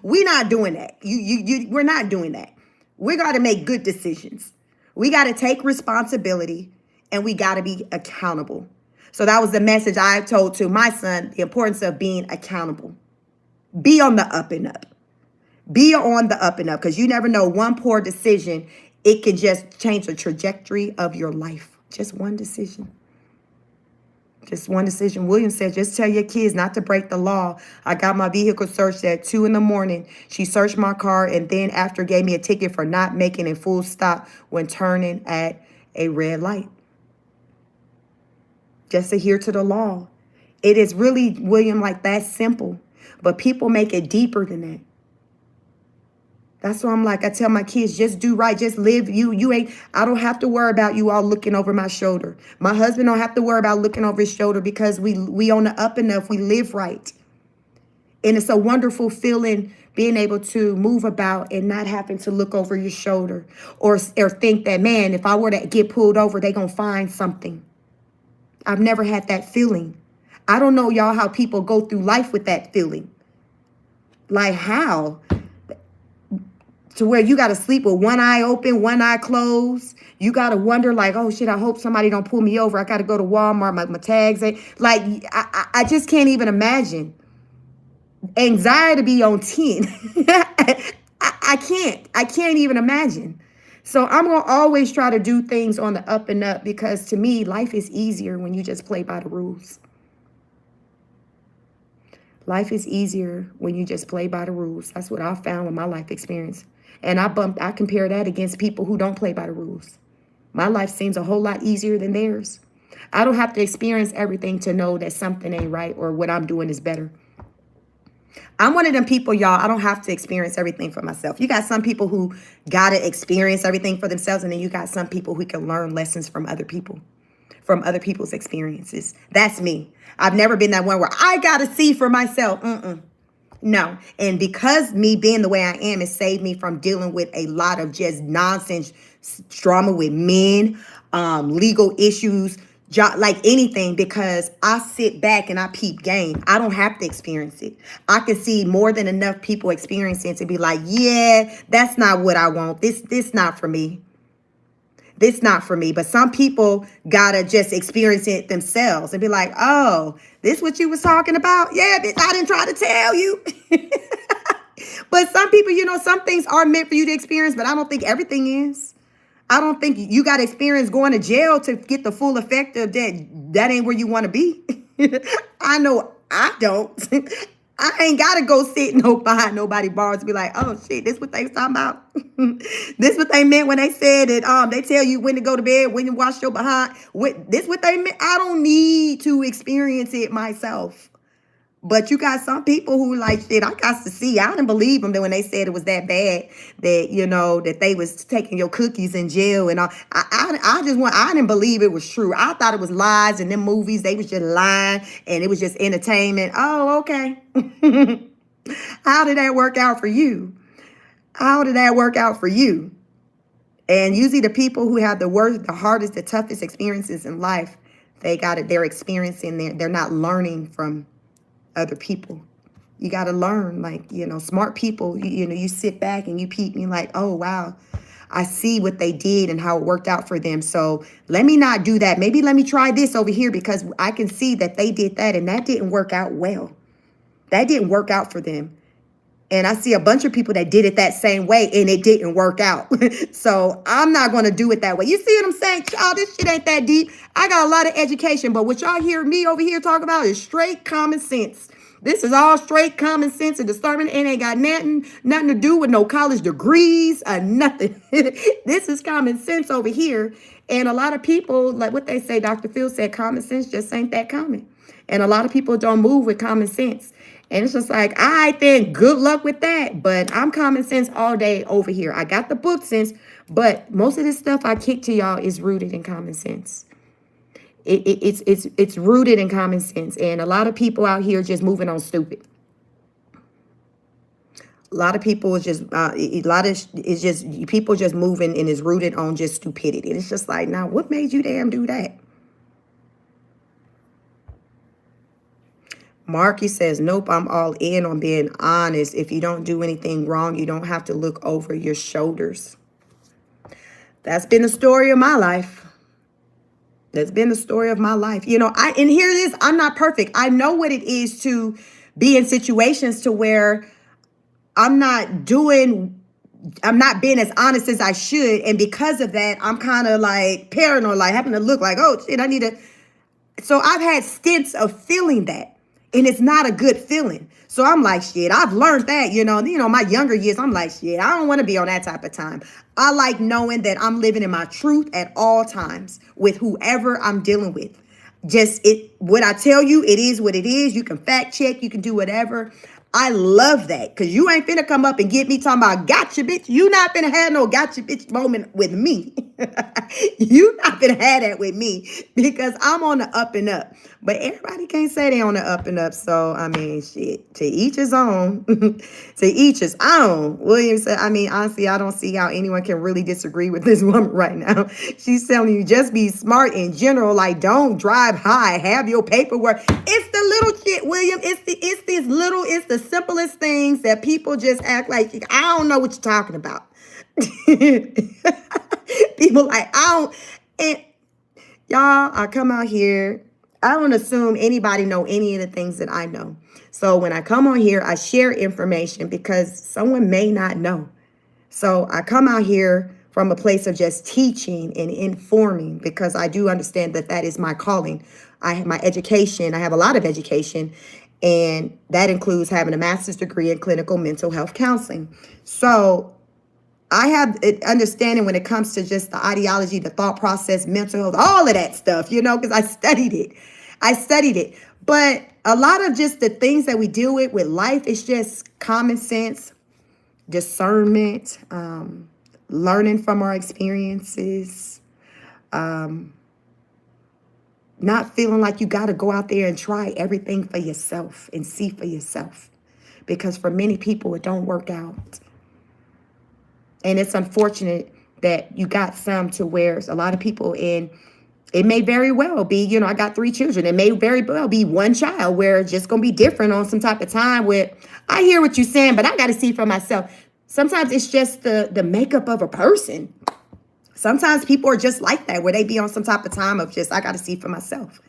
We're not doing that. We're not doing that. We got to make good decisions. We got to take responsibility, and we got to be accountable. So that was the message I told to my son, the importance of being accountable. Be on the up and up. Be on the up and up, because you never know, one poor decision, it can just change the trajectory of your life. Just one decision. Just one decision. William said, just tell your kids not to break the law. I got my vehicle searched at 2 a.m. She searched my car and then after gave me a ticket for not making a full stop when turning at a red light. Just adhere to the law. It is really, William, like that simple. But people make it deeper than that. That's why I'm like, I tell my kids, just do right. Just live. I don't have to worry about you all looking over my shoulder. My husband don't have to worry about looking over his shoulder, because we on the up and up. We live right. And it's a wonderful feeling being able to move about and not having to look over your shoulder or think that, man, if I were to get pulled over, they going to find something. I've never had that feeling. I don't know, y'all, how people go through life with that feeling. Like how? To where you got to sleep with one eye open, one eye closed. You got to wonder like, oh shit, I hope somebody don't pull me over. I got to go to Walmart. My tags ain't. Like, I just can't even imagine. Anxiety be on 10. I can't even imagine. So I'm going to always try to do things on the up and up, because to me, life is easier when you just play by the rules. Life is easier when you just play by the rules. That's what I found with my life experience. And I compare that against people who don't play by the rules. My life seems a whole lot easier than theirs. I don't have to experience everything to know that something ain't right or what I'm doing is better. I'm one of them people, y'all, I don't have to experience everything for myself. You got some people who got to experience everything for themselves, and then you got some people who can learn lessons from other people, from other people's experiences. That's me. I've never been that one where I got to see for myself. No. And because me being the way I am, it saved me from dealing with a lot of just nonsense drama with men, legal issues, like anything, because I sit back and I peep game. I don't have to experience it. I can see more than enough people experiencing it to be like, yeah, that's not what I want. This not for me. This not for me. But some people gotta just experience it themselves and be like, oh, this what you was talking about? Yeah, bitch, I didn't try to tell you. But some people, some things are meant for you to experience, but I don't think everything is. I don't think you got to experience going to jail to get the full effect of that. That ain't where you want to be. I know I don't. I ain't got to go sit behind nobody's bars and be like, oh, shit, this what they was talking about? This what they meant when they said that they tell you when to go to bed, when you wash your behind. This what they meant? I don't need to experience it myself. But you got some people who like, shit, I got to see. I didn't believe them when they said it was that bad, that, that they was taking your cookies in jail and all. I didn't believe it was true. I thought it was lies in them movies. They was just lying and it was just entertainment. Oh, okay. How did that work out for you? How did that work out for you? And usually the people who have the worst, the hardest, the toughest experiences in life, they're experiencing, they're not learning from other people. You got to learn, smart people, you sit back and you peep and you're like, oh, wow, I see what they did and how it worked out for them. So let me not do that. Maybe let me try this over here because I can see that they did that and that didn't work out well. That didn't work out for them. And I see a bunch of people that did it that same way and it didn't work out. So I'm not going to do it that way. You see what I'm saying? Y'all, this shit ain't that deep. I got a lot of education, but what y'all hear me over here talk about is straight common sense. This is all straight common sense and discernment. It ain't got nothing to do with no college degrees or nothing. This is common sense over here. And a lot of people, like what they say, Dr. Phil said, common sense just ain't that common. And a lot of people don't move with common sense. And it's just like, all right, then good luck with that. But I'm common sense all day over here. I got the book sense, but most of this stuff I kick to y'all is rooted in common sense. It's rooted in common sense. And a lot of people out here just moving on stupid. A lot of people is just it's just people just moving and is rooted on just stupidity. It's just like, now what made you damn do that? Marky says, nope, I'm all in on being honest. If you don't do anything wrong, you don't have to look over your shoulders. That's been the story of my life. That's been the story of my life. You know, and here it is, I'm not perfect. I know what it is to be in situations to where I'm not being as honest as I should. And because of that, I'm kind of like paranoid, like having to look like, oh shit, I need to. So I've had stints of feeling that. And it's not a good feeling. So I'm like, shit, I've learned that, my younger years, I'm like, shit, I don't want to be on that type of time. I like knowing that I'm living in my truth at all times with whoever I'm dealing with. What I tell you, it is what it is. You can fact check, you can do whatever. I love that, because you ain't finna come up and get me talking about gotcha, bitch. You not finna have no gotcha, bitch moment with me. You not finna have that with me, because I'm on the up and up. But everybody can't say they on the up and up. So, I mean, shit, to each his own. To each his own. William said, I mean, honestly, I don't see how anyone can really disagree with this woman right now. She's telling you, just be smart in general. Like, don't drive high. Have your paperwork. It's the little shit, William. It's the simplest things that people just act like, I don't know what you're talking about. People like, and y'all, I come out here, I don't assume anybody know any of the things that I know. So when I come on here, I share information because someone may not know. So I come out here from a place of just teaching and informing, because I do understand that that is my calling. I have my education. I have a lot of education, and that includes having a master's degree in clinical mental health counseling. So I have an understanding when it comes to just the ideology, the thought process, mental health, all of that stuff, because I studied it. But a lot of just the things that we deal with life is just common sense, discernment, learning from our experiences, not feeling like you got to go out there and try everything for yourself and see for yourself. Because for many people, it don't work out. And it's unfortunate that you got some to where a lot of people it may very well be, I got 3 children. It may very well be one child where it's just going to be different on some type of time where I hear what you're saying, but I got to see for myself. Sometimes it's just the makeup of a person. Sometimes people are just like that, where they be on some type of time of just, I got to see for myself.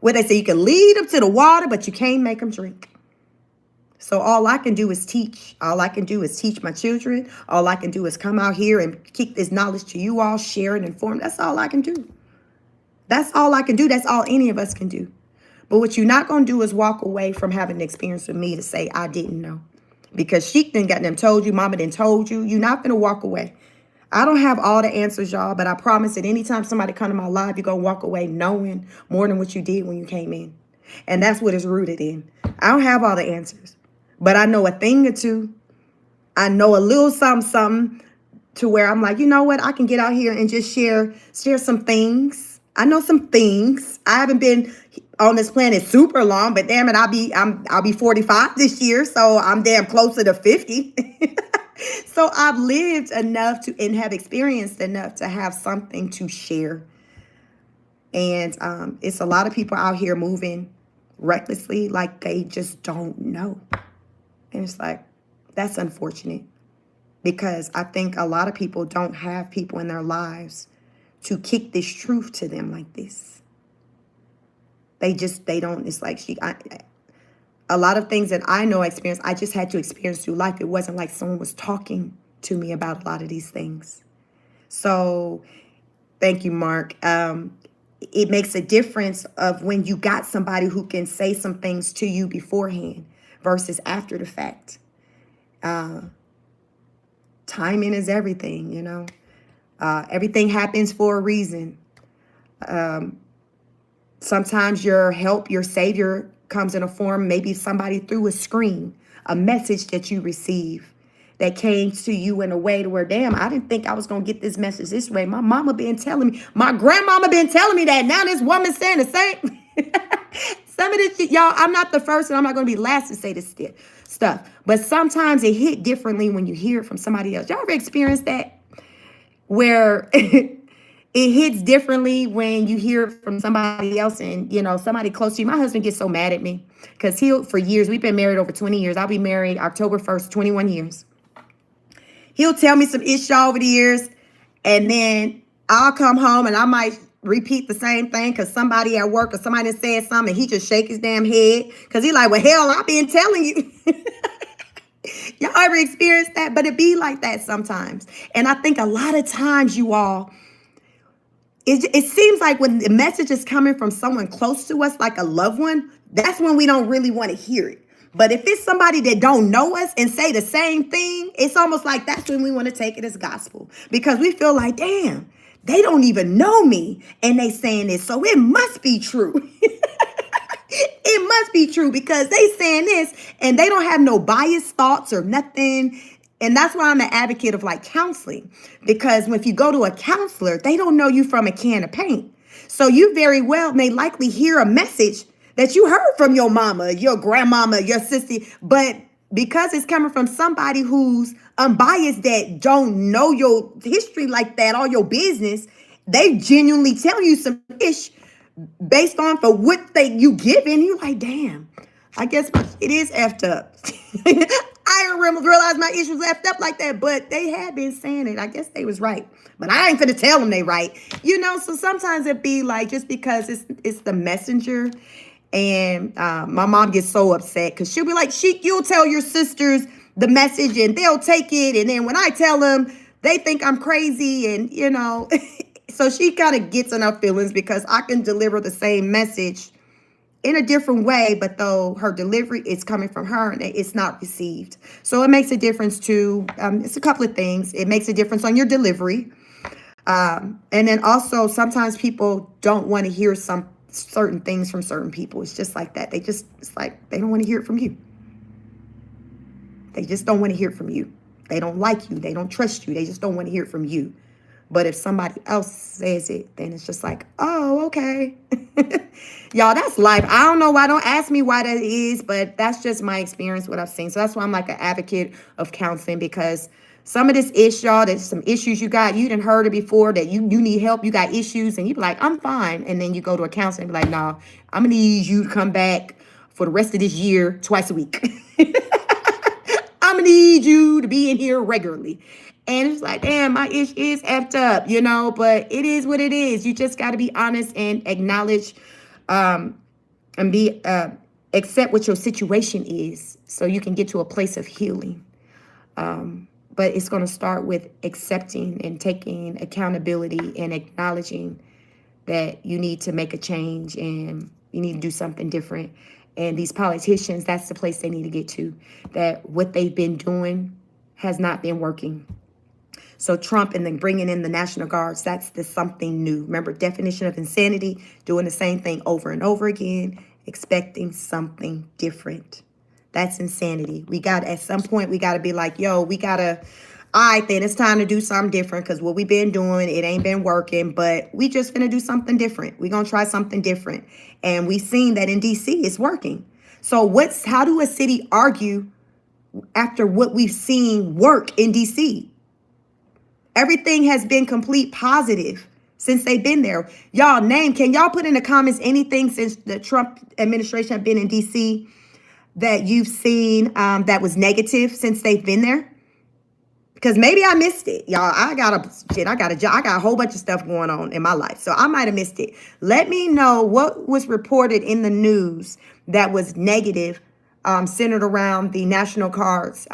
Where they say you can lead them to the water, but you can't make them drink. So all I can do is teach. All I can do is teach my children. All I can do is come out here and kick this knowledge to you all, share it, inform. That's all I can do. That's all I can do. That's all any of us can do. But what you're not going to do is walk away from having an experience with me to say, I didn't know. Because Chic done got them told you, mama done told you. You're not going to walk away. I don't have all the answers, y'all, but I promise that anytime somebody come to my live, you're going to walk away knowing more than what you did when you came in. And that's what it's rooted in. I don't have all the answers. But I know a thing or two. I know a little something to where I'm like, you know what? I can get out here and just share some things. I know some things. I haven't been on this planet super long, but damn it, I'll be 45 this year, so I'm damn closer to 50. So I've lived enough and have experienced enough to have something to share. And it's a lot of people out here moving recklessly like they just don't know. And it's like, that's unfortunate, because I think a lot of people don't have people in their lives to kick this truth to them like this. They don't, it's like a lot of things that I know experience, I just had to experience through life. It wasn't like someone was talking to me about a lot of these things. So thank you, Mark. It makes a difference of when you got somebody who can say some things to you beforehand versus after the fact. Timing is everything, everything happens for a reason. Sometimes your help, your savior comes in a form, maybe somebody threw a screen, a message that you receive that came to you in a way to where, damn, I didn't think I was going to get this message this way. My mama been telling me, my grandmama been telling me that. Now this woman saying the same. Some of this shit, y'all, I'm not the first and I'm not going to be last to say this stuff. But sometimes it hit differently when you hear it from somebody else. Y'all ever experienced that? Where it hits differently when you hear it from somebody else and, you know, somebody close to you. My husband gets so mad at me because for years, we've been married over 20 years. I'll be married October 1st, 21 years. He'll tell me some issue over the years, and then I'll come home and I might repeat the same thing because somebody at work or somebody said something and he just shake his damn head because he like, well, hell, I've been telling you. Y'all ever experienced that? But it be like that sometimes. And I think a lot of times you all, it seems like when the message is coming from someone close to us, like a loved one, that's when we don't really want to hear it. But if it's somebody that don't know us and say the same thing, it's almost like that's when we want to take it as gospel because we feel like, damn, they don't even know me and they saying this, so it must be true. It must be true because they saying this and they don't have no biased thoughts or nothing. And that's why I'm an advocate of like counseling, because if you go to a counselor, they don't know you from a can of paint. So you very well may likely hear a message that you heard from your mama, your grandmama, your sister, but because it's coming from somebody who's unbiased that don't know your history like that, all your business, they genuinely tell you some ish based on for what you giving. You like, damn, I guess it is effed up. I didn't realize my ish was effed up like that, but they had been saying it. I guess they was right, but I ain't gonna tell them they right. You know, so sometimes it be like just because it's the messenger. And my mom gets so upset because she'll be like, Chic, you'll tell your sisters the message and they'll take it. And then when I tell them, they think I'm crazy. And, you know, so she kind of gets in her feelings because I can deliver the same message in a different way. But though her delivery is coming from her and it's not received. So it makes a difference too. It's a couple of things. It makes a difference on your delivery. And then also sometimes people don't want to hear certain things from certain people. It's just like that. It's like they don't want to hear it from you. They just don't want to hear it from you. They don't like you. They don't trust you. They just don't want to hear it from you. But if somebody else says it, then it's just like, oh, okay. Y'all, that's life. I don't know why. Don't ask me why that is, but that's just my experience, what I've seen. So that's why I'm like an advocate of counseling, because some of this ish, y'all, there's some issues you got. You done heard it before that you need help. You got issues and you be like, I'm fine. And then you go to a counselor and be like, nah, I'm going to need you to come back for the rest of this year, twice a week. I'm going to need you to be in here regularly. And it's like, damn, my ish is effed up, you know, but it is what it is. You just got to be honest and acknowledge and accept what your situation is so you can get to a place of healing. But it's going to start with accepting and taking accountability and acknowledging that you need to make a change and you need to do something different. And these politicians, that's the place they need to get to, that what they've been doing has not been working. So Trump and then bringing in the National Guards, that's the something new. Remember, definition of insanity, doing the same thing over and over again, expecting something different. That's insanity. At some point, we got to be like, yo, all right, then it's time to do something different because what we've been doing, it ain't been working, but we just gonna do something different. We're going to try something different. And we've seen that in DC, it's working. So how do a city argue after what we've seen work in DC? Everything has been complete positive since they've been there. Can y'all put in the comments anything since the Trump administration have been in DC that you've seen that was negative since they've been there? Because maybe I missed it, y'all. I got a whole bunch of stuff going on in my life, so I might have missed it. Let me know what was reported in the news that was negative, centered around the National Guards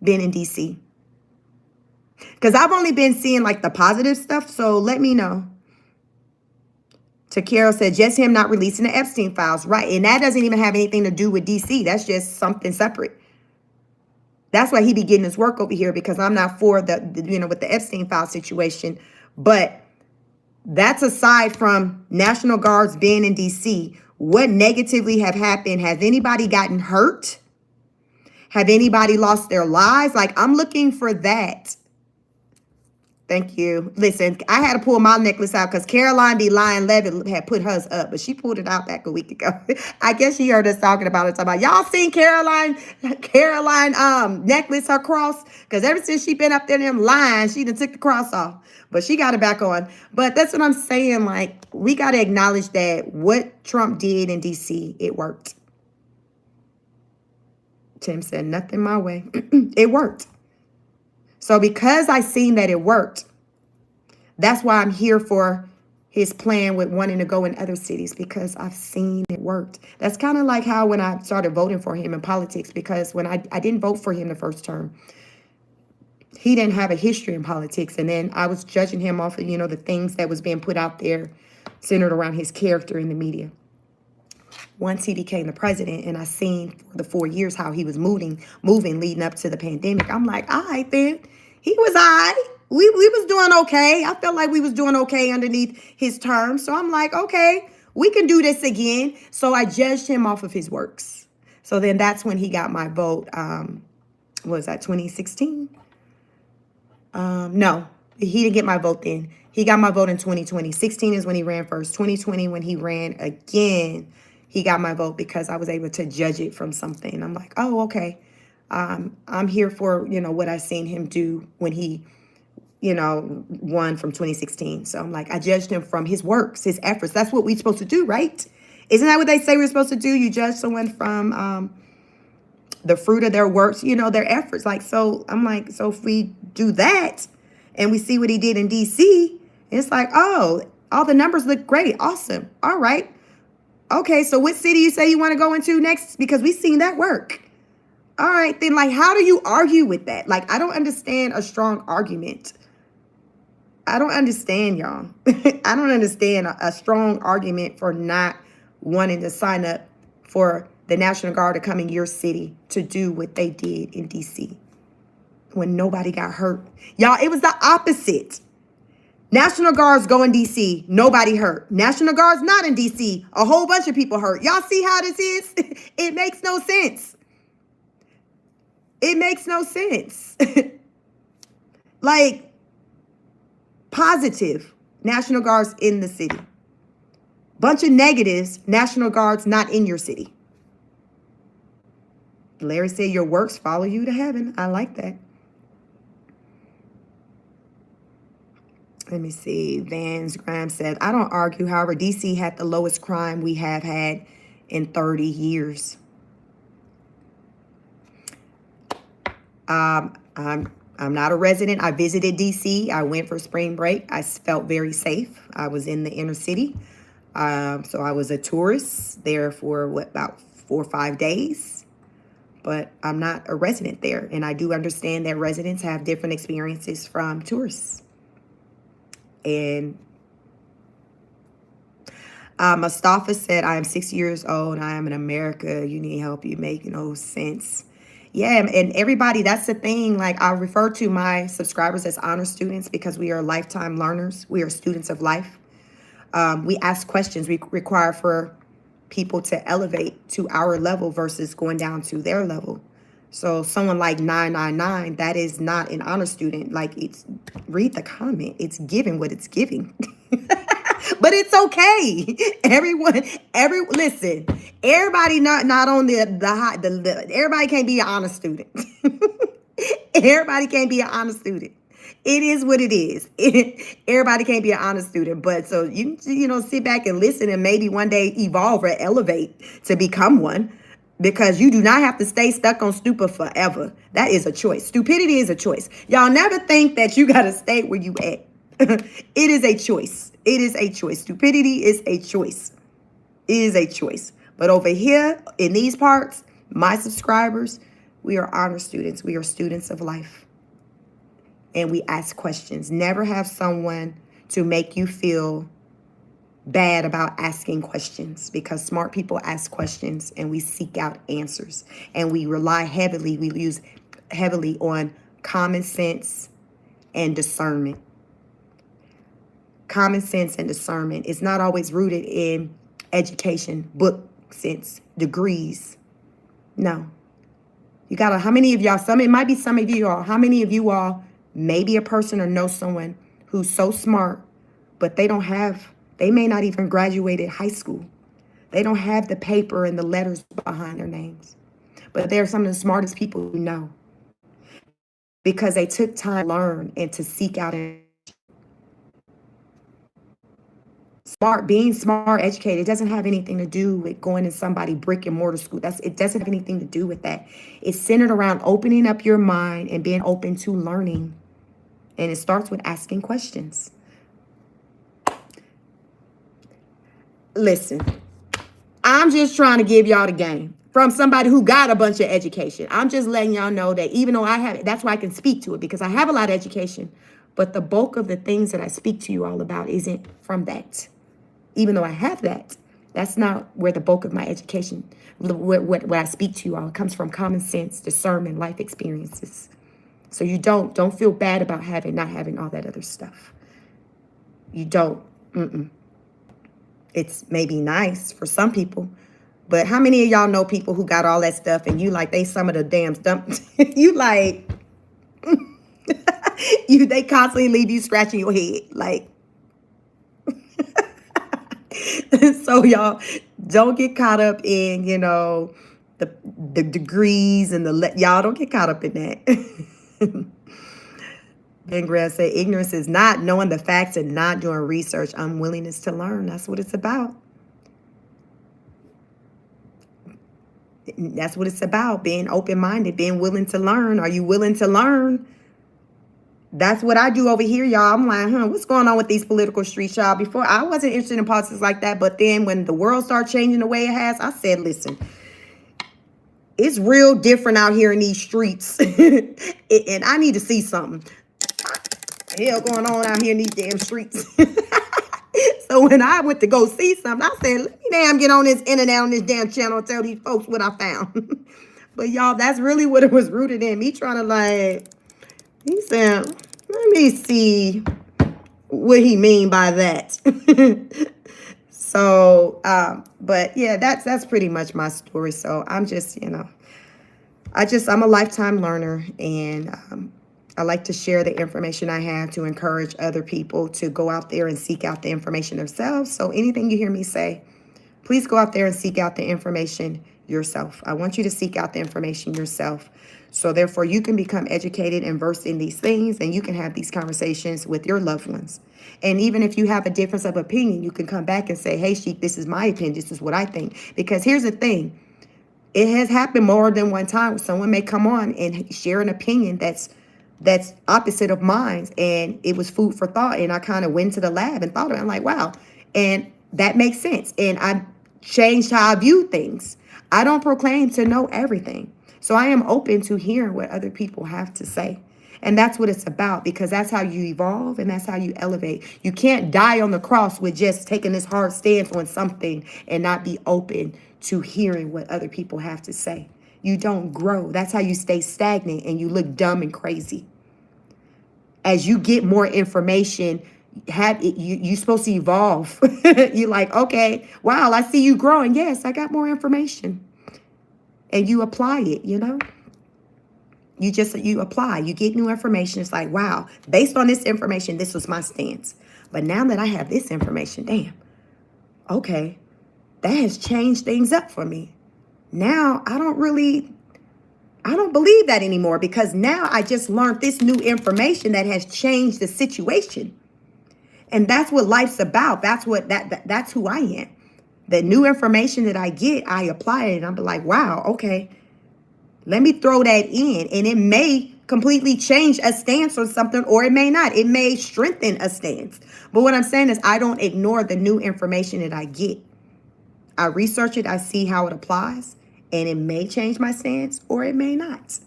being in DC. Because I've only been seeing like the positive stuff, so let me know. Takero said, just him not releasing the Epstein files. Right, and that doesn't even have anything to do with DC. That's just something separate. That's why he be getting his work over here, because I'm not for with the Epstein file situation. But that's aside from National Guards being in DC. What negatively have happened? Has anybody gotten hurt? Have anybody lost their lives? Like, I'm looking for that. Thank you. Listen, I had to pull my necklace out because Caroline B. Lyon Levitt had put hers up, but she pulled it out back a week ago. I guess she heard us talking about it. Talking about, y'all seen Caroline necklace, her cross? Because ever since she been up there in them lines, she done took the cross off. But she got it back on. But that's what I'm saying. Like, we got to acknowledge that what Trump did in D.C., it worked. Tim said, nothing my way. It worked. So because I seen that it worked, that's why I'm here for his plan with wanting to go in other cities, because I've seen it worked. That's kind of like how when I started voting for him in politics, because when I didn't vote for him the first term, he didn't have a history in politics. And then I was judging him off of, the things that was being put out there centered around his character in the media. Once he became the president and I seen for the 4 years how he was moving leading up to the pandemic, I'm like, all right, then. He was all right. We was doing okay. I felt like we was doing okay underneath his term. So I'm like, okay, we can do this again. So I judged him off of his works. So then that's when he got my vote. Was that 2016? No, he didn't get my vote then. He got my vote in 2020. 16 is when he ran first. 2020, when he ran again, he got my vote because I was able to judge it from something. I'm like, oh, okay. I'm here for, what I seen him do when he, won from 2016. So I'm like, I judged him from his works, his efforts. That's what we're supposed to do, right? Isn't that what they say we're supposed to do? You judge someone from the fruit of their works, their efforts. Like, so I'm like, so if we do that and we see what he did in DC, it's like, oh, all the numbers look great. Awesome. All right. Okay, so what city you say you want to go into next? Because we've seen that work. All right, then, like, how do you argue with that? Like, I don't understand a strong argument. I don't understand, y'all. I don't understand a strong argument for not wanting to sign up for the National Guard to come in your city to do what they did in D.C. when nobody got hurt. Y'all, it was the opposite. National Guards go in D.C., nobody hurt. National Guards not in D.C., a whole bunch of people hurt. Y'all see how this is? It makes no sense. It makes no sense. Like, positive, National Guards in the city. Bunch of negatives, National Guards not in your city. Larry said, your works follow you to heaven. I like that. Let me see. Vans Graham said, I don't argue. However, D.C. had the lowest crime we have had in 30 years. I'm not a resident. I visited D.C. I went for spring break. I felt very safe. I was in the inner city. So I was a tourist there for about 4 or 5 days. But I'm not a resident there. And I do understand that residents have different experiences from tourists. And Mustafa said, I am 6 years old. I am in America. You need help. You make no sense. Yeah, and everybody, that's the thing. Like, I refer to my subscribers as honor students because we are lifetime learners. We are students of life. We ask questions. We require for people to elevate to our level versus going down to their level. So someone like 999, that is not an honor student. Like, it's, read the comment. It's giving what it's giving. But it's okay. Listen, everybody not on the everybody can't be an honor student. Everybody can't be an honor student. It is what it is. Everybody can't be an honor student. But so you sit back and listen and maybe one day evolve or elevate to become one. Because you do not have to stay stuck on stupid forever. That is a choice. Stupidity is a choice. Y'all never think that you got to stay where you at. It is a choice. It is a choice. Stupidity is a choice. It is a choice. But over here in these parts, my subscribers, we are honor students. We are students of life. And we ask questions. Never have someone to make you feel bad about asking questions, because smart people ask questions and we seek out answers, and we rely heavily, we use heavily on common sense and discernment. Common sense and discernment is not always rooted in education, book sense, degrees. No. You gotta, how many of y'all, it might be some of you all, how many of you all, maybe a person or know someone who's so smart, but they may not even graduated high school. They don't have the paper and the letters behind their names. But they're some of the smartest people you know because they took time to learn and to seek out. Being smart, educated, it doesn't have anything to do with going to somebody brick and mortar school. It doesn't have anything to do with that. It's centered around opening up your mind and being open to learning. And it starts with asking questions. Listen, I'm just trying to give y'all the game from somebody who got a bunch of education. I'm just letting y'all know that even though I have it, that's why I can speak to it, because I have a lot of education. But the bulk of the things that I speak to you all about isn't from that. Even though I have that, that's not where the bulk of my education, what I speak to you all, it comes from common sense, discernment, life experiences. So you don't feel bad about not having all that other stuff. You don't. It's maybe nice for some people, but how many of y'all know people who got all that stuff and you like they some of the damn stuff? You like they constantly leave you scratching your head like. So y'all don't get caught up in, the degrees and y'all don't get caught up in that. Ben Graham said, ignorance is not knowing the facts and not doing research, unwillingness to learn. That's what it's about. That's what it's about, being open-minded, being willing to learn. Are you willing to learn? That's what I do over here, y'all. I'm like, what's going on with these political streets, y'all? Before, I wasn't interested in politics like that. But then when the world started changing the way it has, I said, listen, it's real different out here in these streets. And I need to see something. What the hell going on out here in these damn streets? So when I went to go see something, I said, let me damn get on this internet, on this damn channel, and tell these folks what I found. But y'all, that's really what it was rooted in. Me trying to he said, let me see what he mean by that. So, but yeah, that's pretty much my story. So I'm just, I'm a lifetime learner, and I like to share the information I have to encourage other people to go out there and seek out the information themselves. So anything you hear me say, please go out there and seek out the information yourself. I want you to seek out the information yourself. So therefore, you can become educated and versed in these things, and you can have these conversations with your loved ones. And even if you have a difference of opinion, you can come back and say, hey, Chic, this is my opinion. This is what I think. Because here's the thing. It has happened more than one time where someone may come on and share an opinion that's opposite of mine, and it was food for thought. And I kind of went to the lab and thought of it. I'm like, wow. And that makes sense. And I changed how I view things. I don't proclaim to know everything. So I am open to hearing what other people have to say. And that's what it's about, because that's how you evolve and that's how you elevate. You can't die on the cross with just taking this hard stance on something and not be open to hearing what other people have to say. You don't grow. That's how you stay stagnant and you look dumb and crazy. As you get more information, you're supposed to evolve. You're like, okay, wow, I see you growing. Yes, I got more information. And you apply it, you apply, you get new information. It's like, wow, based on this information, this was my stance. But now that I have this information, damn, okay, that has changed things up for me. Now I don't believe that anymore, because now I just learned this new information that has changed the situation. And that's what life's about. That's who I am. The new information that I get, I apply it, and I'm like, wow, okay, let me throw that in. And it may completely change a stance on something, or it may not. It may strengthen a stance. But what I'm saying is I don't ignore the new information that I get. I research it, I see how it applies, and it may change my stance or it may not.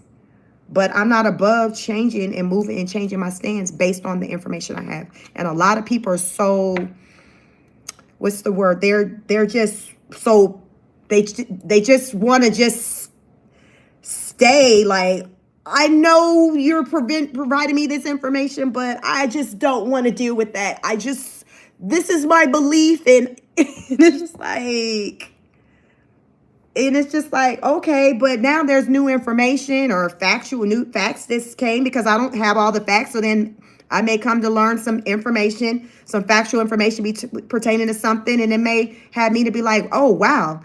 But I'm not above changing and moving and changing my stance based on the information I have. And a lot of people are so, what's the word? They're just so, they just want to just stay like, I know you're providing me this information, but I just don't want to deal with that. This is my belief, and And it's just like, okay, but now there's new information or new facts that came because I don't have all the facts. So then I may come to learn some information, some factual information pertaining to something. And it may have me to be like, oh, wow,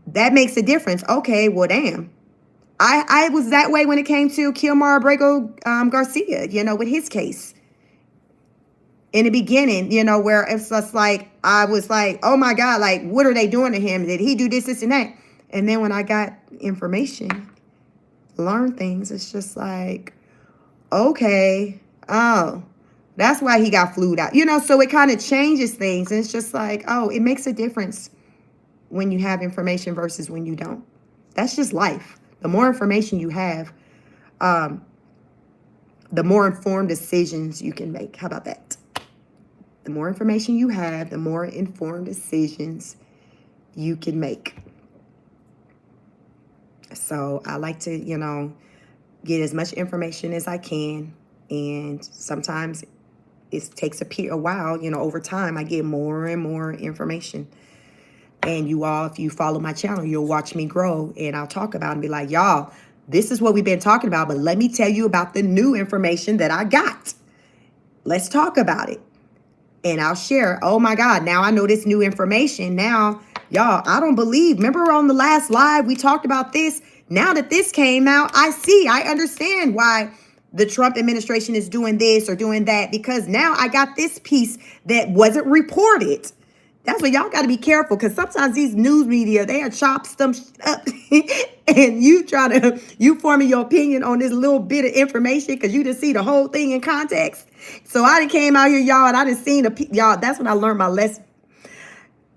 that makes a difference. Okay, well, damn. I was that way when it came to Kilmar Abrego Garcia, with his case. In the beginning, where it's just like, I was like, oh my God, like, what are they doing to him? Did he do this, and that? And then when I got information, learn things, it's just like, okay, oh, that's why he got flued out. So it kind of changes things. And it's just like, oh, it makes a difference when you have information versus when you don't. That's just life. The more information you have, the more informed decisions you can make. How about that? The more information you have, the more informed decisions you can make. So I like to, get as much information as I can. And sometimes it takes a while, over time, I get more and more information. And you all, if you follow my channel, you'll watch me grow, and I'll talk about it and be like, y'all, this is what we've been talking about, but let me tell you about the new information that I got. Let's talk about it. And I'll share, oh my God, now I know this new information. Now, y'all, I don't believe, remember on the last live, we talked about this. Now that this came out, I understand why the Trump administration is doing this or doing that, because now I got this piece that wasn't reported. That's why y'all got to be careful, because sometimes these news media, they are chop stuff up and you forming your opinion on this little bit of information because you didn't see the whole thing in context. So I done came out here, y'all, and I done seen y'all. That's when I learned my lesson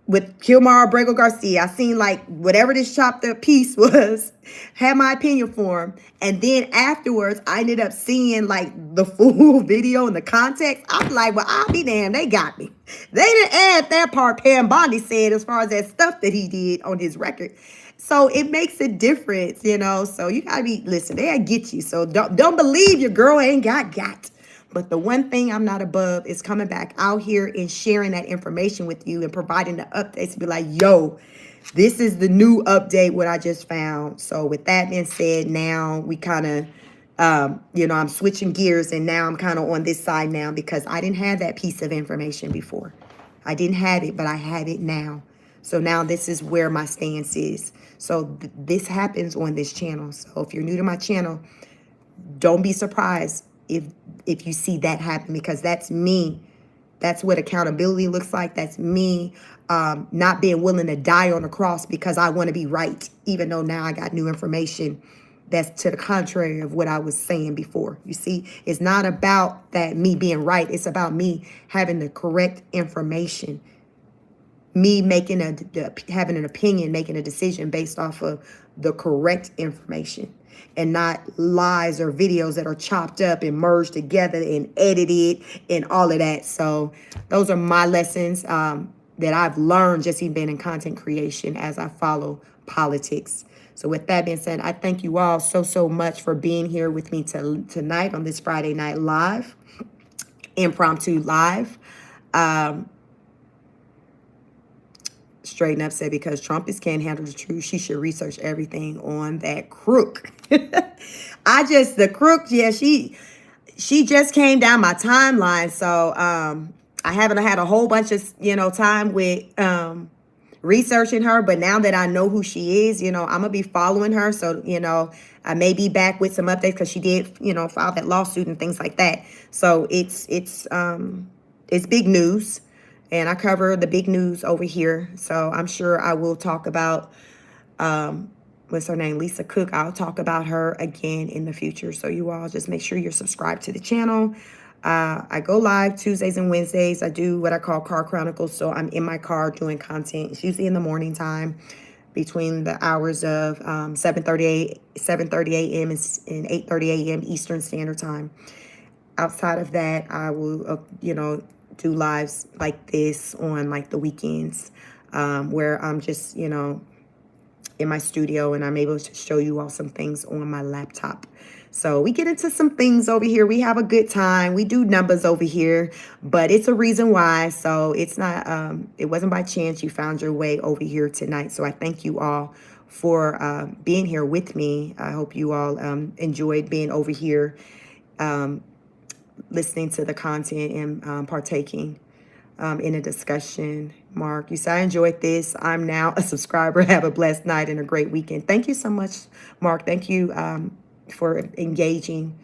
with Kilmar Abrego Garcia. I seen like whatever this chopped up piece was, had my opinion formed. And then afterwards, I ended up seeing like the full video and the context. I'm like, well, I'll be damned. They got me. They didn't add that part Pam Bondi said as far as that stuff that he did on his record. So it makes a difference, So you gotta listen, they'll get you. So don't believe your girl ain't got. But the one thing I'm not above is coming back out here and sharing that information with you and providing the updates to be like, yo, this is the new update, what I just found. So with that being said, now we kind of, I'm switching gears, and now I'm kind of on this side now because I didn't have that piece of information before. I didn't have it, but I have it now. So now this is where my stance is. So this happens on this channel. So if you're new to my channel, don't be surprised if you see that happen, because that's me. That's what accountability looks like. That's me not being willing to die on the cross because I want to be right, even though now I got new information that's to the contrary of what I was saying before. You see, it's not about that me being right. It's about me having the correct information, me having an opinion, making a decision based off of the correct information, and not lies or videos that are chopped up and merged together and edited and all of that. So those are my lessons that I've learned just even in content creation as I follow politics. So with that being said, I thank you all so much for being here with me tonight on this Friday night live, impromptu live. Straighten up said, because Trump can't handle the truth, she should research everything on that crook. The crook, yeah, she just came down my timeline. So I haven't had a whole bunch of, time with researching her. But now that I know who she is, I'm going to be following her. So, I may be back with some updates because she did, file that lawsuit and things like that. So it's big news. And I cover the big news over here. So I'm sure I will talk about, what's her name? Lisa Cook. I'll talk about her again in the future. So you all just make sure you're subscribed to the channel. I go live Tuesdays and Wednesdays. I do what I call Car Chronicles. So I'm in my car doing content. It's usually in the morning time between the hours of 7:30 a.m. and 8:30 a.m. Eastern Standard Time. Outside of that, I will, do lives like this on like the weekends where I'm just, in my studio and I'm able to show you all some things on my laptop. So we get into some things over here. We have a good time. We do numbers over here, but it's a reason why. So it's not, it wasn't by chance you found your way over here tonight. So I thank you all for being here with me. I hope you all enjoyed being over here, listening to the content and partaking in a discussion. Mark, you say, I enjoyed this. I'm now a subscriber. Have a blessed night and a great weekend. Thank you so much, Mark. Thank you for engaging.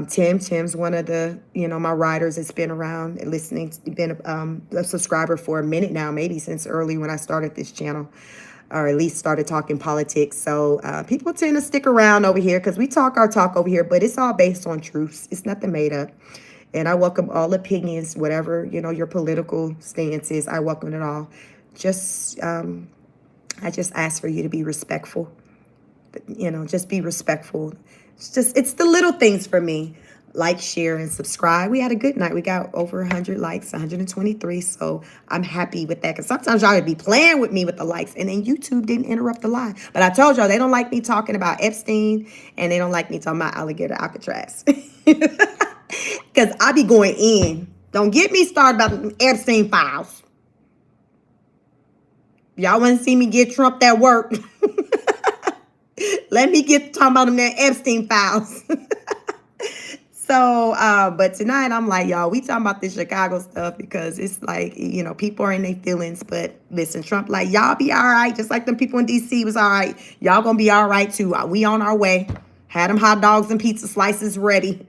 Tim's one of the, my writers that's been around and listening, been a subscriber for a minute now, maybe since early when I started this channel, or at least started talking politics. So people tend to stick around over here because we talk our talk over here, but it's all based on truths. It's nothing made up. And I welcome all opinions, whatever, your political stance is. I welcome it all. I just ask for you to be respectful. Just be respectful. It's the little things for me. Like, share, and subscribe. We had a good night. We got over 100 likes, 123. So I'm happy with that. Because sometimes y'all would be playing with me with the likes. And then YouTube didn't interrupt the live. But I told y'all they don't like me talking about Epstein. And they don't like me talking about alligator Alcatraz. Because I be going in. Don't get me started about the Epstein files. Y'all want to see me get Trump that work? Let me get talking about them Epstein files. So, but tonight I'm like, y'all, we talking about this Chicago stuff because it's like, people are in their feelings. But listen, Trump like, y'all be all right. Just like them people in D.C. was all right. Y'all gonna be all right too. We on our way. Had them hot dogs and pizza slices ready.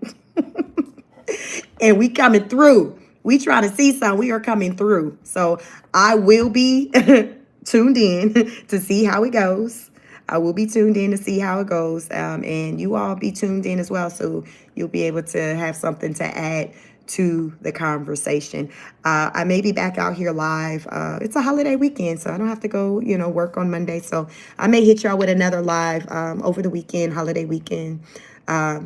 And we coming through. We trying to see something. We are coming through. So I will be tuned in to see how it goes. I will be tuned in to see how it goes. And you all be tuned in as well. So you'll be able to have something to add to the conversation. I may be back out here live. It's a holiday weekend, so I don't have to go, work on Monday. So I may hit y'all with another live over the weekend, holiday weekend.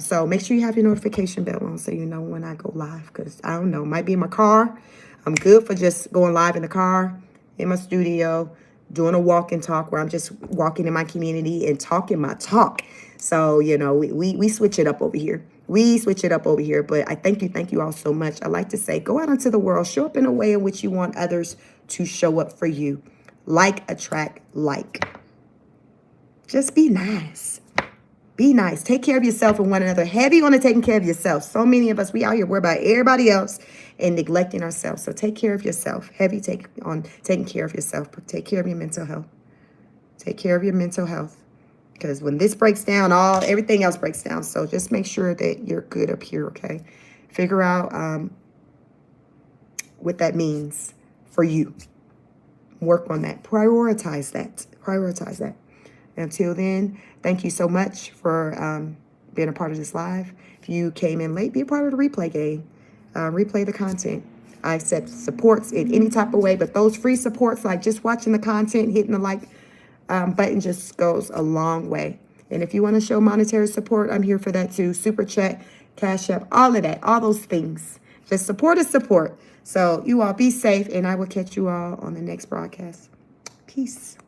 So make sure you have your notification bell on so you know when I go live. Because I don't know, might be in my car. I'm good for just going live in the car, in my studio, doing a walk and talk where I'm just walking in my community and talking my talk. So, we switch it up over here. We switch it up over here. But I thank you all so much. I like to say, go out into the world, show up in a way in which you want others to show up for you. Like, attract, like. Just be nice. Be nice. Take care of yourself and one another. Heavy on taking care of yourself. So many of us, we out here worried about everybody else and neglecting ourselves. So take care of yourself. Heavy on taking care of yourself. Take care of your mental health. Take care of your mental health. Because when this breaks down, everything else breaks down. So just make sure that you're good up here, okay? Figure out what that means for you. Work on that. Prioritize that. Prioritize that. Until then, thank you so much for being a part of this live. If you came in late, be a part of the replay game. Replay the content. I accept supports in any type of way, but those free supports, like just watching the content, hitting the like button just goes a long way. And if you want to show monetary support, I'm here for that too. Super chat, Cash App, all of that, all those things. Just support is support. So you all be safe, and I will catch you all on the next broadcast. Peace.